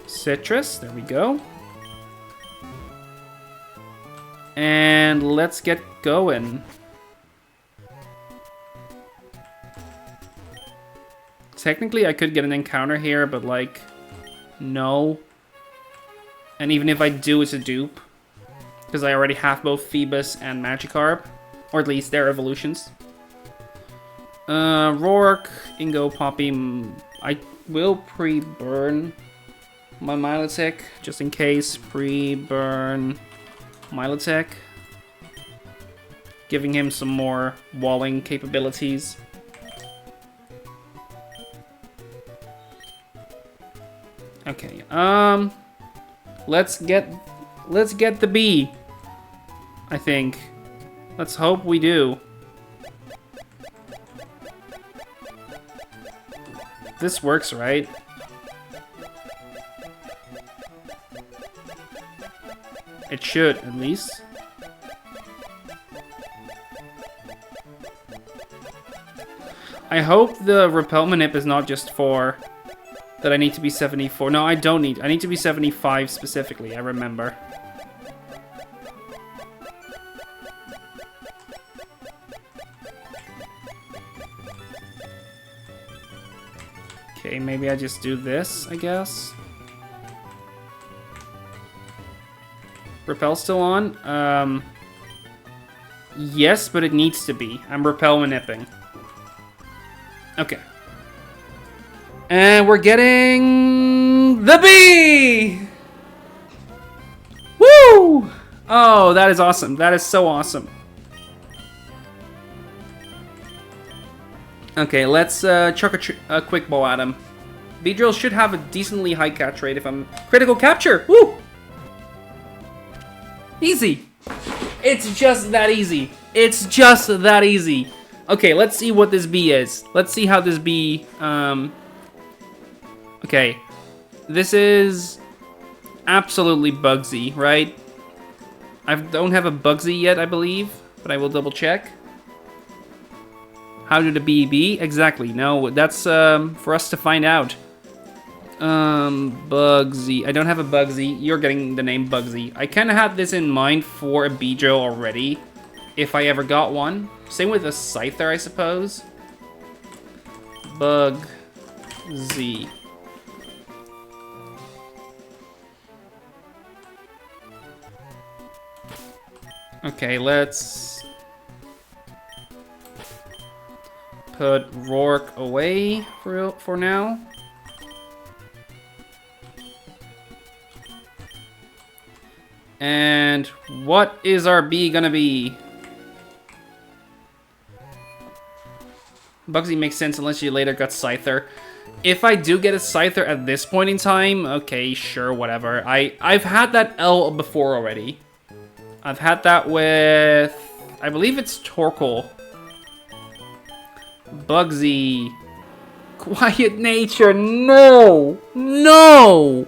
citrus. There we go. And let's get going. Technically, I could get an encounter here, but like, no. And even if I do, it's a dupe. Because I already have both Phoebus and Magikarp. Or at least their evolutions. Rourke, Ingo, Poppy. I will pre-burn my Milotic. Just in case. Pre-burn Milotic. Giving him some more walling capabilities. Okay, let's get the bee, I think. Let's hope we do. This works, right? It should, at least. I hope the repel manip is not just for that I need to be 74. No, I don't need. I need to be 75 specifically, I remember. Okay, maybe I just do this, I guess. Repel still on? Yes, but it needs to be. I'm repel manipping. Okay. And we're getting The bee! Woo! Oh, that is awesome. That is so awesome. Okay, let's chuck a quick ball at him. Beedrill should have a decently high catch rate if I'm... Critical capture! Woo! Easy! It's just that easy. It's just that easy. Okay, let's see what this bee is. Let's see how this bee... Okay. This is... absolutely Bugsy, right? I don't have a Bugsy yet, I believe. But I will double check. How did a bee be? Exactly. No, that's for us to find out. Bugsy. I don't have a Bugsy. You're getting the name Bugsy. I kind of had this in mind for a Beedrill already, if I ever got one. Same with a Scyther, I suppose. Bugsy. Okay, let's put Rourke away for now. And what is our bee gonna be? Bugsy makes sense unless you later got Scyther. If I do get a Scyther at this point in time, okay, sure, whatever. I've had that L before already. I've had that with... I believe it's Torkoal. Bugsy. Quiet nature, no! No!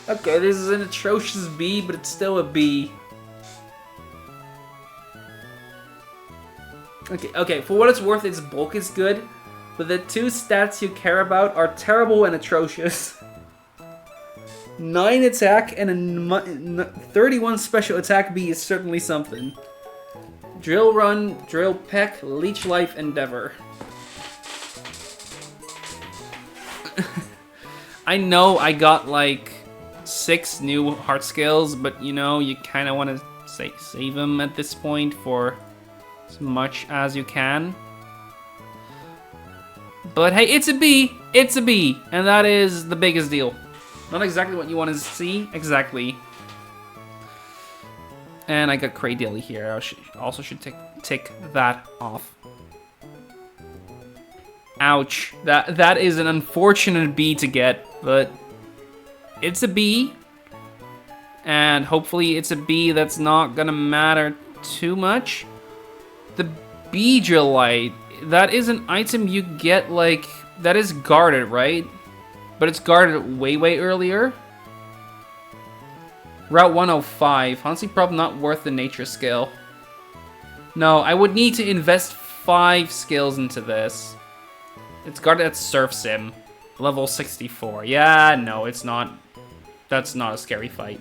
Okay, this is an atrocious bee, but it's still a bee. Okay, for what it's worth, its bulk is good, but the two stats you care about are terrible and atrocious. 9 attack and a 31 special attack bee is certainly something. Drill Run, Drill Peck, Leech Life, Endeavor. I know I got like 6 new heart scales, but you know, you kind of want to save them at this point for as much as you can. But hey, it's a bee! It's a bee! And that is the biggest deal. Not exactly what you want to see, exactly. And I got Cradilly here. I also should tick that off. Ouch. That is an unfortunate bee to get, but it's a bee. And hopefully it's a bee that's not gonna matter too much. The Beedrillite, that is an item you get like, that is guarded, right? But it's guarded way earlier. Route 105, honestly probably not worth the nature skill. No, I would need to invest 5 skills into this. It's guarded at Surf Sim, level 64. Yeah, no, it's not. That's not a scary fight.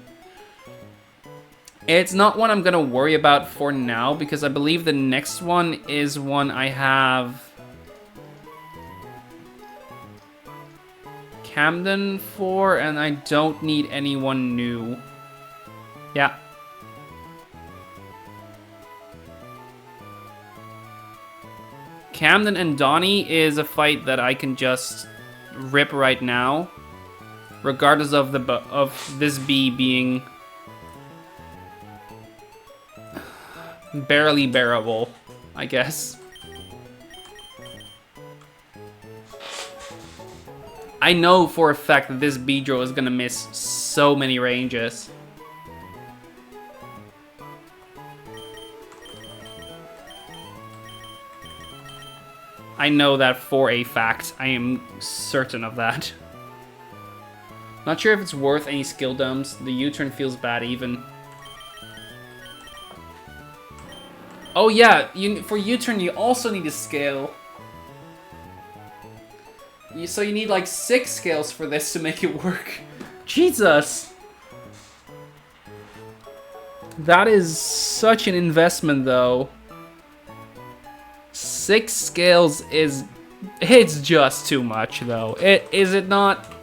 It's not one I'm gonna worry about for now, because I believe the next one is one I have Camden for, and I don't need anyone new. Yeah. Camden and Donnie is a fight that I can just rip right now, regardless of this bee being barely bearable, I guess. I know for a fact that this Beedrill is gonna miss so many ranges. I know that for a fact. I am certain of that. Not sure if it's worth any skill dumps. The U-turn feels bad even. Oh yeah, for U-turn you also need a scale. So you need like 6 scales for this to make it work. Jesus! That is such an investment though. 6 scales is... it's just too much though. Is it not?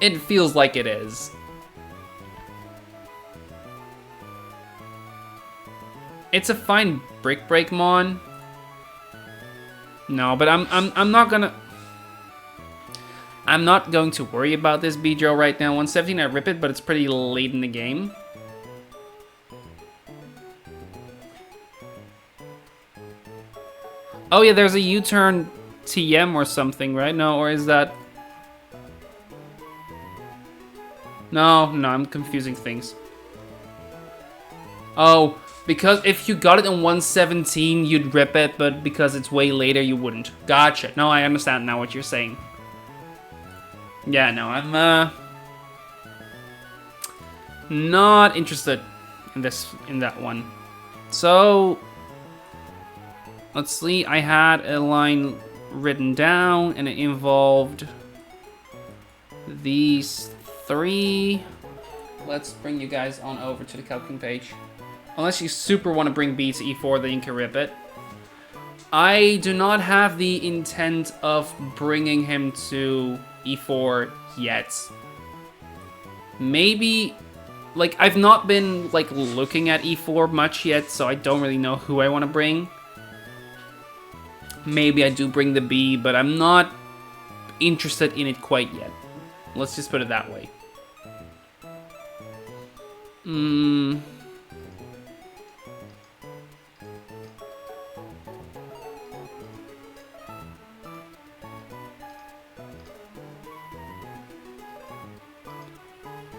It feels like it is. It's a fine brick break mon. No, but I'm not gonna. I'm not going to worry about this Beedrill right now. 117, I rip it, but it's pretty late in the game. Oh yeah, there's a U-turn TM or something, right? No, or is that... No, I'm confusing things. Oh, because if you got it in 117, you'd rip it, but because it's way later, you wouldn't. Gotcha. No, I understand now what you're saying. Yeah, no, I'm not interested in that one. So let's see, I had a line written down and it involved these 3. Let's bring you guys on over to the calculating page. Unless you super want to bring B to E4, then you can rip it. I do not have the intent of bringing him to E4 yet. Maybe, like, I've not been, like, looking at E4 much yet, so I don't really know who I want to bring. Maybe I do bring the B, but I'm not interested in it quite yet. Let's just put it that way.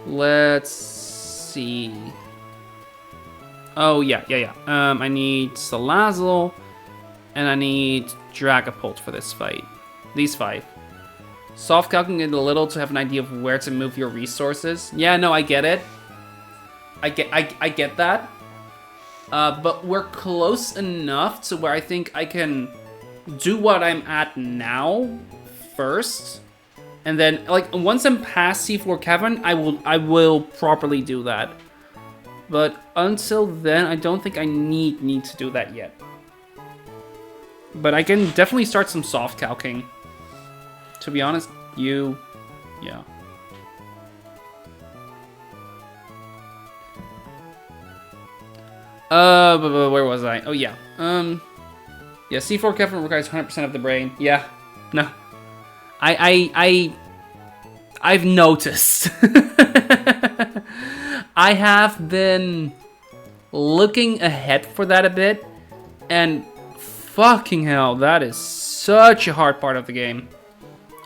Let's see. Oh, yeah. I need Salazzle, and I need Dragapult for this fight. These 5. Soft calculating it a little to have an idea of where to move your resources. Yeah, no, I get it. I get that. But we're close enough to where I think I can do what I'm at now first. And then, like, once I'm past Seafloor Cavern, I will properly do that. But until then, I don't think I need to do that yet. But I can definitely start some soft calcing. To be honest, yeah. But where was I? Oh, yeah. Yeah, C4 Cavern requires 100% of the brain. Yeah, no. I've noticed. I have been looking ahead for that a bit, and fucking hell, that is such a hard part of the game.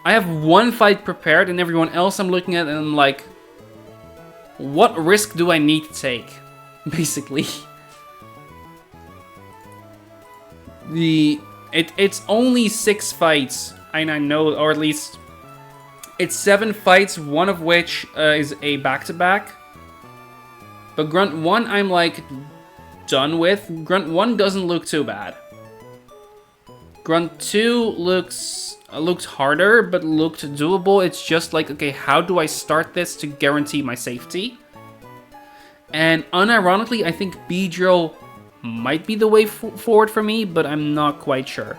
I have one fight prepared, and everyone else I'm looking at, and I'm like, what risk do I need to take? Basically. It's only 6 fights, and I know, or at least it's 7 fights, one of which is a back-to-back. But Grunt 1 I'm like done with. Grunt 1 doesn't look too bad. Grunt 2 looked harder, but looked doable. It's just like, okay, how do I start this to guarantee my safety? And unironically, I think Beedrill might be the way forward for me, but I'm not quite sure.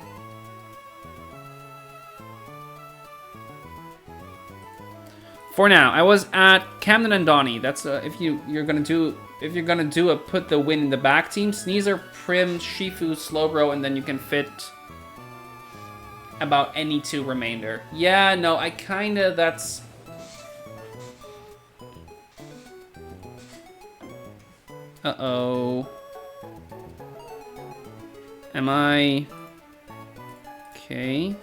For now, I was at Camden and Donnie. That's if you're gonna do a put the win in the back team, Sneasel, Prim, Shifu, Slowbro, and then you can fit about any 2 remainder. Yeah, no, I kinda, that's... Uh-oh. Am I... Okay.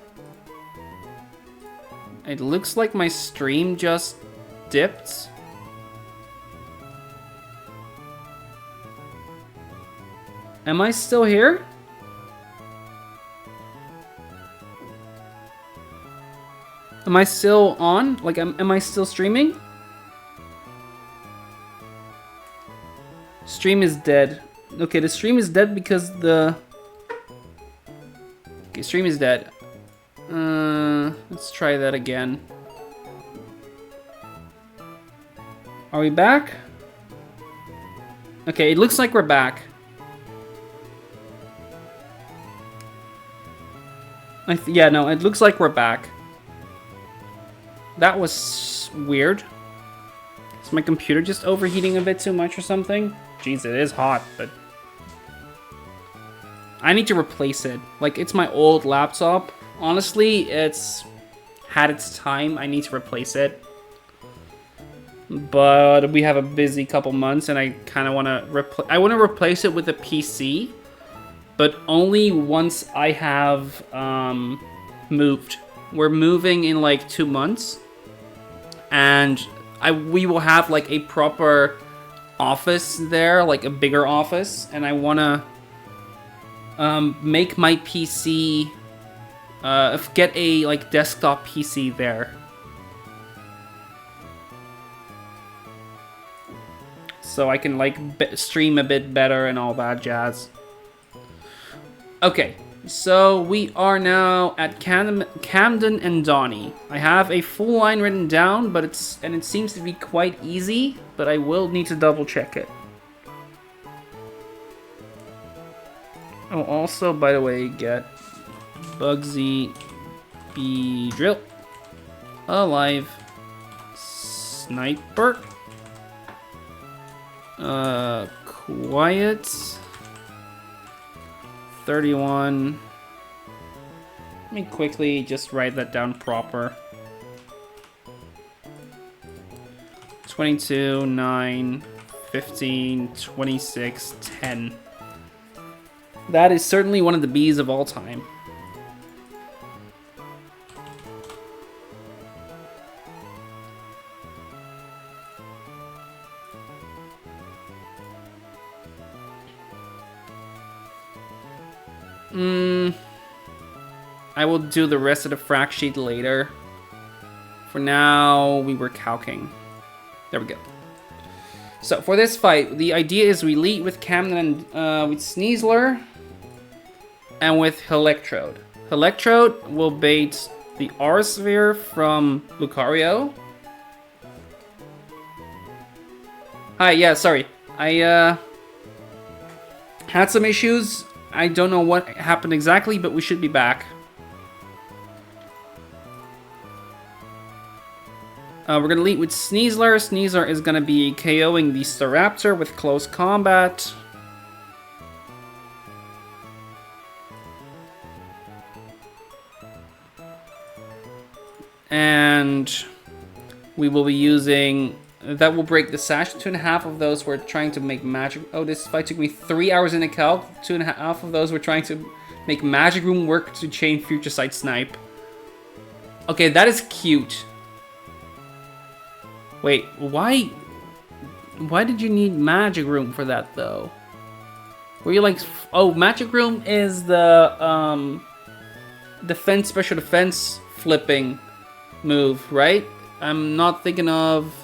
It looks like my stream just dipped. Am I still here? Am I still on? Like, am I still streaming? Stream is dead. Okay, the stream is dead because the... Okay, stream is dead. Let's try that again. Are we back? Okay, it looks like we're back. Yeah, no, it looks like we're back. That was weird. Is my computer just overheating a bit too much or something? Jeez, it is hot, but... I need to replace it. Like, it's my old laptop. Honestly, it's had its time. I need to replace it. But we have a busy couple months, and I kind of want to replace it with a PC, but only once I have moved. We're moving in like 2 months, and we will have like a proper office there, like a bigger office, and I want to make my PC, get a like desktop PC there. So I can like stream a bit better and all that jazz. Okay, so we are now at Camden and Donny. I have a full line written down, but it seems to be quite easy, but I will need to double check it. I'll also, by the way, get Bugsy B Drill, Alive Sniper, Quiet 31. Let me quickly just write that down proper. 22, 9, 15, 26, 10. That is certainly one of the Bs of all time. I will do the rest of the frac sheet later. For now, we were calcing. There we go. So for this fight, the idea is we lead with Camden and with Sneasler and with Electrode. Electrode will bait the R-Sphere from Lucario. Hi, yeah, sorry. I had some issues. I don't know what happened exactly, but we should be back. We're going to lead with Sneasler. Sneasler is going to be KOing the Staraptor with close combat. And we will be using... That will break the Sash. 2.5 of those we're trying to make magic... Oh, this fight took me 3 hours in a calc. 2.5 of those we're trying to make Magic Room work to chain Future Sight Snipe. Okay, that is cute. Wait, why did you need Magic Room for that, though? Were you like... Oh, Magic Room is the, defense, special defense flipping move, right? I'm not thinking of...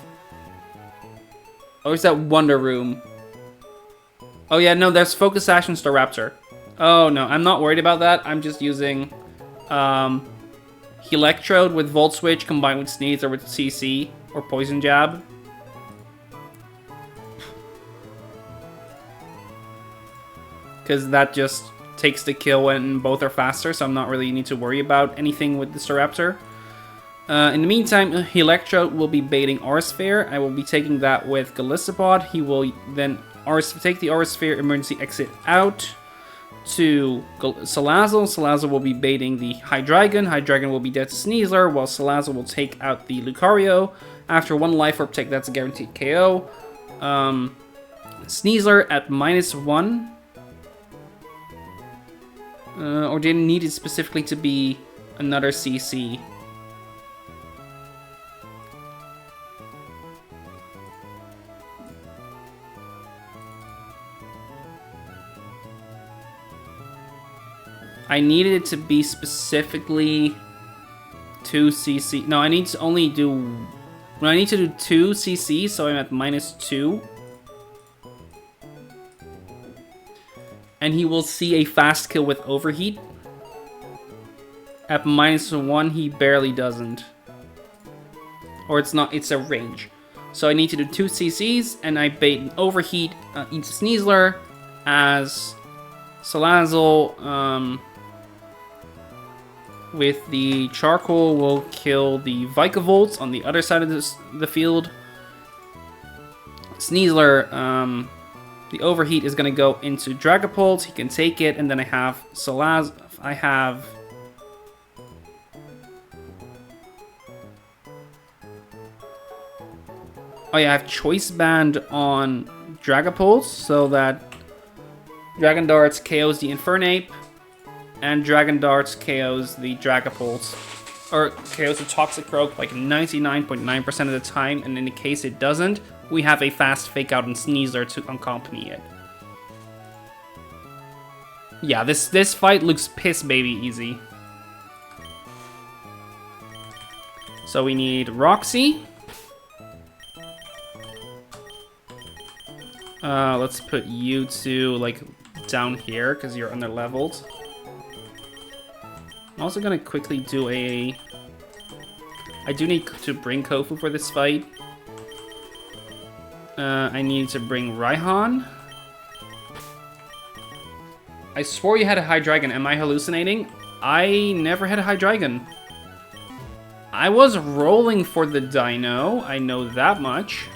Or is that Wonder Room? Oh yeah, no, there's Focus Action Staraptor. Oh no, I'm not worried about that. I'm just using Electrode with Volt Switch combined with Sneeze or with CC or Poison Jab. Because that just takes the kill when both are faster, so I'm not really need to worry about anything with the Staraptor. In the meantime, Electrode will be baiting R-Sphere. I will be taking that with Gallisopod. He will then take the R-Sphere emergency exit out to Salazzle. Salazzle will be baiting the Hydreigon. Hydreigon will be dead to Sneasler, while Salazzle will take out the Lucario. After 1 life orb take, that's a guaranteed KO. Sneasler at -1. Or didn't need it specifically to be another CC. I needed it to be specifically 2 CC. No, I need to only do... Well, I need to do 2 CC, so I'm at -2. And he will see a fast kill with Overheat. At -1, he barely doesn't. Or it's not, it's a range. So I need to do 2 CCs, and I bait an Overheat each Sneasler as Salazzle, with the Charcoal will kill the Vikavolt on the other side of the field. Sneasler The overheat is going to go into Dragapult. He can take it, and then I have Salaz. I have... Oh yeah, I have Choice Band on Dragapult, so that Dragon Darts KOs the Infernape, and Dragon Darts KOs the Dragapult. Or KOs the Toxicroak like 99.9% of the time, and in the case it doesn't, we have a fast Fake Out and Sneasler to accompany it. Yeah, this fight looks piss baby easy. So we need Roxy. Let's put you two, like, down here, because you're under-leveled. I'm also gonna quickly do a... I do need to bring Kofu for this fight. I need to bring Raihan. I swore you had a Hydreigon. Am I hallucinating? I never had a Hydreigon. I was rolling for the Dino. I know that much.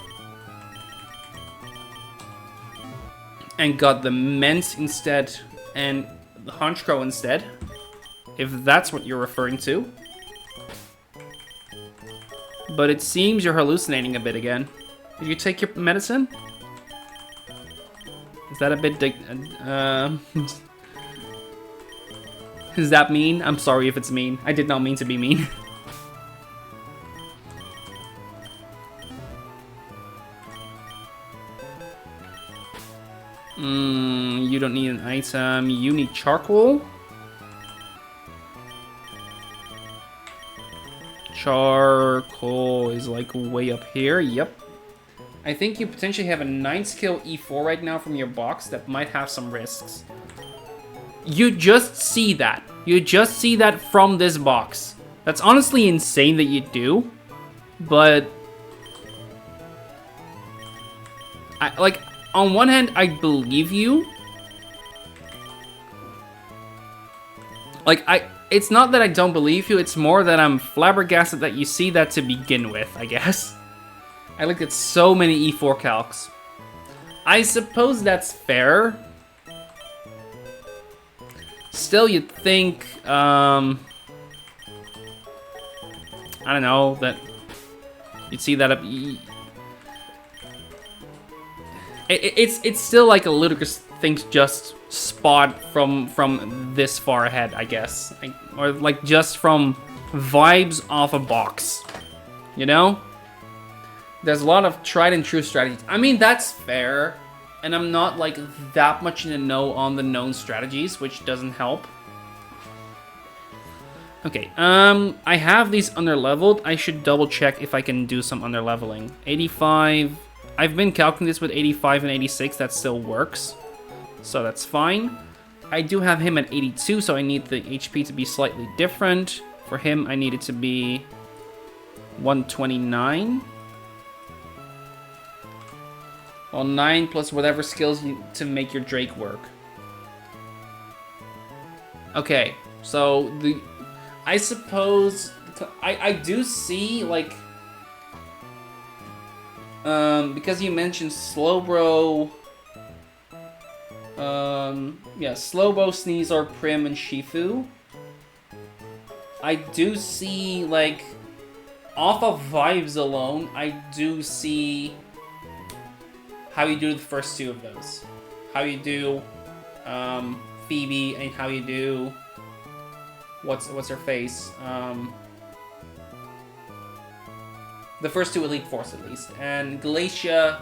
And got the Ment instead, and the Honchkrow instead, if that's what you're referring to. But it seems you're hallucinating a bit again. Did you take your medicine? Is that a bit... Is that mean? I'm sorry if it's mean. I did not mean to be mean. You don't need an item. You need charcoal. Charcoal is like way up here. Yep. I think you potentially have a 9-skill E4 right now from your box that might have some risks. You just see that. You just see that from this box. That's honestly insane that you do. But... on one hand, I believe you. It's not that I don't believe you, it's more that I'm flabbergasted that you see that to begin with, I guess. I looked at so many E4 calcs. I suppose that's fair. Still, you'd think, I don't know, that you'd see that up... It's still like a ludicrous thing to just spot from this far ahead, I guess. Or like just from vibes off a box, you know? There's a lot of tried and true strategies. I mean, that's fair. And I'm not like that much in the know on the known strategies, which doesn't help. Okay, I have these underleveled. I should double check if I can do some underleveling. 85... I've been calculating this with 85 and 86, that still works. So that's fine. I do have him at 82, so I need the HP to be slightly different. For him, I need it to be 129. Well, 9 plus whatever skills you to make your Drake work. Okay, so I suppose... I do see, like... because you mentioned Slowbro, yeah, Slowbro, Sneasler, Prim, and Shifu. I do see, like, off of vibes alone, I do see how you do the first two of those. How you do, Phoebe, and how you do, what's her face, the first two Elite Force, at least. And Glacia...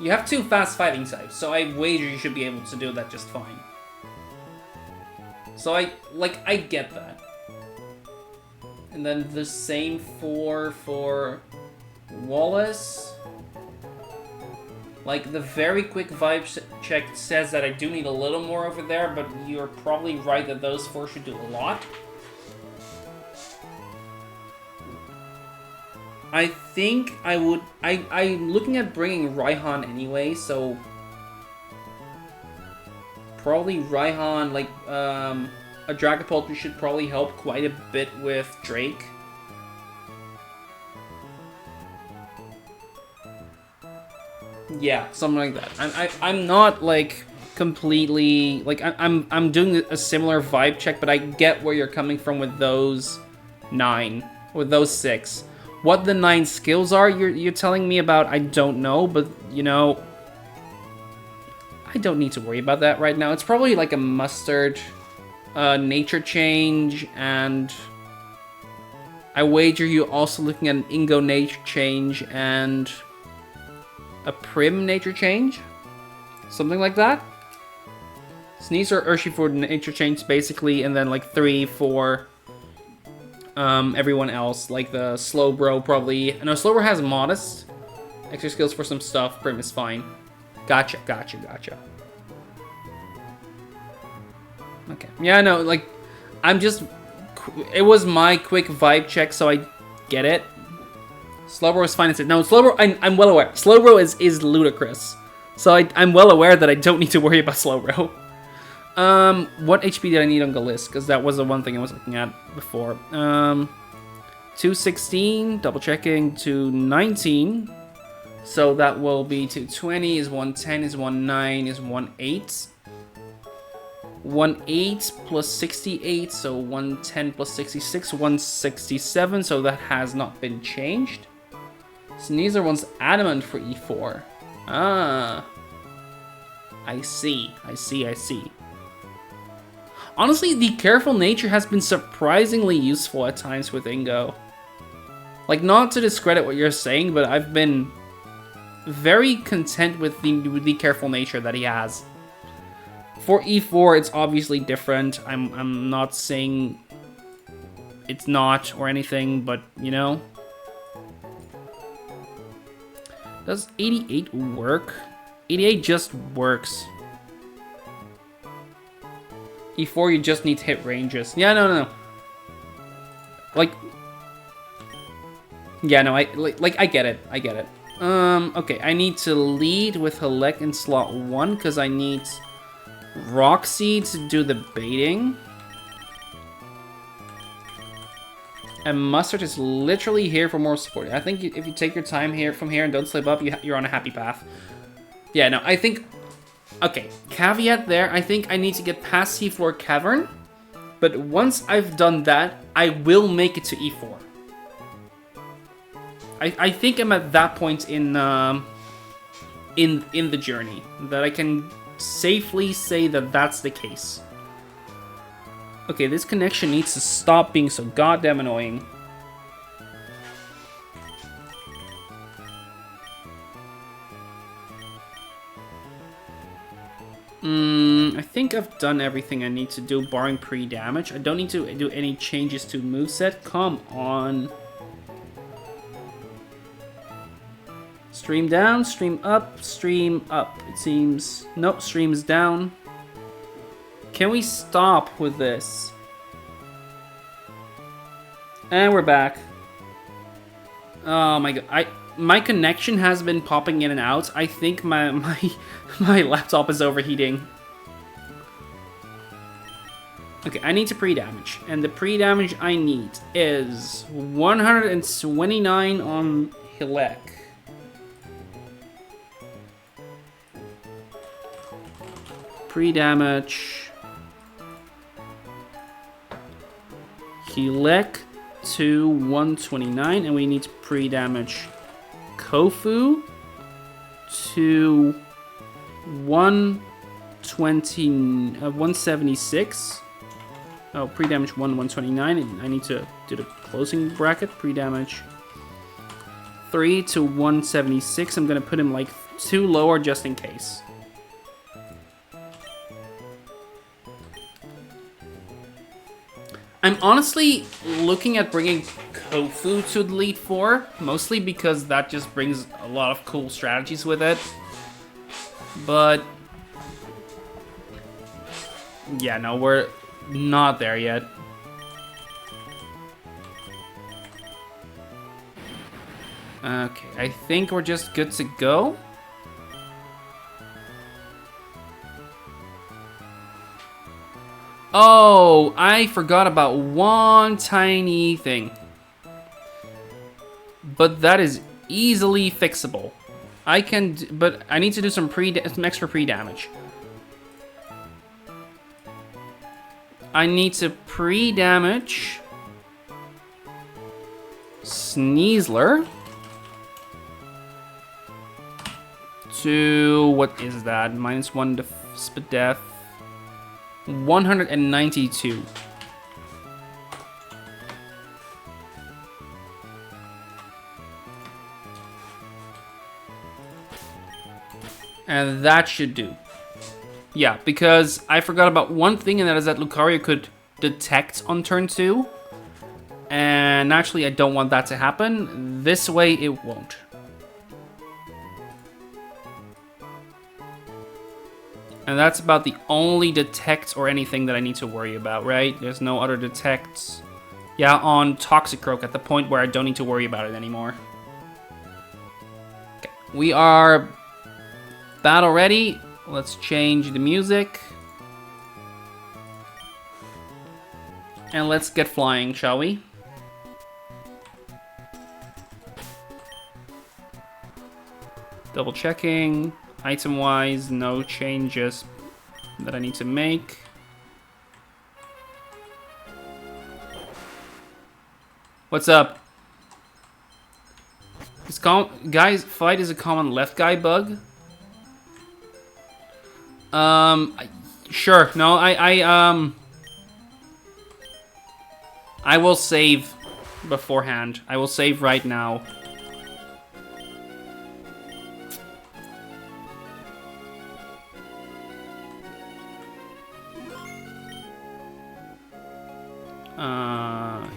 You have two fast fighting types, so I wager you should be able to do that just fine. So I get that. And then the same for Wallace. Like, the very quick vibe check says that I do need a little more over there, but you're probably right that those four should do a lot. I think I would... I'm looking at bringing Raihan anyway, so... Probably Raihan, like, a Dragapult should probably help quite a bit with Drake. Yeah, something like that. I'm not like completely like I'm doing a similar vibe check, but I get where you're coming from with those 9, with those 6. What the 9 skills are you're telling me about, I don't know, but you know, I don't need to worry about that right now. It's probably like a mustard, nature change, and I wager you also looking at an Ingo nature change and a Prim nature change, something like that. Sneeze or Urshi for nature change basically, and then like 3 for everyone else, like the Slowbro probably. No, Slowbro has modest extra skills for some stuff. Prim is fine. Gotcha. Okay. Yeah, no, like I'm just. It was my quick vibe check, so I get it. Slowbro is fine. No, Slowbro, I'm well aware. Slowbro is ludicrous. So I'm well aware that I don't need to worry about Slowbro. What HP did I need on Galis? Because that was the one thing I was looking at before. 216, double checking, 219. So that will be 220, is 110, is 19, is 18. 18 plus 68, so 110 plus 66, 167, so that has not been changed. Sneezer wants adamant for E4. Ah. I see. Honestly, the careful nature has been surprisingly useful at times with Ingo. Like, not to discredit what you're saying, but I've been very content with the careful nature that he has. For E4, it's obviously different. I'm not saying it's not or anything, but, you know. Does 88 work? 88 just works. E4, you just need to hit ranges. Yeah, no. Like, yeah, no, I get it. Okay, I need to lead with Halek in slot 1 because I need Roxy to do the baiting. And Mustard is literally here for more support. I think if you take your time here from here and don't slip up, you're on a happy path. Yeah, no, I think... Okay, caveat there. I think I need to get past Seafloor Cavern. But once I've done that, I will make it to E4. I think I'm at that point in the journey that I can safely say that that's the case. Okay, this connection needs to stop being so goddamn annoying. I think I've done everything I need to do, barring pre-damage. I don't need to do any changes to moveset. Come on. Stream down, stream up, it seems. Nope, stream's down. Can we stop with this? And we're back. Oh my god, my connection has been popping in and out. I think my laptop is overheating. Okay, I need to pre-damage. And the pre-damage I need is 129 on Hilek. Pre-damage. Hilek to 129, and we need to pre-damage Kofu to 176. Oh, pre-damage 129, and I need to do the closing bracket. Pre-damage 3 to 176. I'm gonna put him like 2 lower just in case. I'm honestly looking at bringing Kofu to the Elite 4, mostly because that just brings a lot of cool strategies with it. But yeah, no, we're not there yet. Okay, I think we're just good to go. Oh, I forgot about one tiny thing. But that is easily fixable. I can, but I need to do some extra pre-damage. I need to pre-damage Sneasler to, what is that? -1 spit death. 192. And that should do. Yeah, because I forgot about one thing, and that is that Lucario could detect on turn 2. And naturally, I don't want that to happen. This way, it won't. And that's about the only detect or anything that I need to worry about, right? There's no other detects. Yeah, on Toxicroak at the point where I don't need to worry about it anymore. Okay, we are battle ready. Let's change the music. And let's get flying, shall we? Double checking. Item-wise, no changes that I need to make. What's up? Guys, fight is a common left guy bug. Sure. No, I will save beforehand. I will save right now.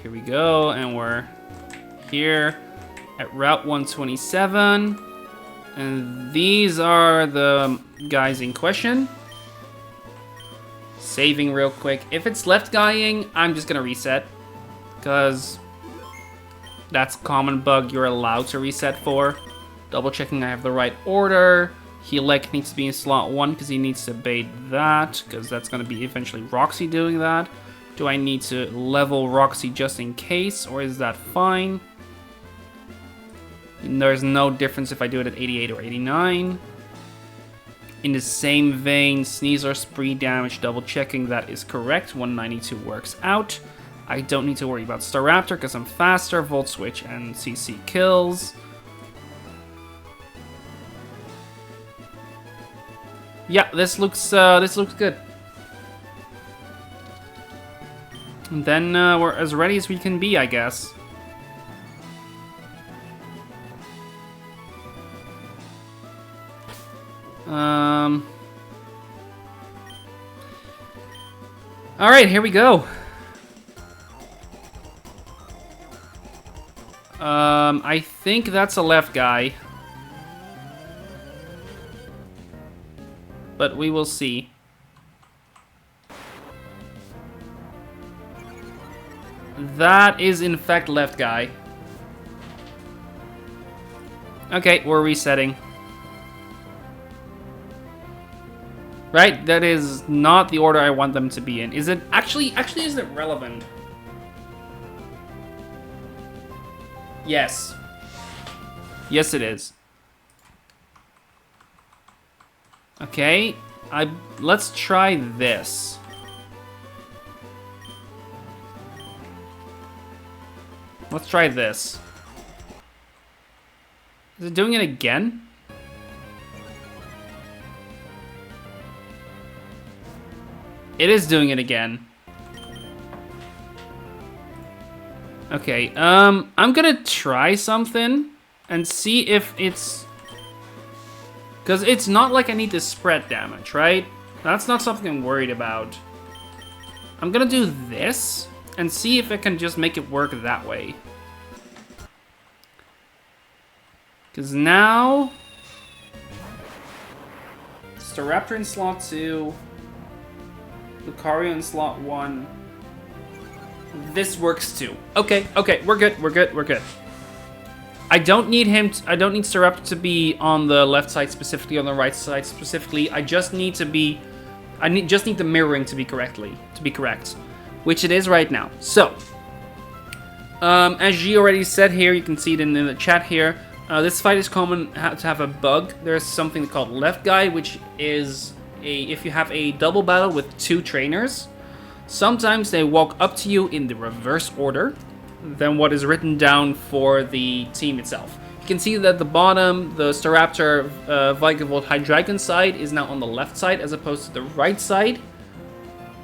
Here we go, and we're here at Route 127. And these are the guys in question. Saving real quick. If it's left guying, I'm just gonna reset. Because that's a common bug you're allowed to reset for. Double checking I have the right order. Heelek needs to be in slot 1 because he needs to bait that. Because that's gonna be eventually Roxy doing that. Do I need to level Roxy just in case, or is that fine? There's no difference if I do it at 88 or 89. In the same vein, Sneasler spree damage, double checking that is correct. 192 works out. I don't need to worry about Staraptor because I'm faster. Volt Switch and CC kills. Yeah, this looks good. And then we're as ready as we can be, I guess. All right, here we go. I think that's a left guy. But we will see. That is in fact left guy. Okay, we're resetting. Right? That is not the order I want them to be in. Is it actually is it relevant? Yes. Yes, it is. Okay, let's try this. Let's try this. Is it doing it again? It is doing it again. Okay, I'm gonna try something and see if it's... Because it's not like I need to spread damage, right? That's not something I'm worried about. I'm gonna do this and see if I can just make it work that way. Because now... Staraptor in slot 2. Lucario in slot 1. This works too. Okay, we're good. I don't need Staraptor to be on the left side specifically, on the right side specifically. I just need the mirroring to be correct, which it is right now. So, as G already said here, you can see it in the chat here. This fight is common to have a bug. There's something called left guy, which is if you have a double battle with 2 trainers, sometimes they walk up to you in the reverse order than what is written down for the team itself. You can see that at the bottom, the Staraptor Vikavolt Hydreigon side is now on the left side as opposed to the right side,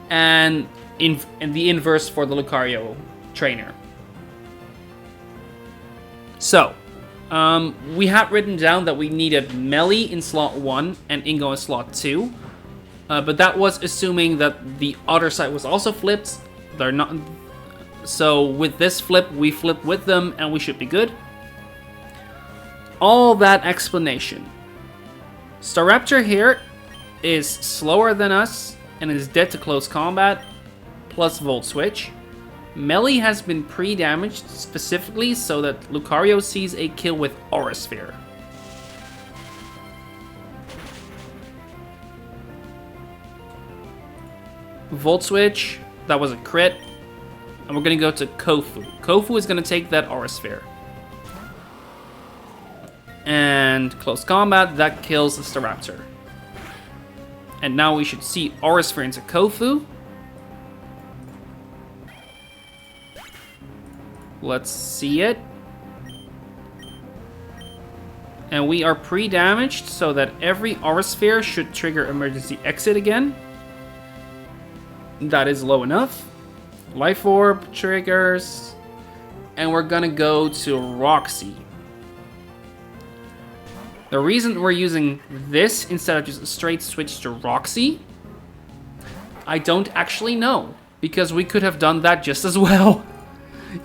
and in the inverse for the Lucario trainer. So, we had written down that we needed Melly in slot 1 and Ingo in slot 2, but that was assuming that the other side was also flipped. They're not. So with this flip, we flip with them and we should be good. All that explanation. Staraptor here is slower than us and is dead to close combat, plus Volt Switch. Melly has been pre-damaged specifically so that Lucario sees a kill with Aura Sphere. Volt Switch, that was a crit. And we're going to go to Kofu. Kofu is going to take that Aura Sphere. And close combat, that kills the Staraptor. And now we should see Aura Sphere into Kofu. Let's see it. And we are pre-damaged so that every Aura Sphere should trigger emergency exit again. That is low enough. Life Orb triggers. And we're gonna go to Roxy. The reason we're using this instead of just a straight switch to Roxy, I don't actually know. Because we could have done that just as well.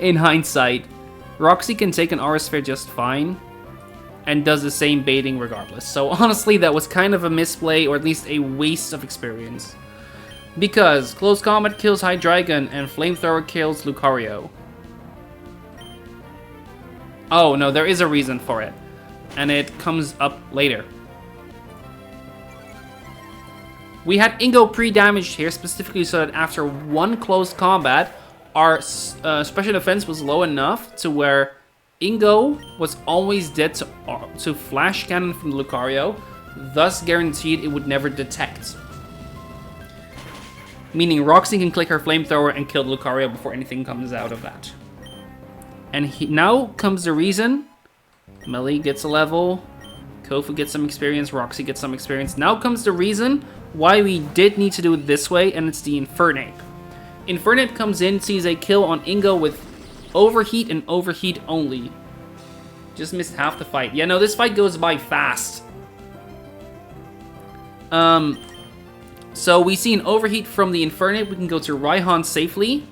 In hindsight, Roxy can take an Aura Sphere just fine and does the same baiting regardless. So honestly, that was kind of a misplay, or at least a waste of experience. Because Close Combat kills Hydreigon and Flamethrower kills Lucario. Oh no, there is a reason for it. And it comes up later. We had Ingo pre-damaged here specifically so that after one close combat, our special defense was low enough to where Ingo was always dead to Flash Cannon from Lucario, thus guaranteed it would never detect. Meaning Roxy can click her Flamethrower and kill Lucario before anything comes out of that. And now comes the reason. Melly gets a level, Kofu gets some experience, Roxy gets some experience. Now comes the reason why we did need to do it this way, and it's the Infernape. Infernape comes in, sees a kill on Ingo with Overheat and Overheat only. Just missed half the fight. Yeah, no, this fight goes by fast. So we see an Overheat from the Infernape. We can go to Raihan safely.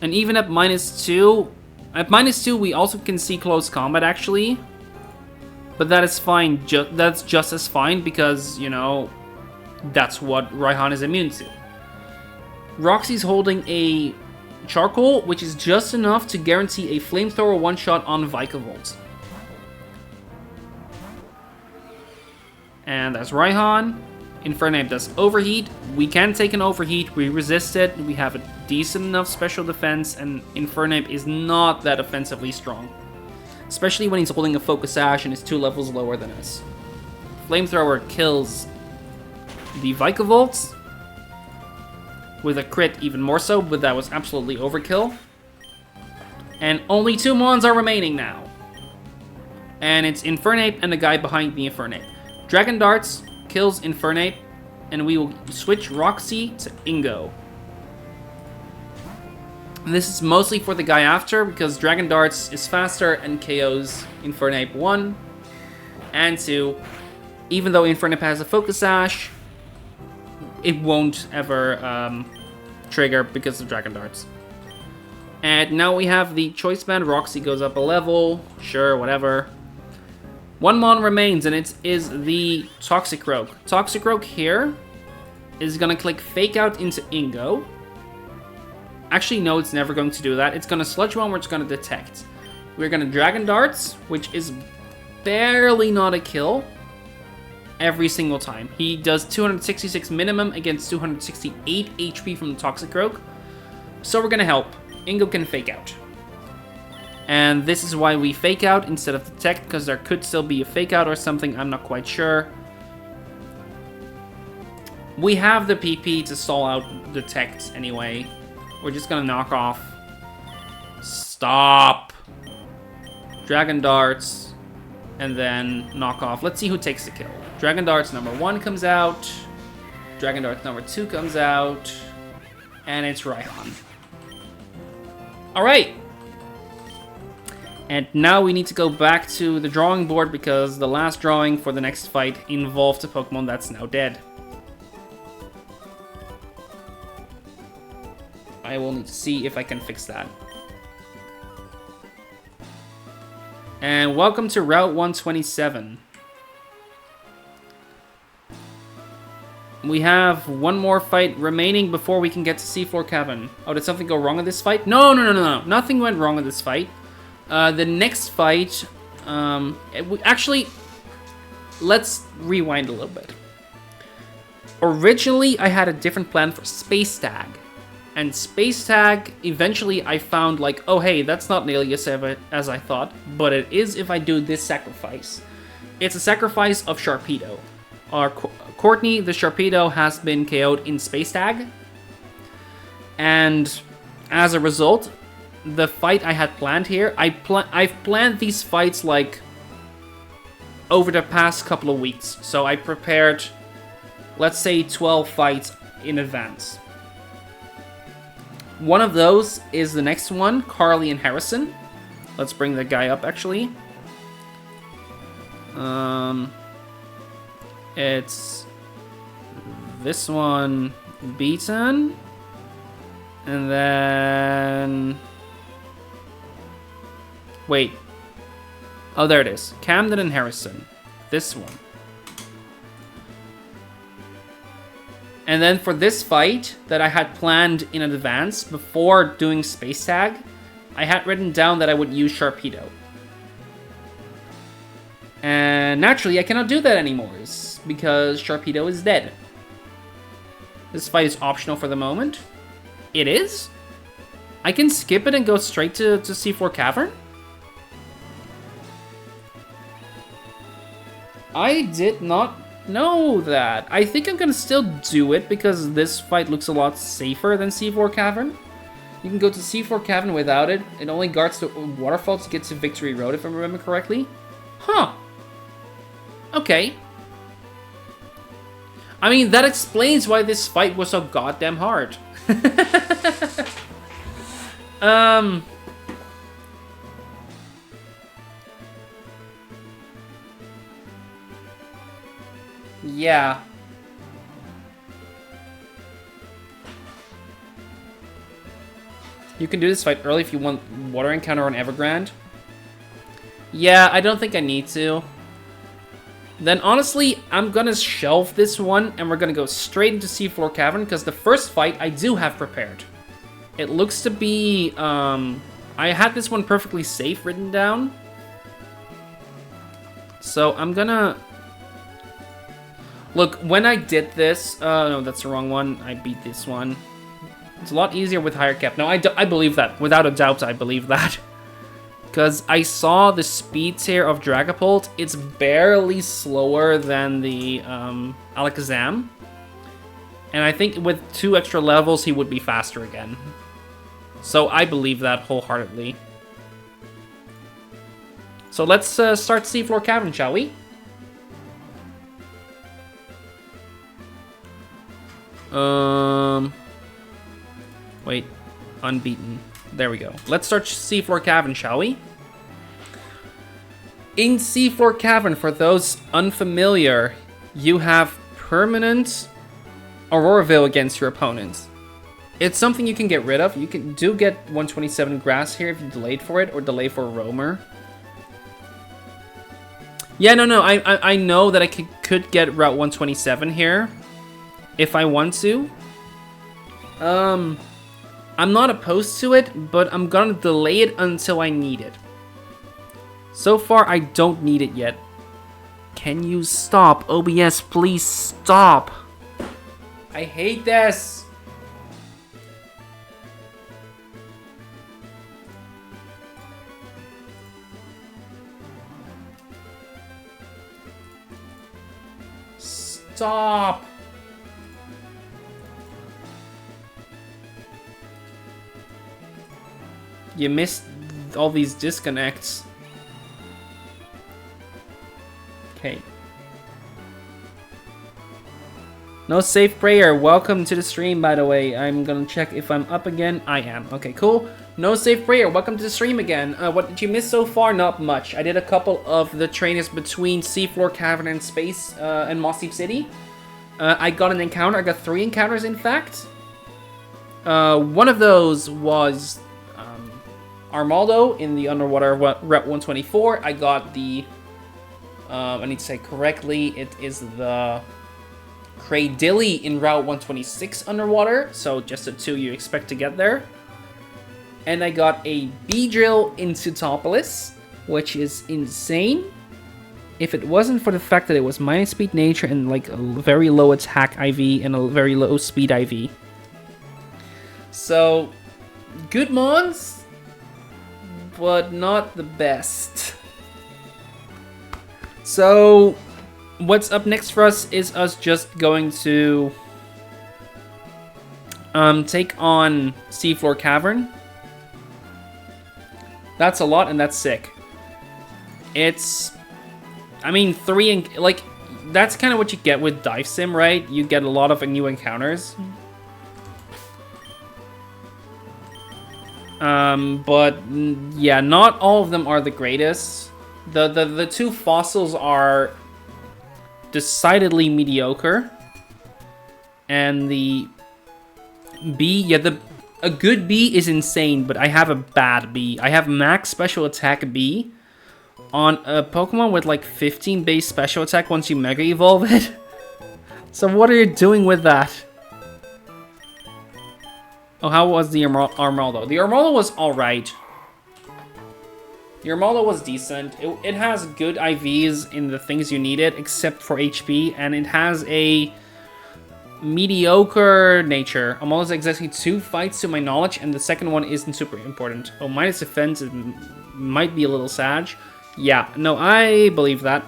And even at -2... At -2, we also can see Close Combat, actually. But that is fine. That's just as fine because, you know, that's what Raihan is immune to. Roxy's holding a Charcoal, which is just enough to guarantee a Flamethrower one-shot on Vikavolt. And that's Raihan. Infernape does Overheat. We can take an Overheat. We resist it. We have a decent enough special defense, and Infernape is not that offensively strong. Especially when he's holding a Focus Sash and is 2 levels lower than us. Flamethrower kills the Vikavolt with a crit even more so, but that was absolutely overkill. And only 2 Mons are remaining now. And it's Infernape and the guy behind the Infernape. Dragon Darts kills Infernape, and we will switch Roxy to Ingo. And this is mostly for the guy after, because Dragon Darts is faster and KOs Infernape 1 and 2. Even though Infernape has a Focus Sash, it won't ever trigger because of Dragon Darts. And now we have the Choice Band. Roxy goes up a level. Sure, whatever. 1 Mon remains, and it is the Toxicroak. Toxicroak here is going to click Fake Out into Ingo. Actually, no, it's never going to do that. It's going to Sludge Bomb, where it's going to detect. We're going to Dragon Darts, which is barely not a kill. Every single time. He does 266 minimum against 268 HP from the Toxicroak. So we're going to help. Ingo can Fake Out. And this is why we fake out instead of detect, because there could still be a fake out or something, I'm not quite sure. We have the PP to stall out detect anyway. We're just gonna knock off. Stop! Dragon Darts, and then knock off. Let's see who takes the kill. Dragon Darts number 1 comes out. Dragon Darts number 2 comes out. And it's Raihan. Alright! And now we need to go back to the drawing board because the last drawing for the next fight involved a Pokemon that's now dead. I will need to see if I can fix that. And welcome to Route 127. We have one more fight remaining before we can get to Seafloor Cavern. Oh, did something go wrong in this fight? No. Nothing went wrong in this fight. The next fight... actually, let's rewind a little bit. Originally, I had a different plan for Space Tag. And Space Tag, eventually I found like, oh hey, that's not nearly as I thought, but it is if I do this sacrifice. It's a sacrifice of Sharpedo. Courtney, the Sharpedo, has been KO'd in Space Tag. And as a result, the fight I had planned here, I've planned these fights like over the past couple of weeks. So I prepared, let's say 12 fights in advance. One of those is the next one, Carly and Harrison. Let's bring the guy up, actually. It's this one, Beaton. And then... Wait. Oh, there it is. Camden and Harrison. This one. And then for this fight that I had planned in advance, before doing Space Tag, I had written down that I would use Sharpedo. And naturally, I cannot do that anymore, because Sharpedo is dead. This fight is optional for the moment. It is? I can skip it and go straight to Seafloor Cavern? I did not know that. I think I'm gonna still do it because this fight looks a lot safer than Seafloor Cavern. You can go to Seafloor Cavern without it. It only guards the waterfall to get to Victory Road, if I remember correctly. Huh. Okay. I mean, that explains why this fight was so goddamn hard. Yeah. You can do this fight early if you want water encounter on Evergrande. Yeah, I don't think I need to. Then honestly, I'm gonna shelve this one and we're gonna go straight into Seafloor Cavern because the first fight I do have prepared. It looks to be, I had this one perfectly safe written down. So I'm gonna... Look, when I did this, no, that's the wrong one. I beat this one. It's a lot easier with higher cap. No, I believe that. Without a doubt, I believe that. Because I saw the speeds here of Dragapult. It's barely slower than the Alakazam. And I think with 2 extra levels, he would be faster again. So I believe that wholeheartedly. So let's start Seafloor Cavern, shall we? Wait, unbeaten. There we go. Let's start Seafloor Cavern, shall we? In Seafloor Cavern, for those unfamiliar, you have permanent Auroraville against your opponents. It's something you can get rid of. You do get 127 grass here if you delayed for it, or delay for a roamer. Yeah, no, I know that I could get Route 127 here. If I want to. I'm not opposed to it, but I'm gonna delay it until I need it. So far, I don't need it yet. Can you stop? OBS, please stop. I hate this. stop! You missed all these disconnects. Okay. No safe prayer. Welcome to the stream, by the way. I'm gonna check if I'm up again. I am. Okay, cool. No safe prayer. Welcome to the stream again. What did you miss so far? Not much. I did a couple of the trainers between Seafloor, Cavern, and Space, and Mossy City. I got an encounter. I got 3 encounters, in fact. One of those was Armaldo in the underwater Rep 124. I got the... I need to say correctly. It is the... Cradilly in Route 126 underwater, so just the 2 you expect to get there. And I got a Beedrill in Sutopolis, which is insane. If it wasn't for the fact that it was minus speed nature and like a very low attack IV and a very low speed IV. So, good mons, but not the best. So... what's up next for us is us just going to take on Seafloor Cavern. That's a lot, and that's sick. It's, I mean, 3 and like that's kind of what you get with Dive Sim, right? You get a lot of new encounters. But yeah, not all of them are the greatest. The 2 fossils are decidedly mediocre, and the B, yeah, a good B is insane, but I have a bad B. I have max special attack B on a Pokemon with like 15 base special attack once you Mega Evolve it. So what are you doing with that? Oh, how was the Armaldo? The Armaldo was alright. The Armaldo was decent. It has good IVs in the things you need it, except for HP, and it has a mediocre nature. Armaldo's exactly 2 fights to my knowledge, and the second one isn't super important. Oh, minus defense it might be a little sag. Yeah, no, I believe that.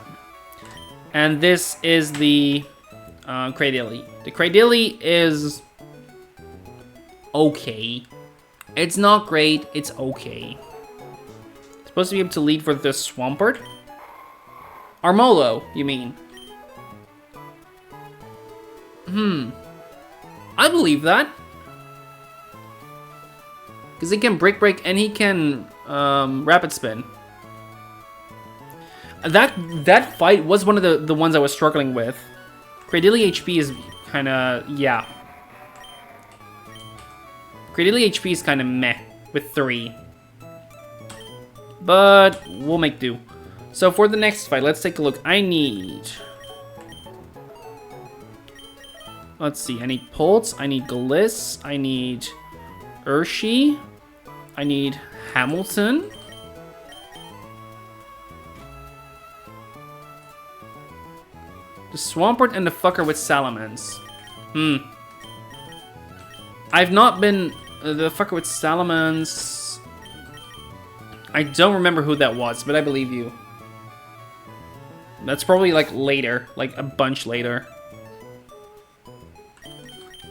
And this is the Cradilly. The Cradilly is okay. It's not great, it's okay. Supposed to be able to lead for the Swampert? Armolo, you mean? I believe that. Because he can Brick and he can Rapid Spin. That fight was one of the ones I was struggling with. Cradilly HP is kind of, yeah. Cradilly HP is kind of meh with 3. But we'll make do. So for the next fight, let's take a look. I need... let's see. I need Pulse. I need Gliss. I need Urshi. I need Hamilton. The Swampert and the fucker with Salamence. I've not been... the fucker with Salamence... I don't remember who that was, but I believe you. That's probably like later, like a bunch later.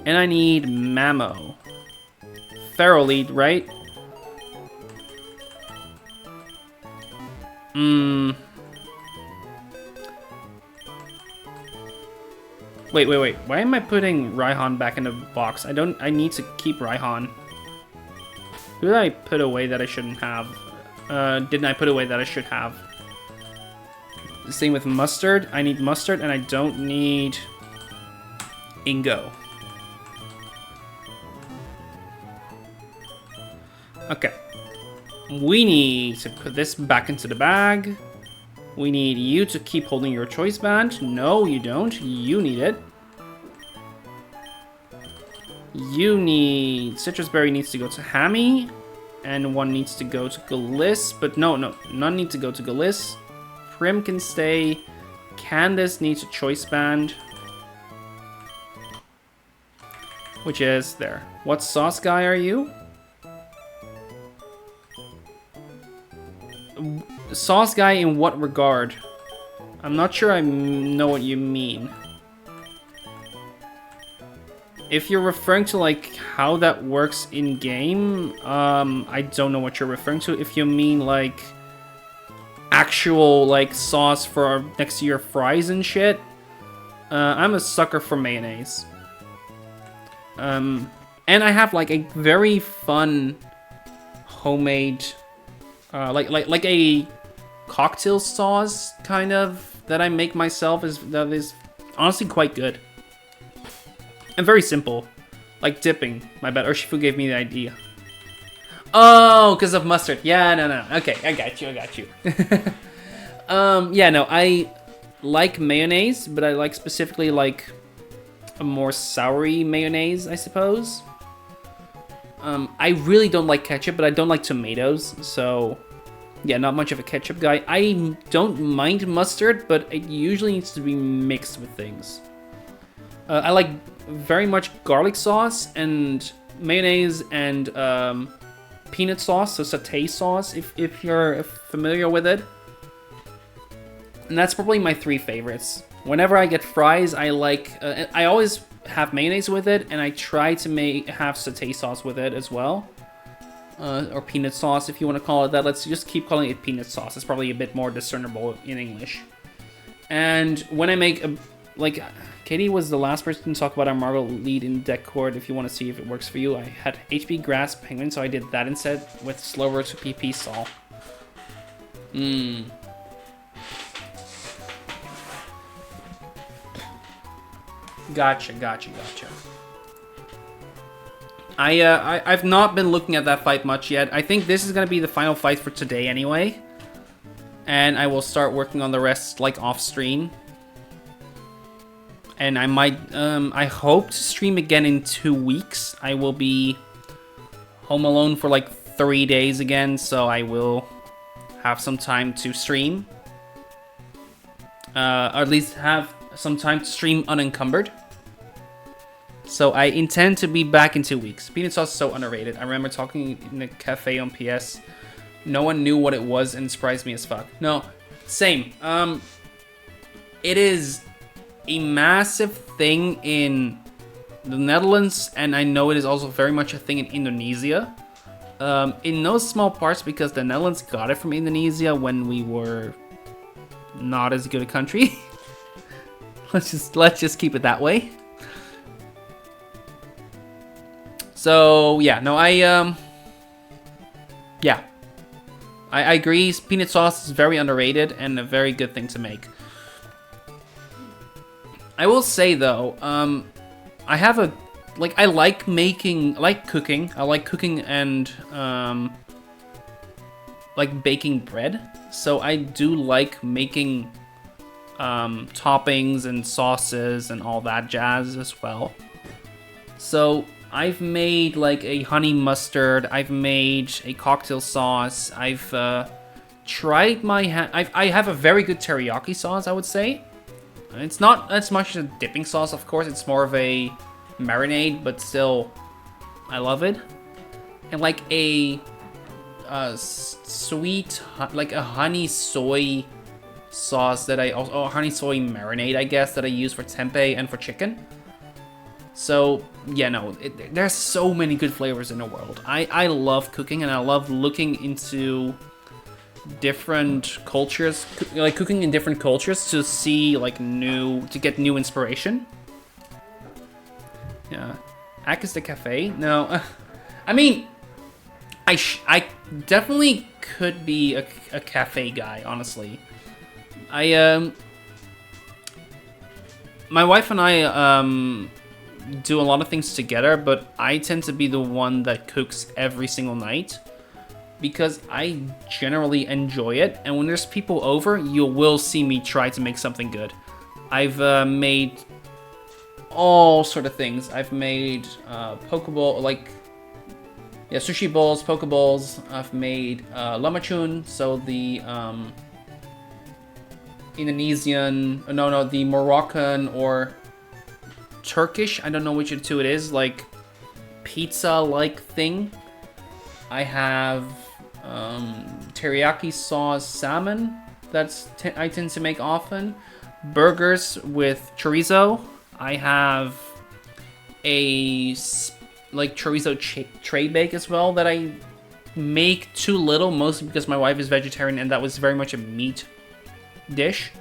And I need Mamo. Feral Lead, right? Wait. Why am I putting Raihan back in the box? I need to keep Raihan. Who did I put away that I shouldn't have? Didn't I put away that I should have? Same with Mustard. I need Mustard, and I don't need Ingo. Okay. We need to put this back into the bag. We need you to keep holding your choice band. No, you don't. You need it. You need... Citrus Berry needs to go to Hammy. And one needs to go to Gliss. But no, none need to go to Gliss. Prim can stay. Candace needs a choice band. Which is there. What sauce guy are you? Sauce guy in what regard? I'm not sure I know what you mean. If you're referring to like how that works in game, I don't know what you're referring to. If you mean like actual like sauce for next to your fries and shit, I'm a sucker for mayonnaise. And I have like a very fun homemade, like a cocktail sauce kind of that I make myself that is honestly quite good. And very simple. Like dipping. My bad. Urshifu gave me the idea. Oh, because of mustard. Yeah, no. Okay, I got you. Yeah, no, I like mayonnaise, but I like specifically like a more soury mayonnaise, I suppose. I really don't like ketchup, but I don't like tomatoes, so yeah, not much of a ketchup guy. I don't mind mustard, but it usually needs to be mixed with things. I like very much garlic sauce and mayonnaise and peanut sauce, so satay sauce, if you're familiar with it. And that's probably my 3 favorites. Whenever I get fries, I like... I always have mayonnaise with it, and I try to have satay sauce with it as well. Or peanut sauce, if you want to call it that. Let's just keep calling it peanut sauce. It's probably a bit more discernible in English. And when I make... like, Katie was the last person to talk about our Margot lead in recored. If you want to see if it works for you, I had HP Grass Penguin, so I did that instead with slow road to PP Sol. Gotcha. I've not been looking at that fight much yet. I think this is gonna be the final fight for today anyway. And I will start working on the rest like off stream. And I might, I hope to stream again in 2 weeks. I will be home alone for like 3 days again, so I will have some time to stream. Or at least have some time to stream unencumbered. So I intend to be back in 2 weeks. Peanut sauce is so underrated. I remember talking in a cafe on PS. No one knew what it was and it surprised me as fuck. No, same. It is a massive thing in the Netherlands, and I know it is also very much a thing in Indonesia. In no small parts because the Netherlands got it from Indonesia when we were not as good a country. let's just keep it that way. So yeah, no, I agree. Peanut sauce is very underrated and a very good thing to make. I will say though, I have a I like cooking. I like cooking and like baking bread. So I do like making toppings and sauces and all that jazz as well. So I've made like a honey mustard. I've made a cocktail sauce. I've tried my I have a very good teriyaki sauce, I would say. It's not as much a dipping sauce, of course. It's more of a marinade, but still, I love it. And like a sweet, like a honey soy sauce that honey soy marinade, I guess, that I use for tempeh and for chicken. So yeah, no, there's so many good flavors in the world. I love cooking, and I love looking into different cultures, like cooking in different cultures to see like to get new inspiration. Yeah, Ack is the cafe. No, I mean, I definitely could be a cafe guy, honestly. My wife and I do a lot of things together, but I tend to be the one that cooks every single night because I generally enjoy it, and when there's people over, you will see me try to make something good. I've made all sort of things. I've made pokeball, sushi bowls, pokeballs. I've made lamachun, so the the Moroccan or Turkish, I don't know which of the two it is, like pizza-like thing. I have teriyaki sauce salmon I tend to make often. Burgers with chorizo. I have like chorizo tray bake as well that I make too little, mostly because my wife is vegetarian and that was very much a meat dish.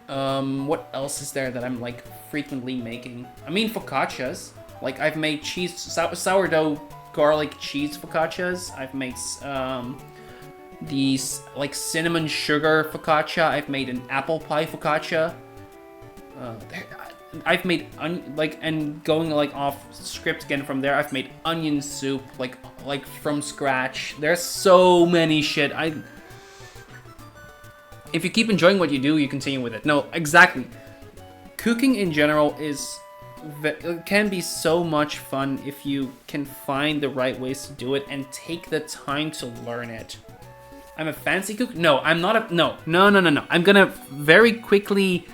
What else is there that I'm like frequently making? I mean, focaccias. Like I've made sourdough garlic cheese focaccias. I've made these like cinnamon sugar focaccia. I've made an apple pie focaccia. I've made and going like off script again from there, I've made onion soup like from scratch. There's so many shit. If you keep enjoying what you do, you continue with it. No, exactly. Cooking in general can be so much fun if you can find the right ways to do it and take the time to learn it. I'm a fancy cook? No, I'm not a... No. I'm gonna very quickly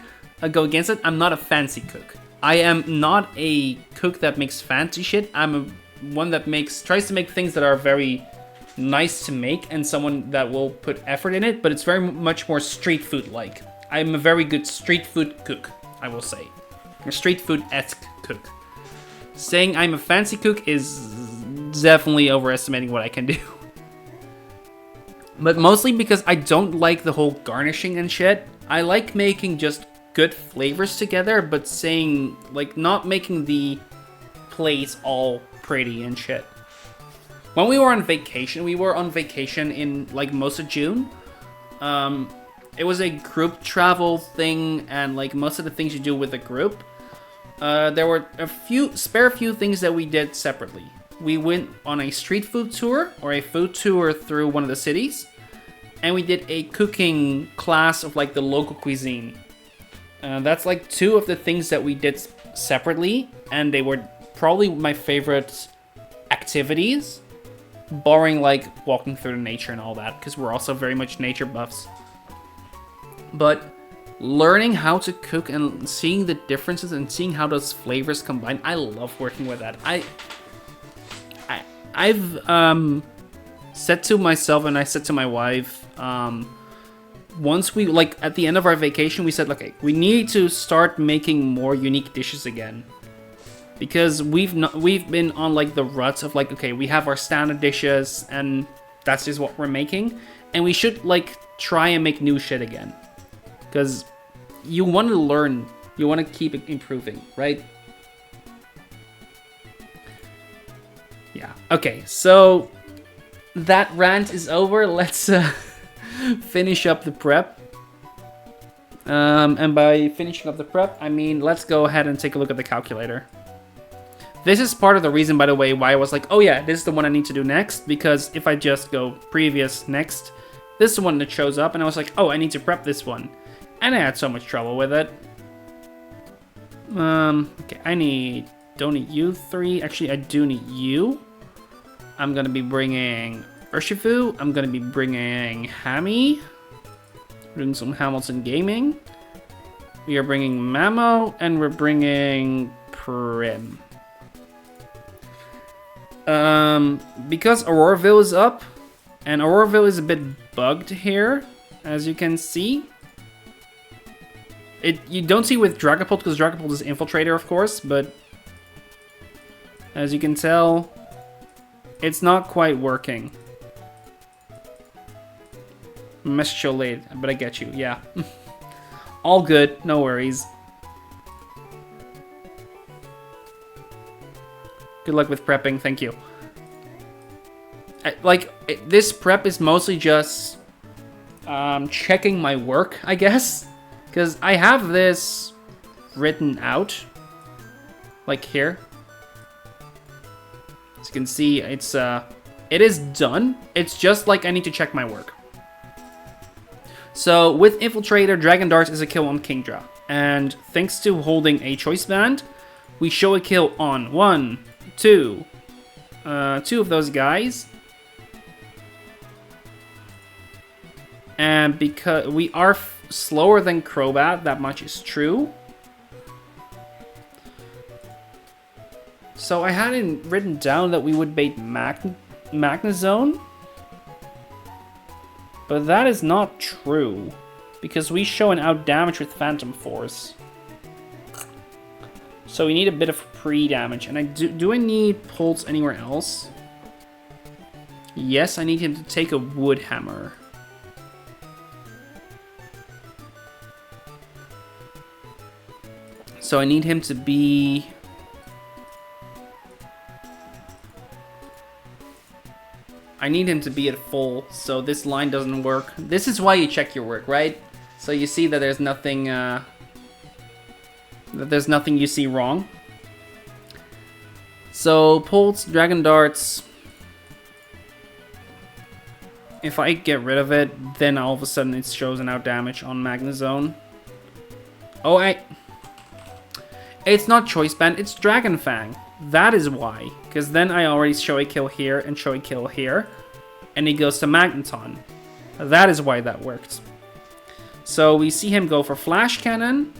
go against it. I'm not a fancy cook. I am not a cook that makes fancy shit. I'm one that tries to make things that are very nice to make and someone that will put effort in it, but it's very much more street food like. I'm a very good street food cook, I will say. A street food-esque cook. Saying I'm a fancy cook is definitely overestimating what I can do. But mostly because I don't like the whole garnishing and shit. I like making just good flavors together, but saying, like, not making the plates all pretty and shit. When we were on vacation in, like, most of June. It was a group travel thing, and, like, most of the things you do with a group. There were a few things that we did separately. We went on a street food tour, or a food tour through one of the cities. And we did a cooking class of, like, the local cuisine. That's, like, two of the things that we did separately. And they were probably my favorite activities. Barring, like, walking through the nature and all that. Because we're also very much nature buffs. But learning how to cook and seeing the differences and seeing how those flavors combine. I love working with that. I've said to myself and I said to my wife, once we, like, at the end of our vacation, we said, okay, we need to start making more unique dishes again. Because we've been on, like, the ruts of, like, okay, we have our standard dishes and that's just what we're making. And we should, like, try and make new shit again. Because you want to learn, you want to keep improving, right? Yeah, okay, so that rant is over. Let's finish up the prep. And by finishing up the prep, I mean, let's go ahead and take a look at the calculator. This is part of the reason, by the way, why I was like, oh yeah, this is the one I need to do next. Because if I just go previous, next, this is the one that shows up. And I was like, oh, I need to prep this one. And I had so much trouble with it. Okay, don't need you 3. Actually, I do need you. I'm gonna be bringing Urshifu. I'm gonna be bringing Hammy. We're doing some Hamilton Gaming. We are bringing Mamo, and we're bringing Prim. Because Auroraville is up, and Auroraville is a bit bugged here, as you can see. You don't see with Dragapult, because Dragapult is Infiltrator, of course, but as you can tell, it's not quite working. Message you late, but I get you, yeah. All good, no worries. Good luck with prepping, thank you. This prep is mostly just checking my work, I guess. Because I have this written out, like here. As you can see, it is done. It's just like I need to check my work. So with Infiltrator, Dragon Dart is a kill on Kingdra. And thanks to holding a choice band, we show a kill on two of those guys. And because we are slower than Crobat, that much is true. So I had it written down that we would bait Magnezone. But that is not true. Because we show an out damage with Phantom Force. So we need a bit of pre-damage. And do I need pulse anywhere else? Yes, I need him to take a wood hammer. So I need him to be... I need him to be at full, so this line doesn't work. This is why you check your work, right? So you see that there's nothing, you see wrong. So pulse, dragon darts. If I get rid of it, then all of a sudden it shows an out damage on Magnezone. Oh, it's not Choice Band, it's Dragon Fang. That is why. Because then I already show a kill here and show a kill here. And he goes to Magneton. That is why that worked. So we see him go for Flash Cannon.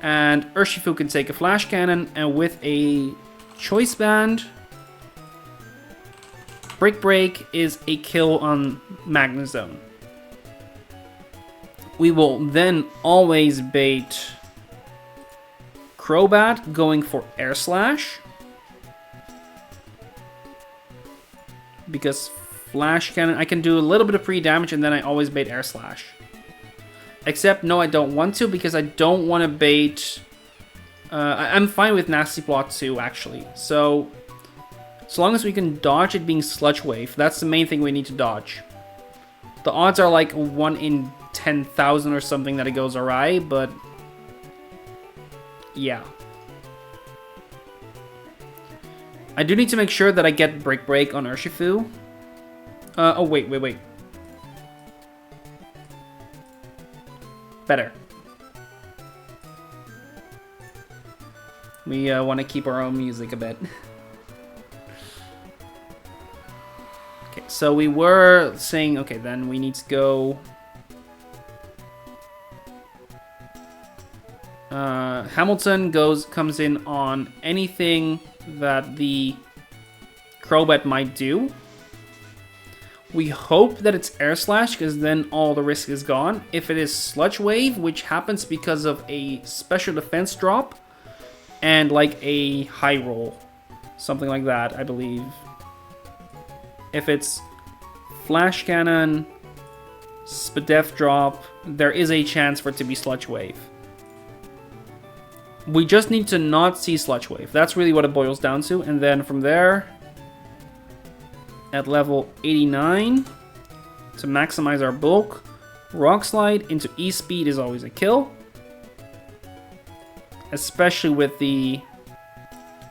And Urshifu can take a Flash Cannon. And with a Choice Band, Break is a kill on Magnezone. We will then always bait Crobat going for Air Slash. Because Flash Cannon, I can do a little bit of pre-damage and then I always bait Air Slash. Except, no, I don't want to because I don't want to bait... I'm fine with Nasty Plot too, actually. So long as we can dodge it being Sludge Wave, that's the main thing we need to dodge. The odds are like 1 in 10,000 or something that it goes awry, but... yeah. I do need to make sure that I get Break on Urshifu. Oh, wait. Better. We want to keep our own music a bit. Okay, so we were saying, okay, then we need to go... Hamilton comes in on anything that the Crobat might do. We hope that it's Air Slash, because then all the risk is gone. If it is Sludge Wave, which happens because of a special defense drop, and like a high roll. Something like that, I believe. If it's Flash Cannon, Spadef drop, there is a chance for it to be Sludge Wave. We just need to not see Sludge Wave. That's really what it boils down to. And then from there, at level 89, to maximize our bulk, Rock Slide into E-Speed is always a kill. Especially with the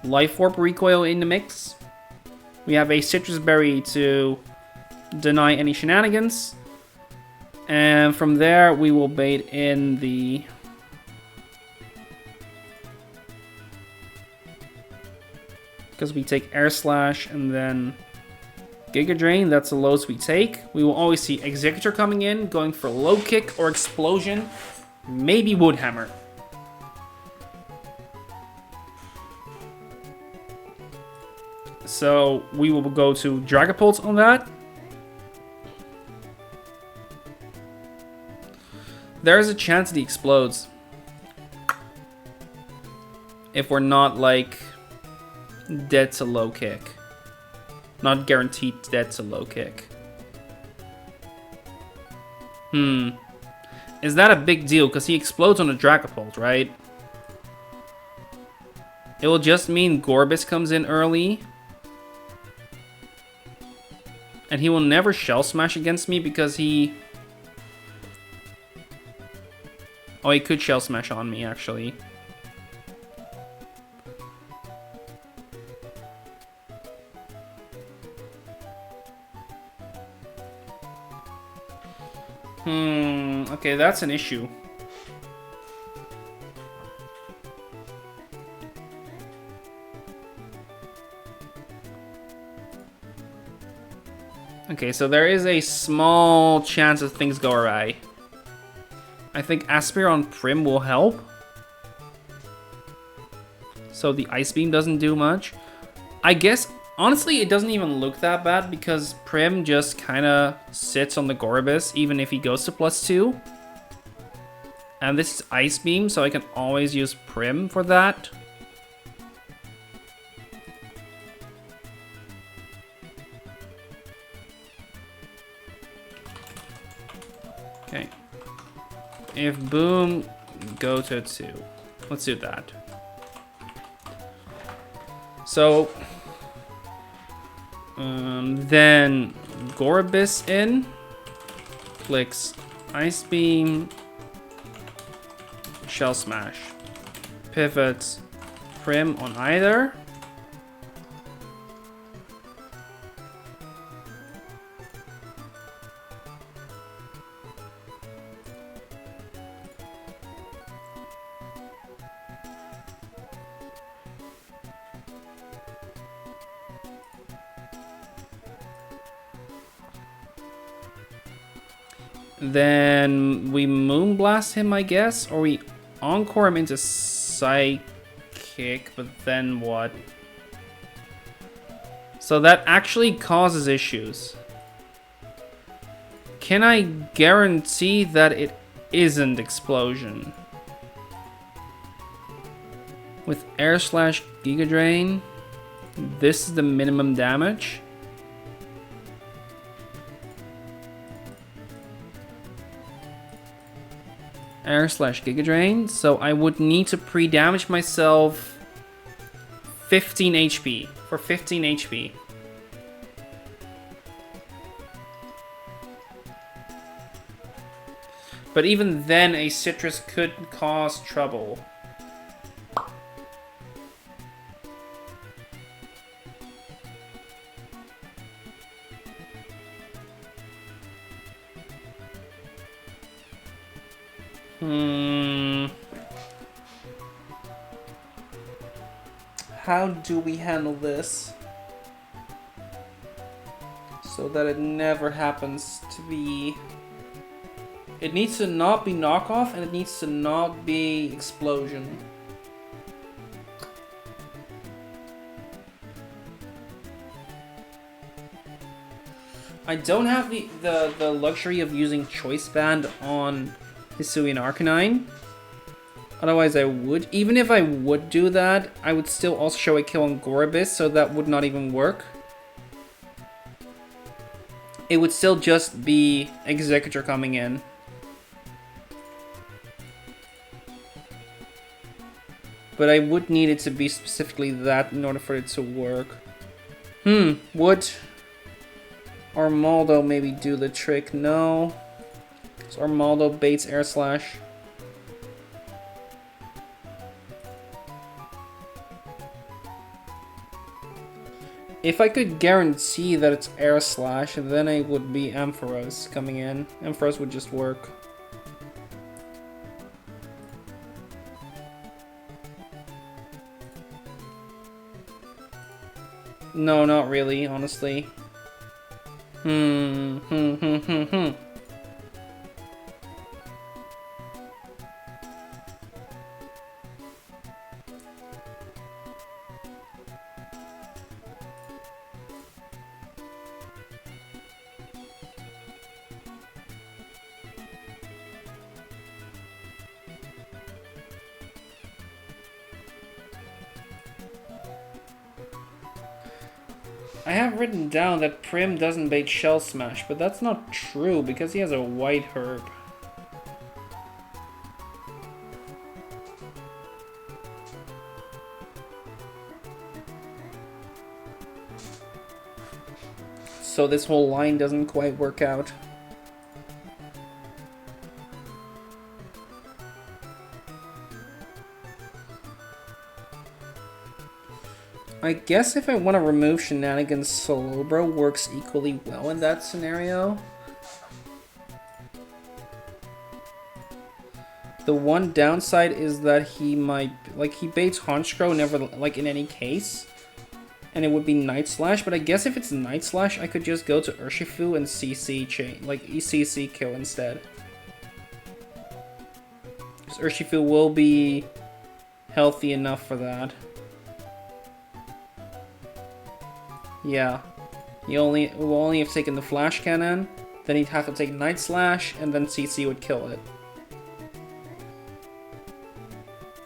Life Orb recoil in the mix. We have a Citrus Berry to deny any shenanigans. And from there, we will bait in the... because we take Air Slash and then Giga Drain, that's the lowest we take. We will always see Executor coming in, going for Low Kick or Explosion, maybe Wood Hammer. So we will go to Dragapult on that. There's a chance he explodes. If we're not like... dead to low kick. Not guaranteed dead to low kick. Is that a big deal? Because he explodes on a Dragapult, right? It will just mean Gorbis comes in early. And he will never Shell Smash against me because he... oh, he could Shell Smash on me, actually. Okay, that's an issue. Okay, so there is a small chance that things go awry. I think Aspir on Prim will help. So the Ice Beam doesn't do much. I guess, honestly, it doesn't even look that bad because Prim just kind of sits on the Gorbis even if he goes to +2. And this is Ice Beam, so I can always use Prim for that. Okay. If boom, go to 2. Let's do that. So, then Gorobis in, clicks Ice Beam, Shell Smash, pivots Prim on either. Then we Moonblast him, I guess, or we Encore him into Psychic, but then what? So that actually causes issues. Can I guarantee that it isn't Explosion? With Air Slash Giga Drain, this is the minimum damage. Air Slash Giga Drain, so I would need to pre-damage myself 15 HP, for 15 HP. But even then, a Citrus could cause trouble. How do we handle this so that it never happens to be... It needs to not be knockoff and it needs to not be Explosion. I don't have the luxury of using Choice Band on Hisuian Arcanine. Otherwise I would. Even if I would do that, I would still also show a kill on Gorobis, so that would not even work. It would still just be Executor coming in. But I would need it to be specifically that in order for it to work. Would Armaldo maybe do the trick? No. So Armaldo baits Air Slash. If I could guarantee that it's Air Slash, then it would be Ampharos coming in. Ampharos would just work. No, not really, honestly. I have written down that Prim doesn't bait Shell Smash, but that's not true because he has a white herb. So this whole line doesn't quite work out. I guess if I want to remove Shenanigans, Solobro works equally well in that scenario. The one downside is that he might, like, he baits Honchkrow never, like, in any case. And it would be Night Slash, but I guess if it's Night Slash, I could just go to Urshifu and CC chain, like, ECC kill instead. Because Urshifu will be healthy enough for that. Yeah, he will only have taken the Flash Cannon, then he'd have to take Night Slash, and then CC would kill it.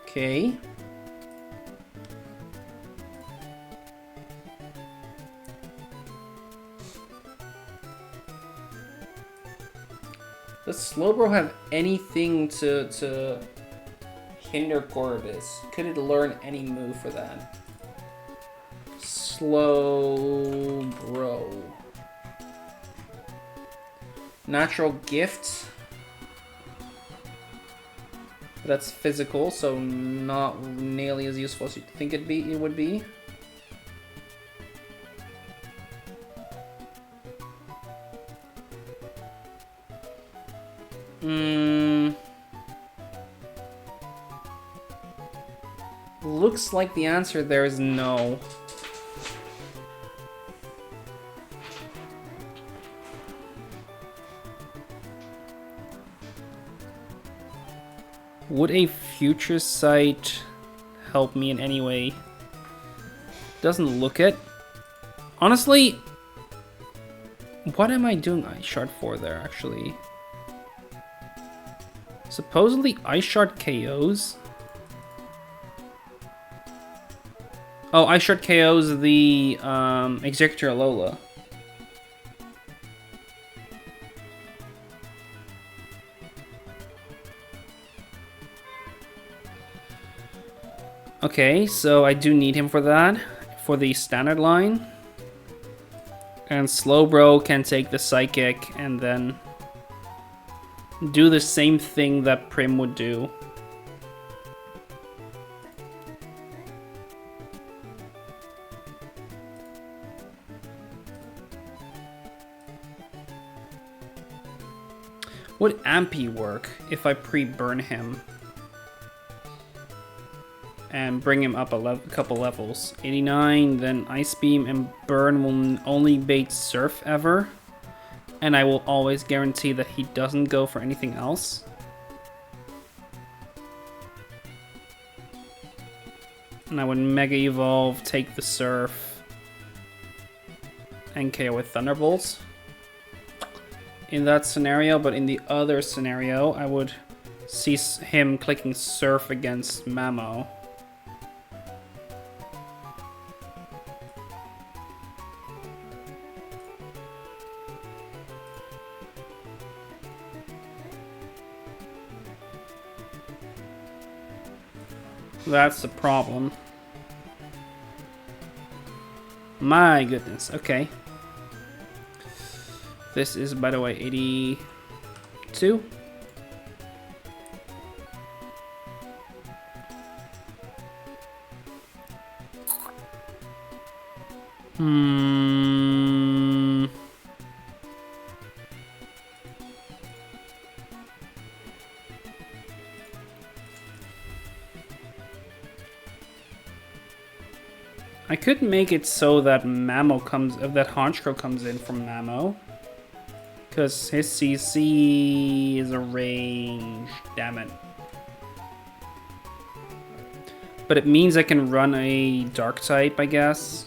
Okay. Does Slowbro have anything to hinder Corvus? Could it learn any move for that? Slowbro. Natural gift. That's physical, so not nearly as useful as you think it would be. Looks like the answer there is no. Would a future sight help me in any way? Doesn't look it. Honestly, what am I doing Ice Shard for there, actually? Supposedly Ice Shard KOs? Oh, Ice Shard KOs the Executor Alola. Okay, so I do need him for that, for the standard line. And Slowbro can take the Psychic and then do the same thing that Prim would do. Would Ampy work if I pre-burn him? And bring him up a couple levels. 89, then Ice Beam and Burn will only bait Surf ever. And I will always guarantee that he doesn't go for anything else. And I would Mega Evolve, take the Surf, and KO with Thunderbolts. In that scenario, but in the other scenario, I would see him clicking Surf against Mamo. That's the problem. My goodness, okay. This is, by the way, 82. I could make it so that that Honchkrow comes in from Mamo. Because his CC is a range, damn it. But it means I can run a Dark type, I guess.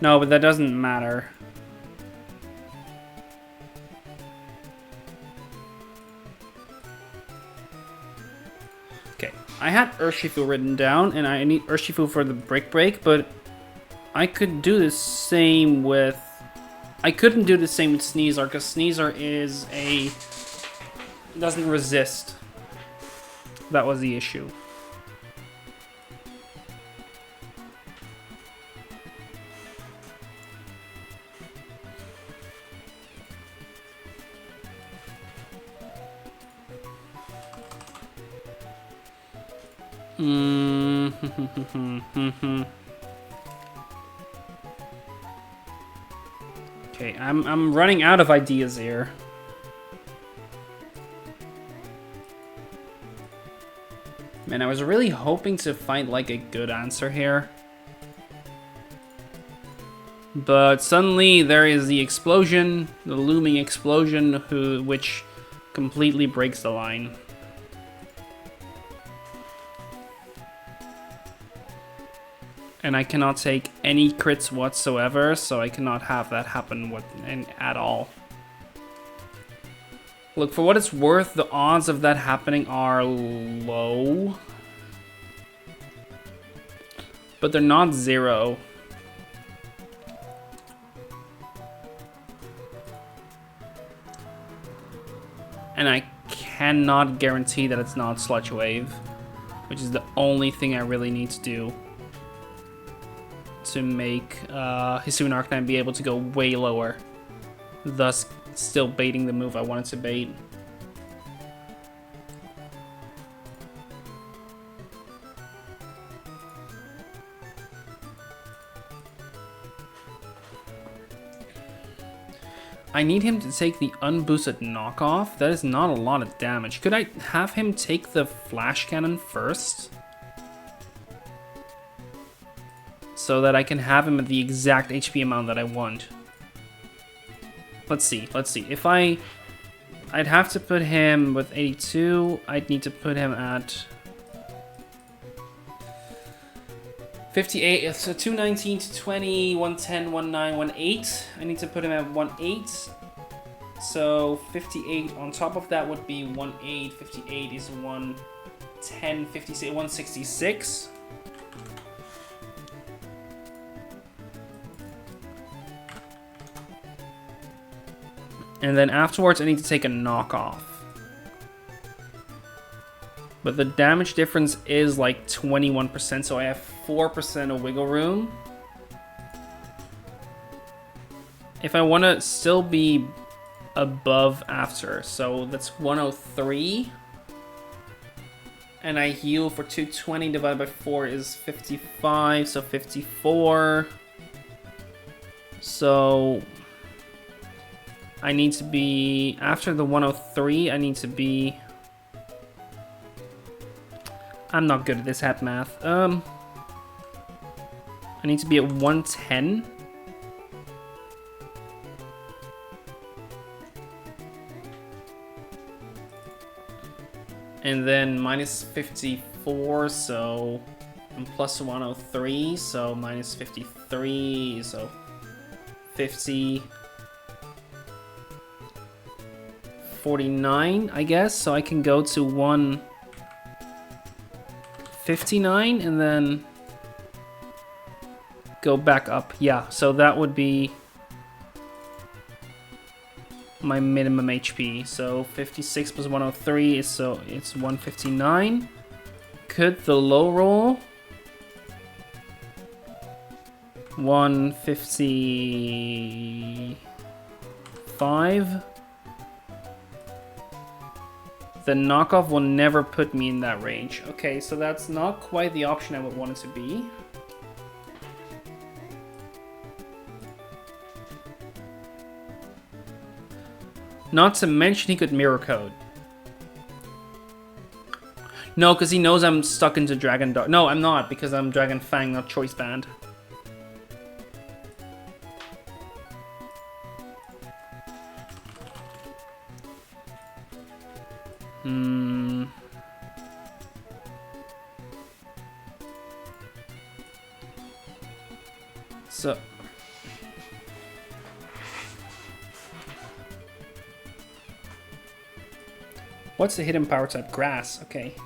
No, but that doesn't matter. I had Urshifu written down, and I need Urshifu for the Break, but I could do the same with... I couldn't do the same with Sneasler, because Sneasler is a... doesn't resist. That was the issue. Okay, I'm running out of ideas here. Man, I was really hoping to find like a good answer here. But suddenly there is the explosion, the looming explosion, which completely breaks the line. And I cannot take any crits whatsoever, so I cannot have that happen at all. Look, for what it's worth, the odds of that happening are low. But they're not zero. And I cannot guarantee that it's not Sludge Wave, which is the only thing I really need to do to make Hisuian Arcanine be able to go way lower, thus still baiting the move I wanted to bait. I need him to take the unboosted knockoff. That is not a lot of damage. Could I have him take the flash cannon first? So that I can have him at the exact HP amount that I want. Let's see. If I'd have to put him with 82. I'd need to put him at 58, so 219 to 20, 110, 19, 18. I need to put him at 18. So 58 on top of that would be 18. 58 is 110, 56, 166. And then afterwards I need to take a knockoff. But the damage difference is like 21%, so I have 4% of wiggle room. If I want to still be above after, so that's 103. And I heal for 220 divided by 4 is 55, so 54. So I need to be, after the 103, I need to be... I'm not good at this hat math. I need to be at 110. And then minus 54, so and plus 103, so minus 53, so 50. 49, I guess, so I can go to 159 and then go back up. Yeah, so that would be my minimum HP. So 56 plus 103 is, so it's 159. Could the low roll 155? The knockoff will never put me in that range. Okay, so that's not quite the option I would want it to be. Not to mention he could mirror code. No, because he knows I'm stuck into Dragon Dart. No, I'm not, because I'm Dragon Fang, not Choice Band. So what's the hidden power type? Grass, okay.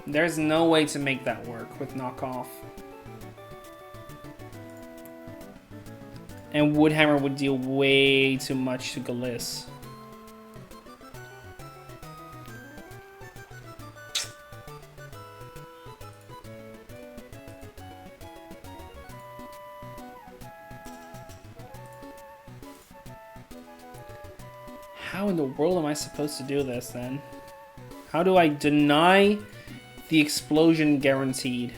There's no way to make that work with knockoff. And Woodhammer would deal way too much to Galiss. How in the world am I supposed to do this then? How do I deny the explosion guaranteed?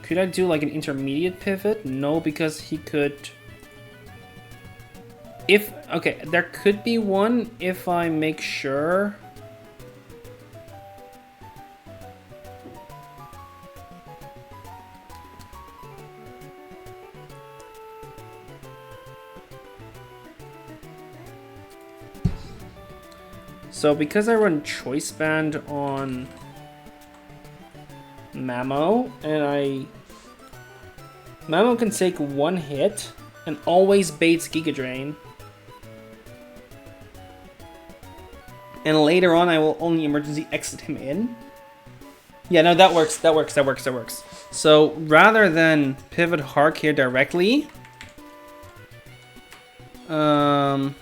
Could I do like an intermediate pivot? No, because he could... If... Okay, there could be one if I make sure... So because I run Choice Band on Mamo, and Mamo can take one hit and always baits Giga Drain. And later on, I will only emergency exit him in. Yeah, no, that works. That works. That works. That works. So rather than pivot Hark here directly, oh,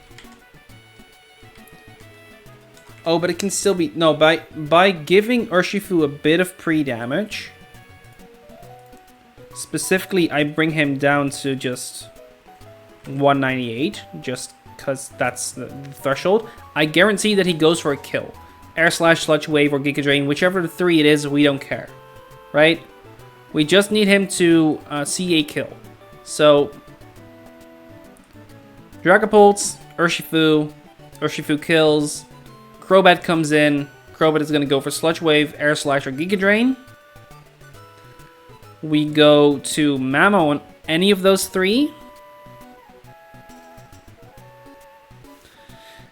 but it can still be no by giving Urshifu a bit of pre-damage. Specifically, I bring him down to just 198, just because that's the threshold. I guarantee that he goes for a kill. Air Slash, Sludge Wave, or Giga Drain, whichever the three it is, we don't care. Right? We just need him to see a kill. So, Dragapult, Urshifu, Urshifu kills, Crobat comes in, Crobat is going to go for Sludge Wave, Air Slash, or Giga Drain. We go to Mamo on any of those three.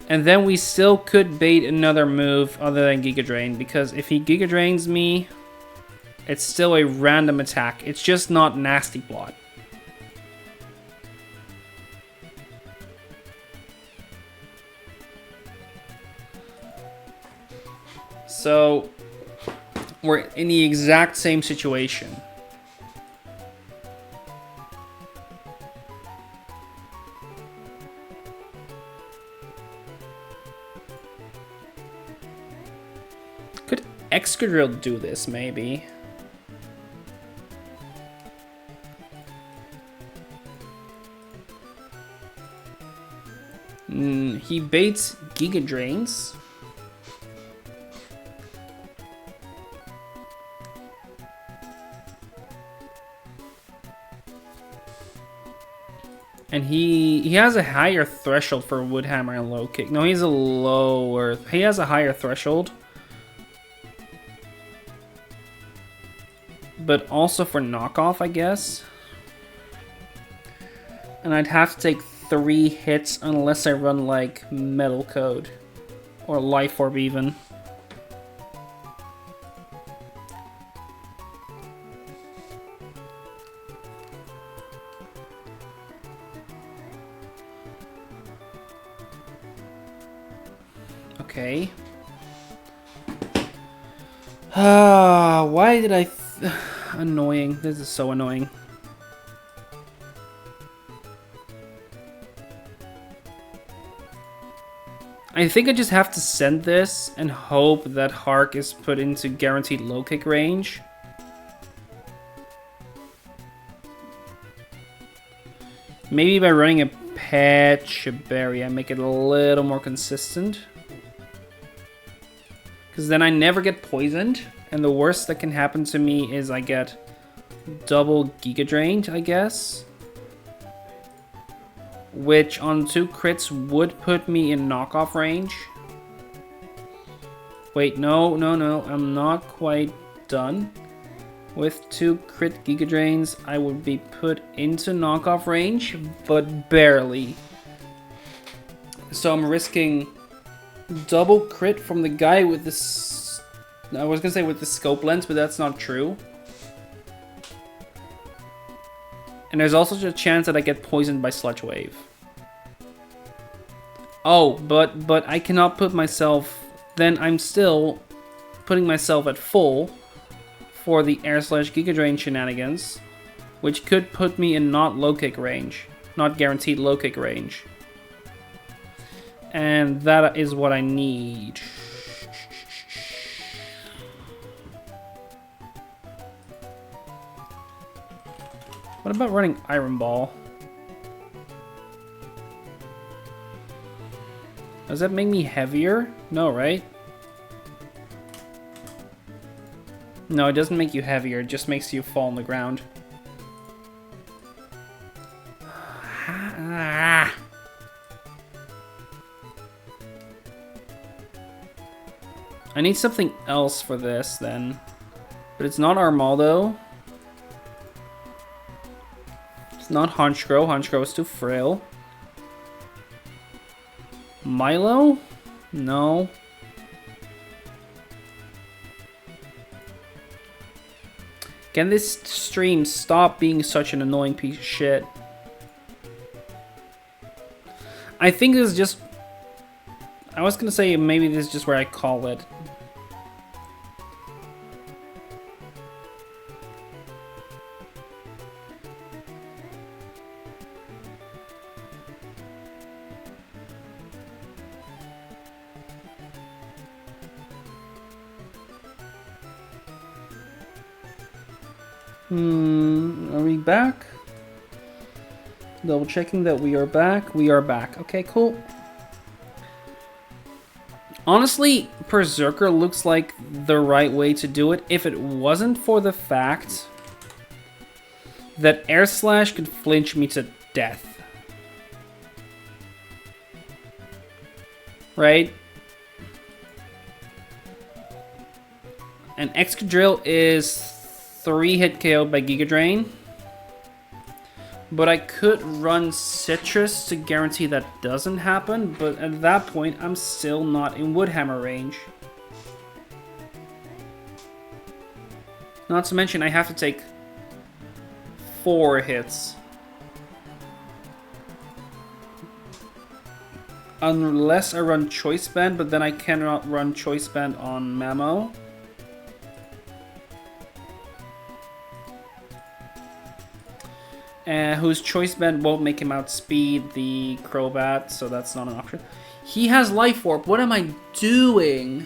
And then we still could bait another move other than Giga Drain, because if he Giga Drains me, it's still a random attack. It's just not Nasty Plot. So, we're in the exact same situation. Could Excadrill do this, maybe? He baits Giga Drains. And he has a higher threshold for Wood Hammer and Low Kick. No, he has a higher threshold. But also for knockoff, I guess. And I'd have to take 3 hits unless I run like Metal Code. Or Life Orb even. Okay. Why did I... Annoying. This is so annoying. I think I just have to send this and hope that Hark is put into guaranteed low kick range. Maybe by running a Pecha Berry, I make it a little more consistent. Because then I never get poisoned. And the worst that can happen to me is I get double Giga Drained, I guess. Which on 2 crits would put me in knockoff range. Wait, no. I'm not quite done. With 2 crit Giga Drains, I would be put into knockoff range, but barely. So I'm risking double crit from the guy with this... I was gonna say with the scope lens, but that's not true. And there's also a chance that I get poisoned by Sludge Wave. Oh, but I cannot put myself... Then I'm still putting myself at full for the Air Slash Giga Drain shenanigans, which could put me in not low kick range. Not guaranteed low kick range. And that is what I need. What about running Iron Ball? Does that make me heavier? No, right? No, it doesn't make you heavier. It just makes you fall on the ground. I need something else for this then. But it's not Armaldo. It's not Honchkrow. Honchkrow is too frail. Milo? No. Can this stream stop being such an annoying piece of shit? I think this is just... I was gonna say maybe this is just where I call it. Are we back? Double checking that we are back. We are back. Okay, cool. Honestly, Berserker looks like the right way to do it if it wasn't for the fact that Air Slash could flinch me to death. Right? And Excadrill is 3-hit KO by Giga Drain. But I could run Citrus to guarantee that doesn't happen, but at that point, I'm still not in Woodhammer range. Not to mention, I have to take 4 hits. Unless I run Choice Band, but then I cannot run Choice Band on Mamo. Whose Choice Band won't make him outspeed the Crobat, so that's not an option. He has Life Orb. What am I doing?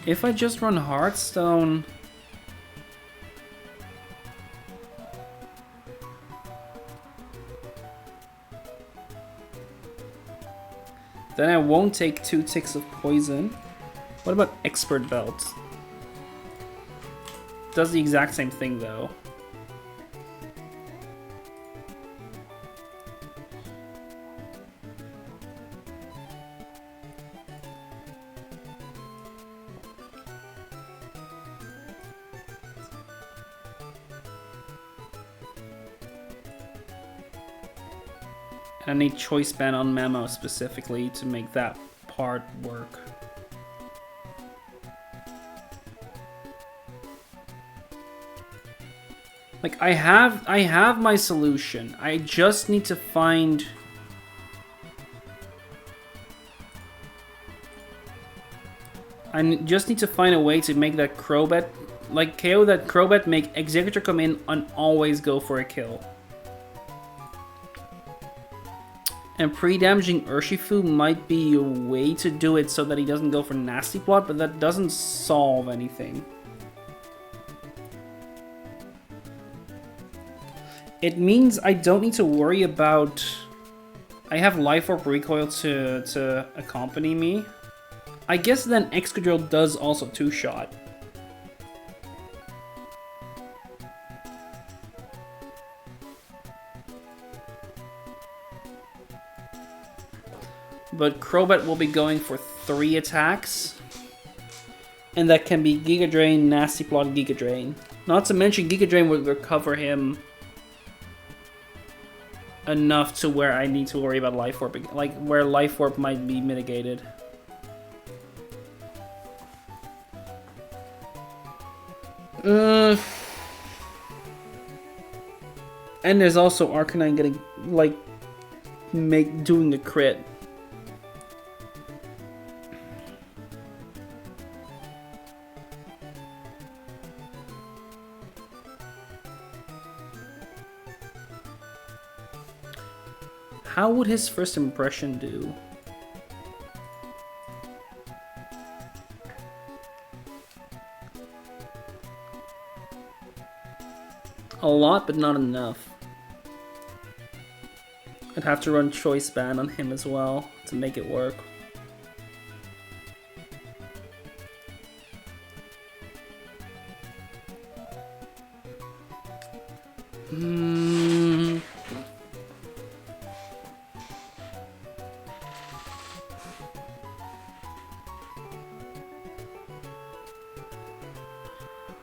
If I just run Hearthstone... then I won't take 2 ticks of poison. What about Expert Belt? Does the exact same thing though. And I need Choice Band on Mamo specifically to make that part work. Like, I have my solution. I just need to find... just need to find a way to make that Crobat... like, KO that Crobat, make Executor come in and always go for a kill. And pre-damaging Urshifu might be a way to do it so that he doesn't go for Nasty Plot, but that doesn't solve anything. It means I don't need to worry about... I have Life Orb Recoil to accompany me. I guess then Excadrill does also 2-shot. But Crobat will be going for 3 attacks. And that can be Giga Drain, Nasty Plot, Giga Drain. Not to mention Giga Drain will recover him enough to where I need to worry about Life Orb, like where Life Orb might be mitigated. And there's also Arcanine getting, like, doing the crit. How would his first impression do? A lot, but not enough. I'd have to run Choice Band on him as well to make it work.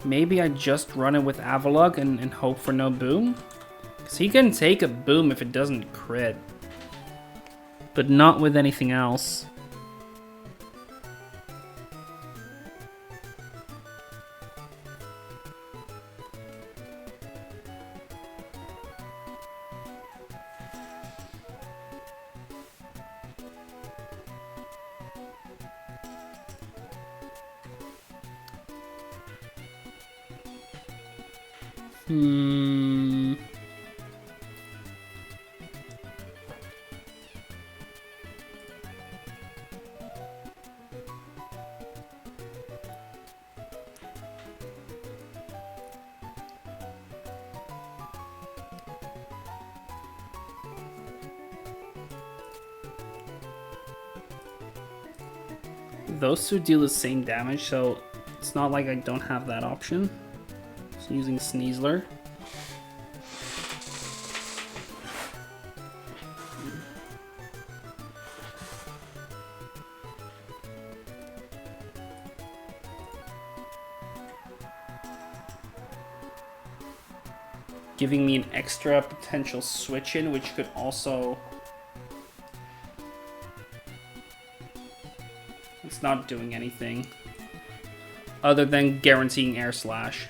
Maybe I just run it with Avalugg and hope for no boom? Because he can take a boom if it doesn't crit. But not with anything else. Those two deal the same damage, so it's not like I don't have that option. So using Sneasler. Giving me an extra potential switch in, which could also... It's not doing anything other than guaranteeing air slash.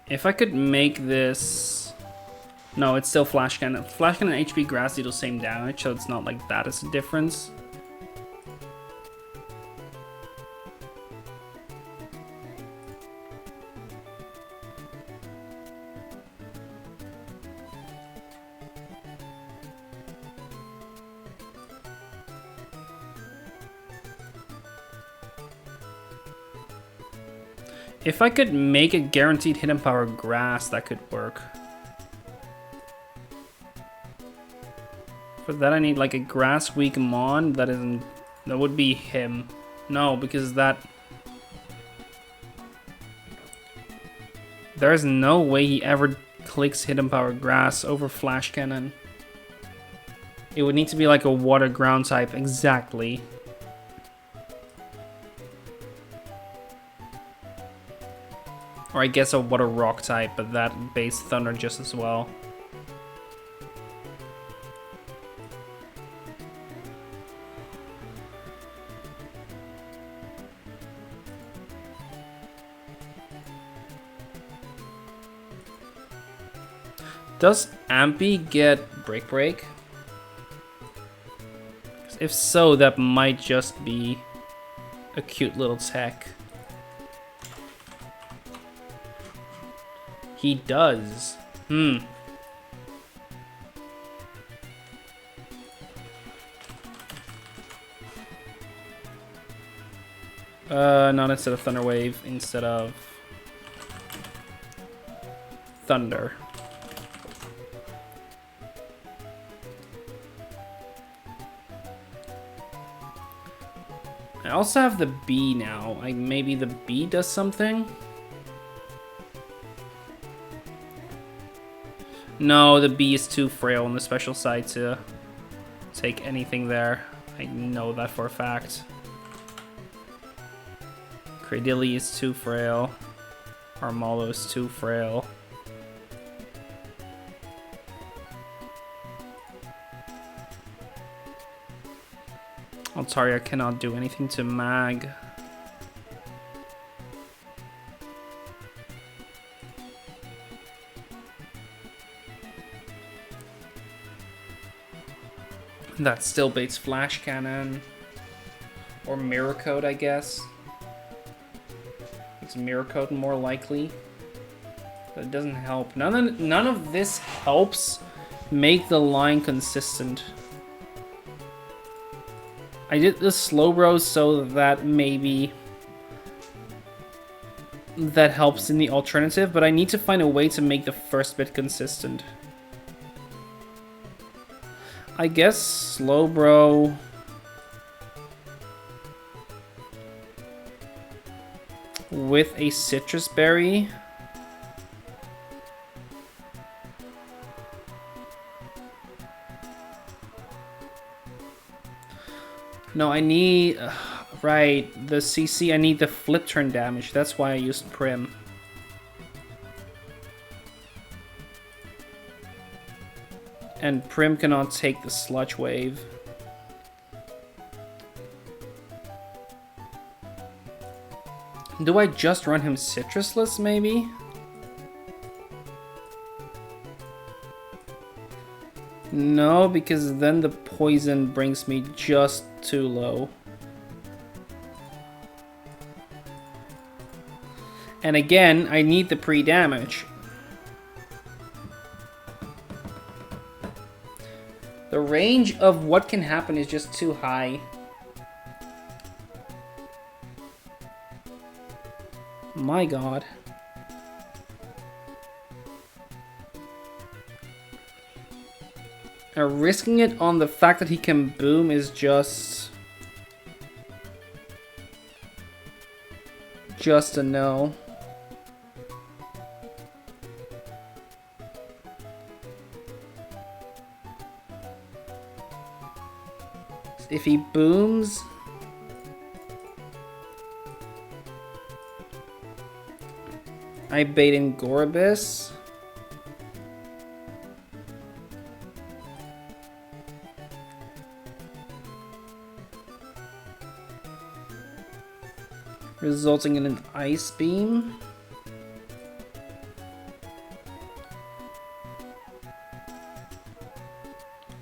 If I could make this... No, it's still Flash Cannon. Flash Cannon and HP Grass do the same damage, so it's not like that is a difference. If I could make a guaranteed hidden power grass, that could work. For that I need like a grass weak mon that isn't... That would be him. No, because that... There's no way he ever clicks hidden power grass over Flash Cannon. It would need to be like a water ground type, exactly. Or I guess a water rock type, but that base thunder just as well. Does Ampy get Break? If so, that might just be a cute little tech. He does. Not instead of Thunder Wave, instead of Thunder. I also have the bee now. Like maybe the bee does something? No, the bee is too frail on the special side to take anything there. I know that for a fact. Cradilly is too frail. Armalo is too frail. Altaria cannot do anything to Mag. That still baits Flash Cannon. Or Mirror Code, I guess. It's Mirror Code more likely. But it doesn't help. None of this helps make the line consistent. I did the Slowbros so that maybe that helps in the alternative, but I need to find a way to make the first bit consistent. I guess Slowbro with a Citrus Berry. No, I need... right, the CC, I need the flip turn damage. That's why I used Prim. And Prim cannot take the Sludge Wave. Do I just run him Citrusless, maybe? No, because then the poison brings me just too low. And again, I need the pre-damage. The range of what can happen is just too high. My god. And risking it on the fact that he can boom is just a no. If he booms, I bait in Goribus. Resulting in an Ice Beam.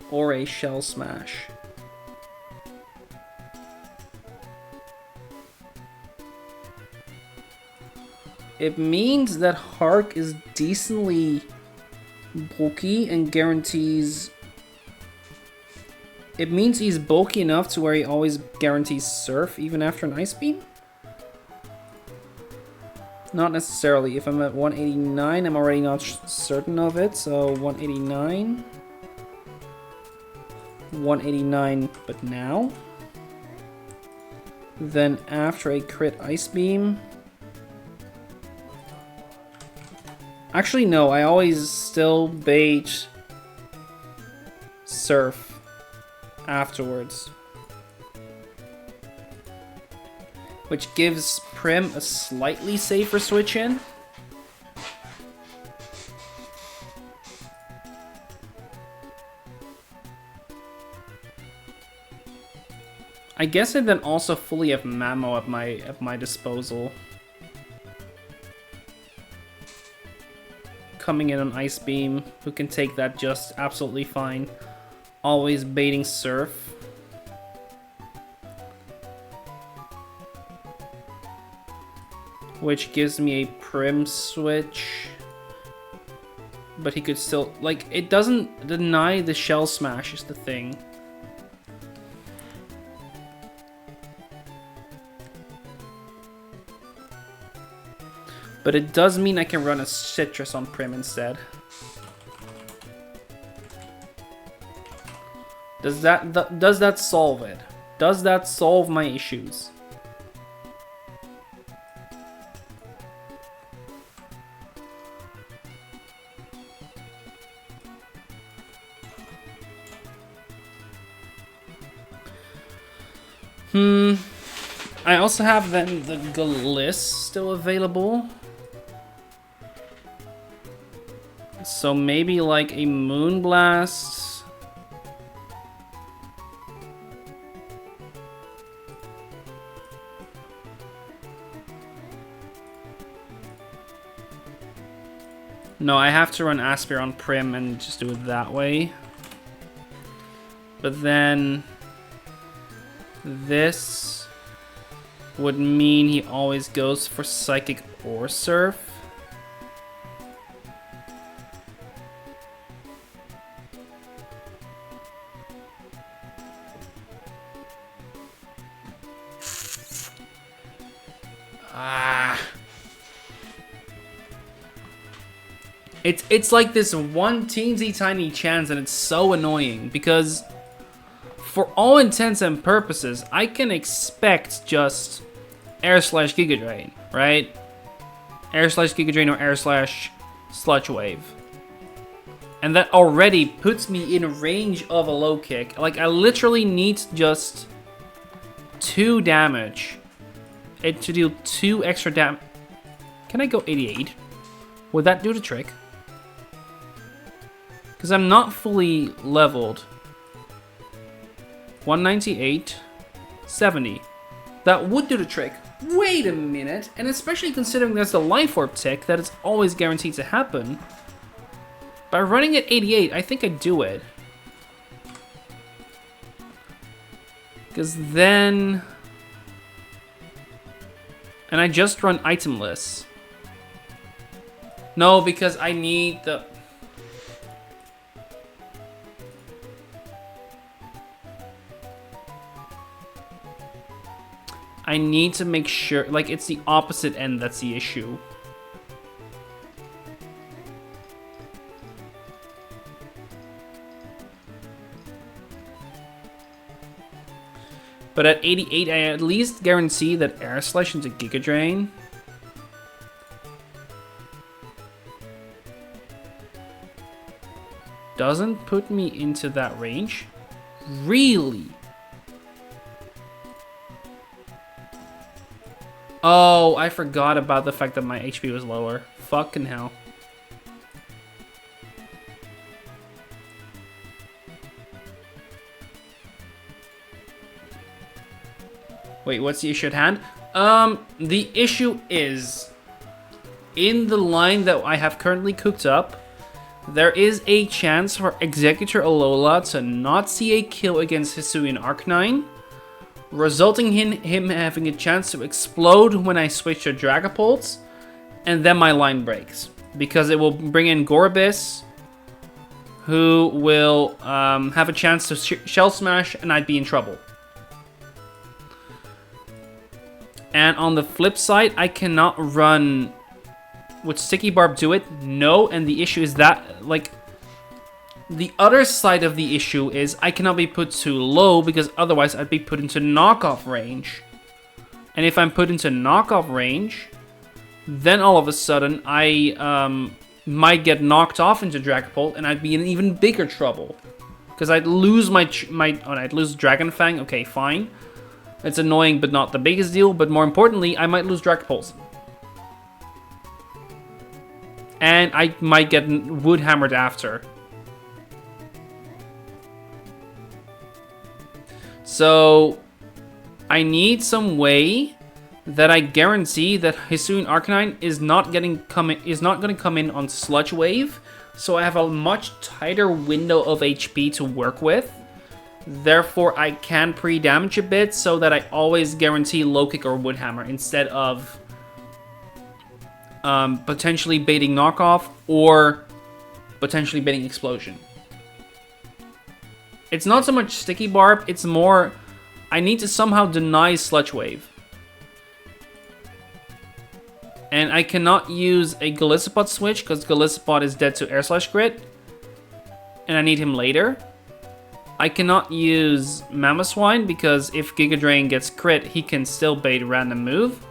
Or a Shell Smash. It means that Hark is decently bulky and guarantees... It means he's bulky enough to where he always guarantees Surf even after an Ice Beam? Not necessarily. If I'm at 189, I'm already not certain of it, so 189. 189, but now? Then after a crit Ice Beam... Actually, no, I always still bait Surf afterwards. Which gives Prim a slightly safer switch in. I guess I then also fully have Mamo at my disposal. Coming in on Ice Beam, who can take that just absolutely fine. Always baiting Surf. Which gives me a Prim switch. But he could still, like, it doesn't deny the Shell Smash is the thing. But it does mean I can run a Citrus on Prim instead. Does that solve it? Does that solve my issues? I also have then the Gliss still available. So maybe like a Moonblast. No, I have to run Aspir on Prim and just do it that way. But then this would mean he always goes for Psychic or Surf. It's like this one teensy tiny chance, and it's so annoying because for all intents and purposes, I can expect just Air Slash Giga Drain, right? Air Slash Giga Drain or Air Slash Sludge Wave. And that already puts me in range of a low kick. Like, I literally need just 2 damage to deal 2 extra damage. Can I go 88? Would that do the trick? Because I'm not fully leveled. 198, 70. That would do the trick. Wait a minute. And especially considering there's the Life Orb tick that is always guaranteed to happen. By running at 88, I think I'd do it. Because then... And I just run itemless. No, because I need the... I need to make sure, like, it's the opposite end that's the issue. But at 88, I at least guarantee that Air Slash into Giga Drain. Doesn't put me into that range. Really? Oh, I forgot about the fact that my HP was lower. Fucking hell. Wait, what's the issue at hand? The issue is, in the line that I have currently cooked up, there is a chance for Executor Alola to not see a kill against Hisuian Arcanine, resulting in him having a chance to explode when I switch to Dragapult, and then my line breaks. Because it will bring in Gorebyss, who will have a chance to Shell Smash, and I'd be in trouble. And on the flip side, I cannot run... Would Sticky Barb do it? No, and the issue is that, like... The other side of the issue is I cannot be put too low, because otherwise I'd be put into knockoff range. And if I'm put into knockoff range, then all of a sudden I might get knocked off into Dragapult, and I'd be in even bigger trouble. Because I'd lose I'd lose Dragon Fang, okay, fine. It's annoying, but not the biggest deal. But more importantly, I might lose Dragapult. And I might get Wood Hammered after. So, I need some way that I guarantee that Hisuian Arcanine is not going to come in on Sludge Wave. So I have a much tighter window of HP to work with. Therefore, I can pre-damage a bit so that I always guarantee Low Kick or Wood Hammer instead of potentially baiting Knockoff or potentially baiting Explosion. It's not so much Sticky Barb, it's more I need to somehow deny Sludge Wave. And I cannot use a Golisopod switch because Golisopod is dead to Air Slash Grit. And I need him later. I cannot use Mamoswine because if Giga Drain gets crit, he can still bait a random move.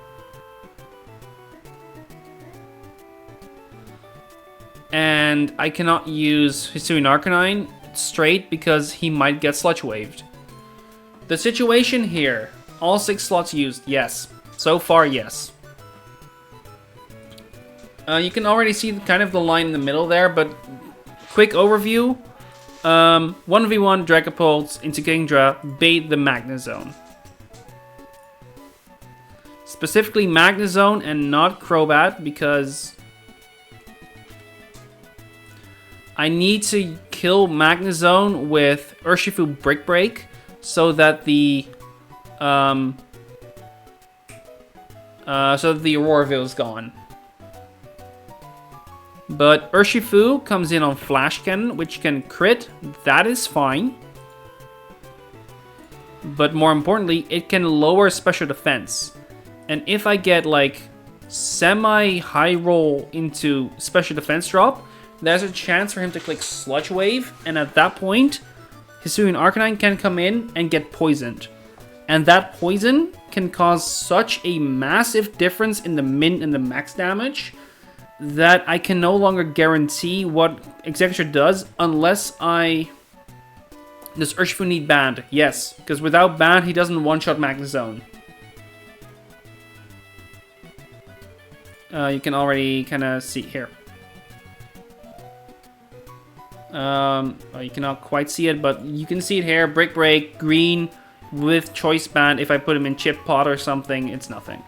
And I cannot use Hisuian Arcanine straight because he might get Sludge Waved. The situation here, all 6 slots used, yes. So far, yes. You can already see kind of the line in the middle there, but quick overview. 1v1 Dragapult into Kingdra, bait the Magnezone. Specifically Magnezone and not Crobat because I need to kill Magnezone with Urshifu Brick Break so that the Aurora Veil is gone. But Urshifu comes in on Flash Cannon, which can crit. That is fine. But more importantly, it can lower special defense. And if I get like semi-high roll into special defense drop, there's a chance for him to click Sludge Wave. And at that point, Hisuian Arcanine can come in and get poisoned. And that poison can cause such a massive difference in the min and the max damage that I can no longer guarantee what Executor does unless I... Does Urshifu need Band? Yes, because without Band, he doesn't one-shot Magnezone. You can already kind of see here. Well, you cannot quite see it, but you can see it here. Brick Break, green, with Choice Band. If I put him in Chip Pot or something, it's nothing.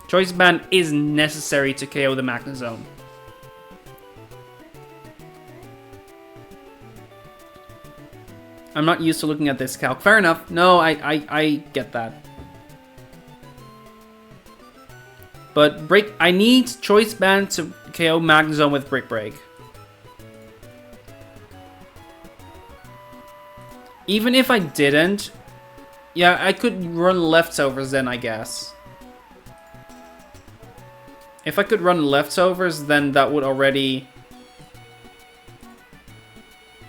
Choice Band is necessary to KO the Magnezone. I'm not used to looking at this calc. Fair enough. No, I get that. But I need Choice Band KO Magnezone with Brick Break. Even if I didn't, yeah, I could run leftovers then, I guess. If I could run leftovers, then that would already...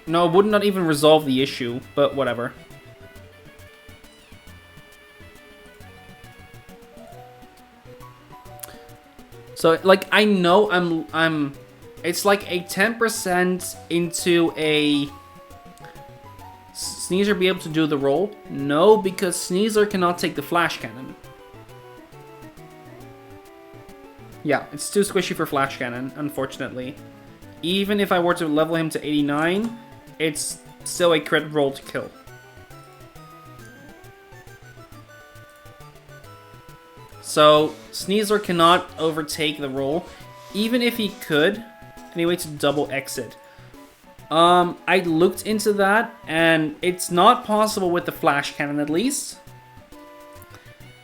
No, it would not even resolve the issue, but whatever. So, like, I know I'm... It's like a 10% into a... Sneasler be able to do the roll? No, because Sneasler cannot take the Flash Cannon. Yeah, it's too squishy for Flash Cannon, unfortunately. Even if I were to level him to 89, it's still a crit roll to kill. So, Sneasler cannot overtake the roll. Even if he could, anyway, to double exit. I looked into that, and it's not possible with the Flash Cannon at least.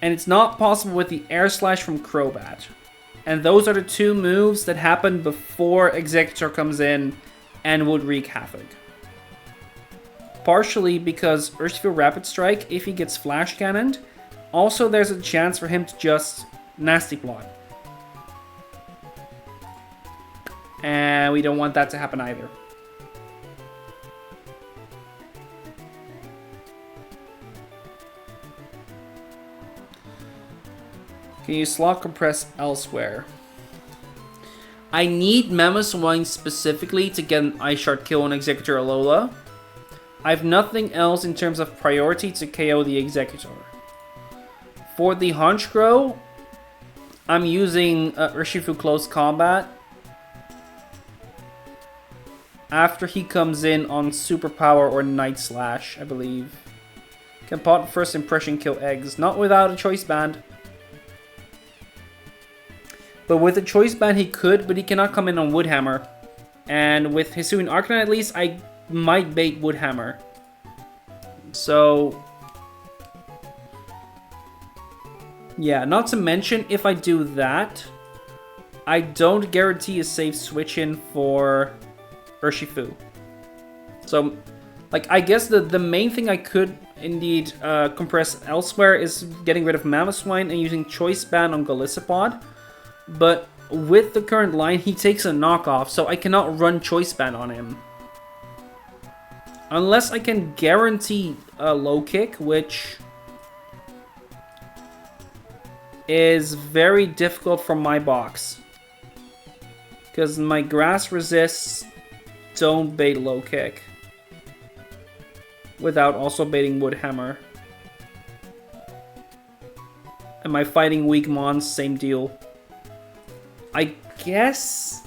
And it's not possible with the Air Slash from Crobat. And those are the two moves that happen before Executor comes in and would wreak havoc. Partially because Urshifu Rapid Strike, if he gets Flash Cannoned, also there's a chance for him to just Nasty Plot. And we don't want that to happen either. Can you slot compress elsewhere? I need Mamoswine specifically to get an Ice Shard kill on Executor Alola. I have nothing else in terms of priority to KO the Executor. For the Honchkrow, I'm using Urshifu Close Combat. After he comes in on Superpower or Night Slash, I believe. Can pot First Impression kill eggs, not without a Choice Band. But with a Choice Band he could, but he cannot come in on Woodhammer. And with Hisuian Arcanine at least, I might bait Woodhammer. So... yeah, not to mention, if I do that, I don't guarantee a safe switch in for Urshifu. So, like, I guess the main thing I could indeed compress elsewhere is getting rid of Mamoswine and using Choice Band on Golisopod. But with the current line, he takes a knockoff, so I cannot run Choice Band on him. Unless I can guarantee a low kick, which is very difficult from my box. Because my grass resists don't bait low kick. Without also baiting Woodhammer. And my fighting weak mons, same deal. I guess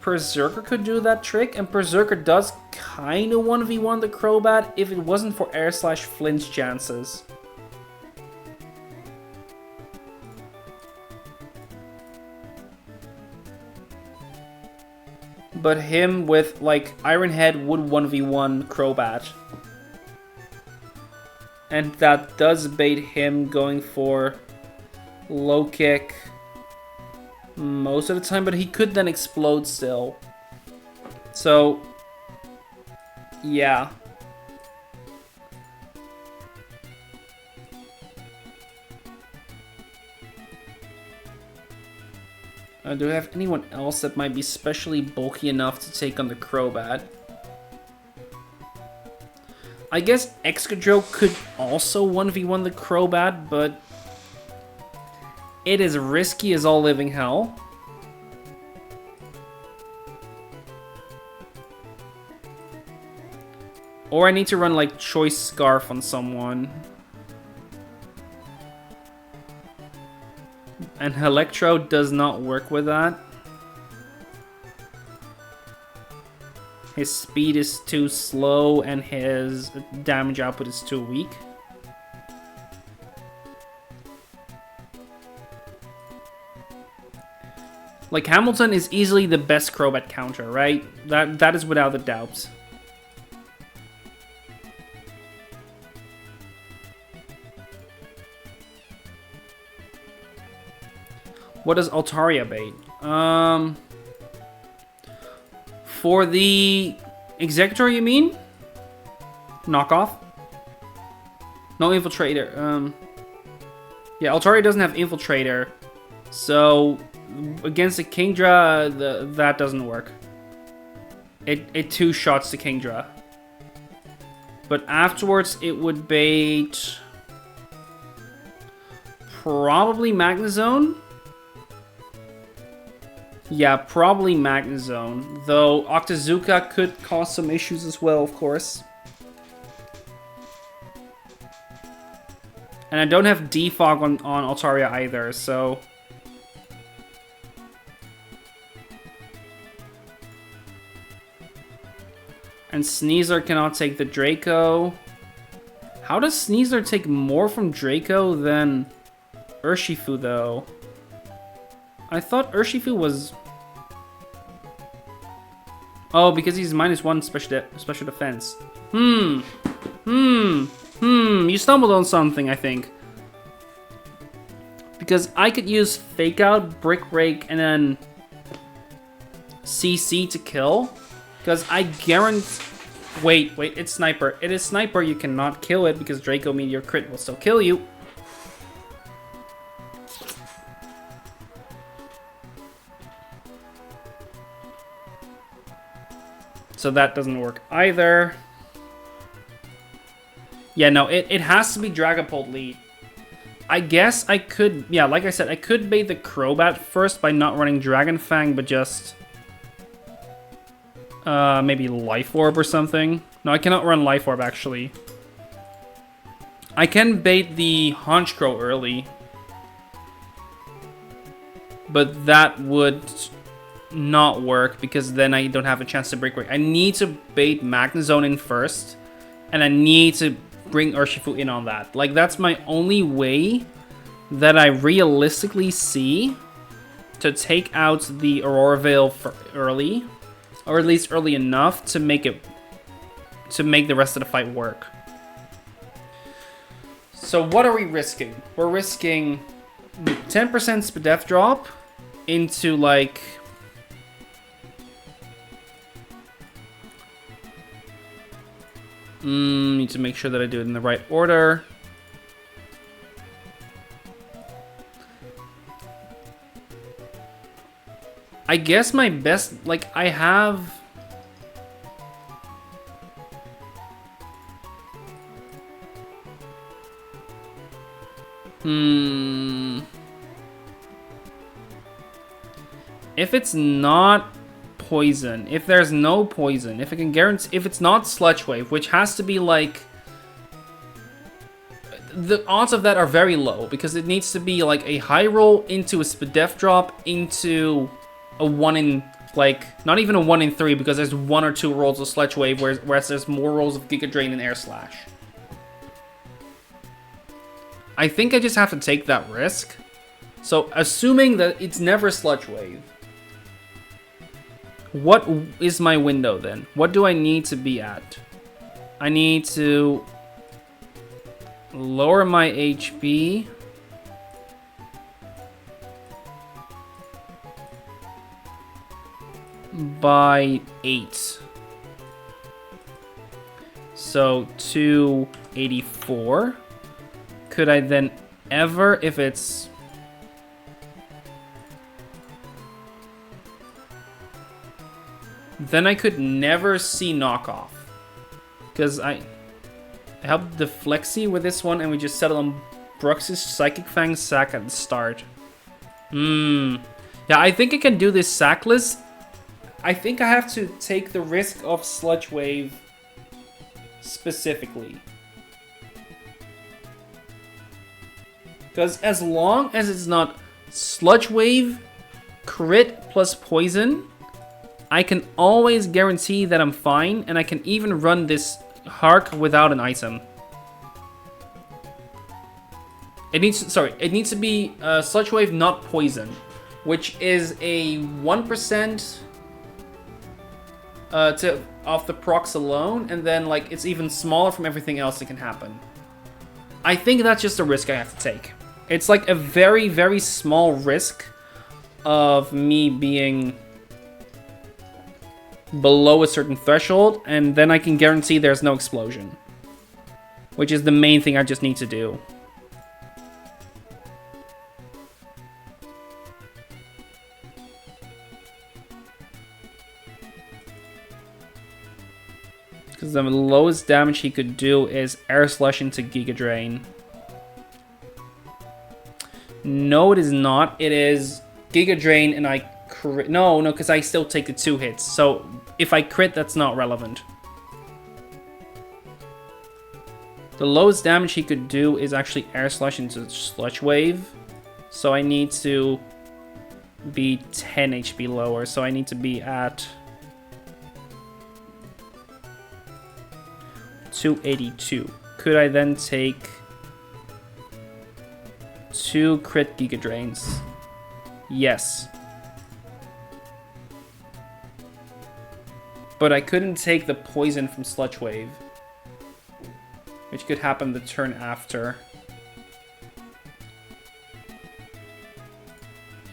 Berserker could do that trick, and Berserker does kind of 1v1 the Crobat if it wasn't for Air Slash flinch chances. But him with, like, Iron Head would 1v1 Crobat. And that does bait him going for low kick most of the time, but he could then explode still. So, yeah. Do I have anyone else that might be specially bulky enough to take on the Crobat? I guess Excadrill could also 1v1 the Crobat, but it is risky as all living hell. Or I need to run like Choice Scarf on someone. And Electro does not work with that. His speed is too slow and his damage output is too weak. Like, Hamilton is easily the best Crobat counter, right? That is without a doubt. What does Altaria bait? For the Executor, you mean? Knockoff? No Infiltrator. Yeah, Altaria doesn't have Infiltrator. So, against the Kingdra, that doesn't work. It two-shots the Kingdra. But afterwards, it would bait... probably Magnezone? Yeah, probably Magnezone. Though Octazooka could cause some issues as well, of course. And I don't have Defog on Altaria either, so... And Sneasler cannot take the Draco. How does Sneasler take more from Draco than Urshifu, though? I thought Urshifu was... Oh, because he's -1 special defense. You stumbled on something, I think. Because I could use Fake Out, Brick Break, and then CC to kill. Because I guarantee... Wait, it's Sniper. It is Sniper, you cannot kill it because Draco Meteor Crit will still kill you. So that doesn't work either. Yeah, no, it has to be Dragapult lead. I guess I could... Yeah, like I said, I could bait the Crobat first by not running Dragon Fang, but just... maybe Life Orb or something. No, I cannot run Life Orb, actually. I can bait the Honchkrow early. But that would not work, because then I don't have a chance to Brick Break. I need to bait Magnezone in first. And I need to bring Urshifu in on that. Like, that's my only way that I realistically see to take out the Aurora Veil for early. Or at least early enough to make the rest of the fight work. So what are we risking? We're risking 10% Spadef drop into like... need to make sure that I do it in the right order. I guess my best, like, I have... If it's not poison, if there's no poison, if I can guarantee, if it's not Sludge Wave, which has to be like... The odds of that are very low, because it needs to be like a high roll into a Spadef drop into... a 1 in, like, not even a 1 in 3, because there's 1 or 2 rolls of Sludge Wave, whereas there's more rolls of Giga Drain and Air Slash. I think I just have to take that risk. So, assuming that it's never Sludge Wave, what is my window then? What do I need to be at? I need to lower my HP. By 8. So 284. Could I then ever, if it's... Then I could never see knockoff. Because I helped the Flexi with this one and we just settled on Brux's Psychic Fang sack at the start. Yeah, I think I can do this sackless. I think I have to take the risk of Sludge Wave specifically. Because as long as it's not Sludge Wave, crit plus poison, I can always guarantee that I'm fine, and I can even run this Hark without an item. It needs to be Sludge Wave, not poison, which is a 1% off the procs alone, and then like it's even smaller from everything else that can happen. I think that's just a risk I have to take. It's like a very, very small risk of me being below a certain threshold, and then I can guarantee there's no explosion. Which is the main thing I just need to do. Because the lowest damage he could do is Air Slush into Giga Drain. No, it is not. It is Giga Drain and I crit. No, because I still take the 2 hits. So if I crit, that's not relevant. The lowest damage he could do is actually Air Slush into Sludge Wave. So I need to be 10 HP lower. So I need to be at 282. Could I then take 2 crit Giga Drains? Yes. But I couldn't take the poison from Sludge Wave, which could happen the turn after.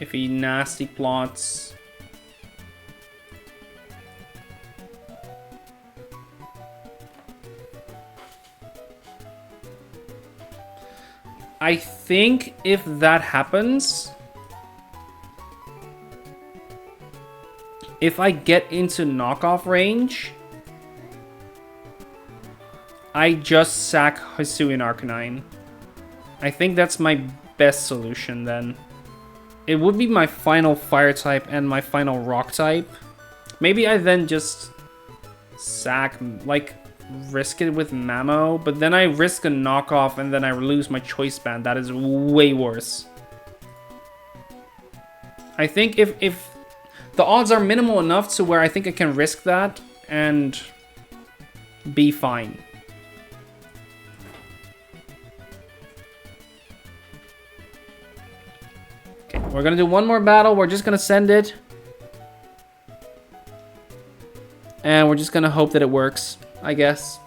If he nasty plots. I think if that happens, if I get into knockoff range, I just sack Hisuian Arcanine. I think that's my best solution then. It would be my final fire type and my final rock type. Maybe I then just sack, like, risk it with Mamo, but then I risk a knockoff and then I lose my choice band. That is way worse. I think if the odds are minimal enough to where I think I can risk that and be fine. Okay, we're gonna do one more battle. We're just gonna send it. And we're just gonna hope that it works, I guess.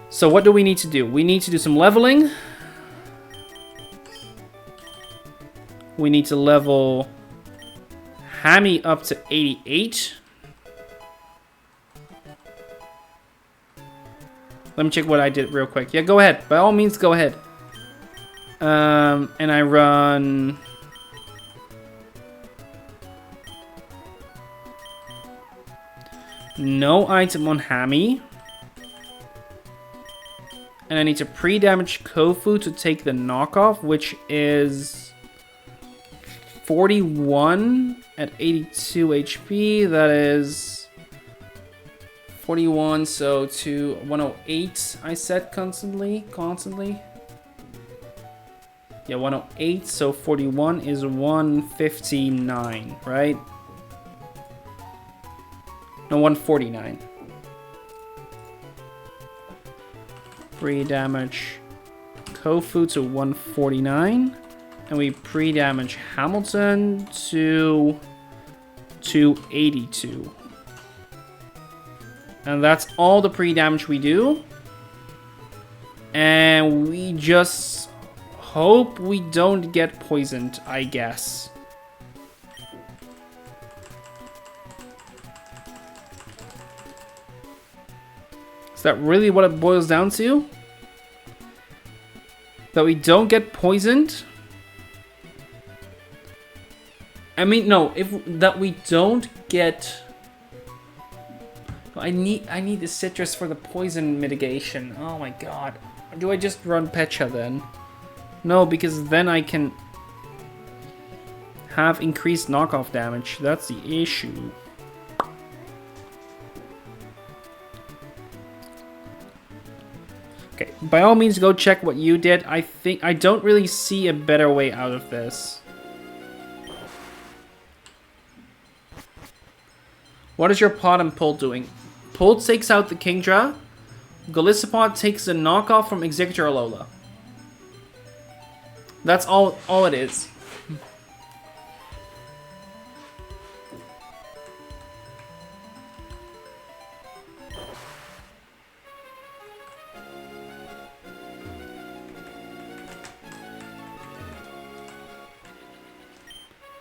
So what do we need to do? We need to do some leveling. We need to level Hammy up to 88. Let me check what I did real quick. Yeah, go ahead. By all means, go ahead. And I run... no item on Hammy. And I need to pre-damage Kofu to take the knockoff, which is 41 at 82 HP. That is 41, so to 108 I set constantly. Yeah, 108, so 41 is 159, right? No, 149. Pre-damage Kofu to 149. And we pre-damage Hamilton to 282. And that's all the pre-damage we do. And we just hope we don't get poisoned, I guess. Is that really what it boils down to? That we don't get poisoned? I mean, no, that we don't get... I need the citrus for the poison mitigation. Oh my god. Do I just run Pecha then? No, because then I can have increased knockoff damage. That's the issue. Okay, by all means go check what you did. I don't really see a better way out of this. What is your Pod and Pull doing? Pull takes out the Kingdra. Golisopod takes the knockoff from Executor Alola. That's all it is.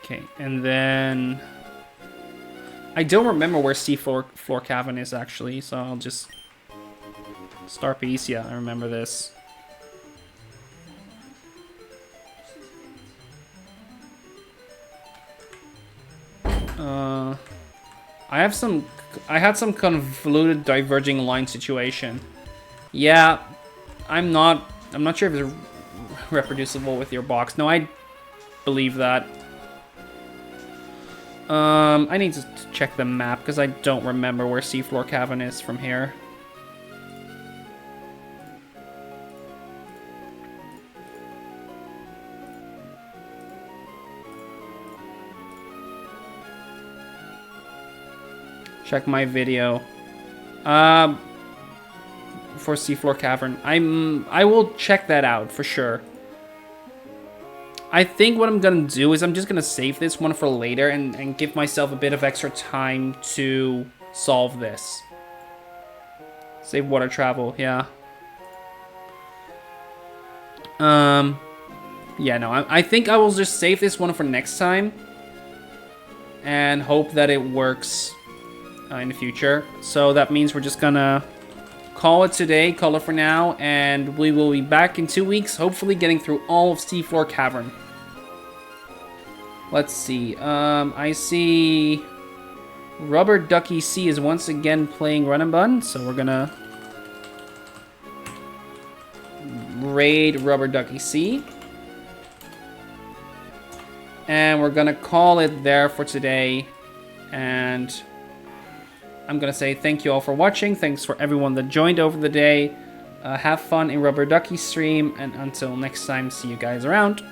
Okay, and then I don't remember where Seafloor Cavern is actually, so I'll just start piece. Yeah, I remember this. I had some convoluted diverging line situation. Yeah, I'm not sure if it's reproducible with your box. No, I believe that. I need to check the map because I don't remember where Seafloor Cavern is from here. Check my video. For Seafloor Cavern. I will check that out for sure. I think what I'm gonna do is I'm just gonna save this one for later and give myself a bit of extra time to solve this. Save water travel, yeah. Yeah, no, I think I will just save this one for next time and hope that it works in the future. So that means we're just gonna call it today, call it for now, and we will be back in 2 weeks, hopefully getting through all of Seafloor Cavern. Let's see, I see Rubber Ducky C is once again playing Run and Bun, so we're gonna raid Rubber Ducky C. And we're gonna call it there for today, and I'm gonna say thank you all for watching. Thanks for everyone that joined over the day. Have fun in Rubber Ducky's stream, and until next time, see you guys around.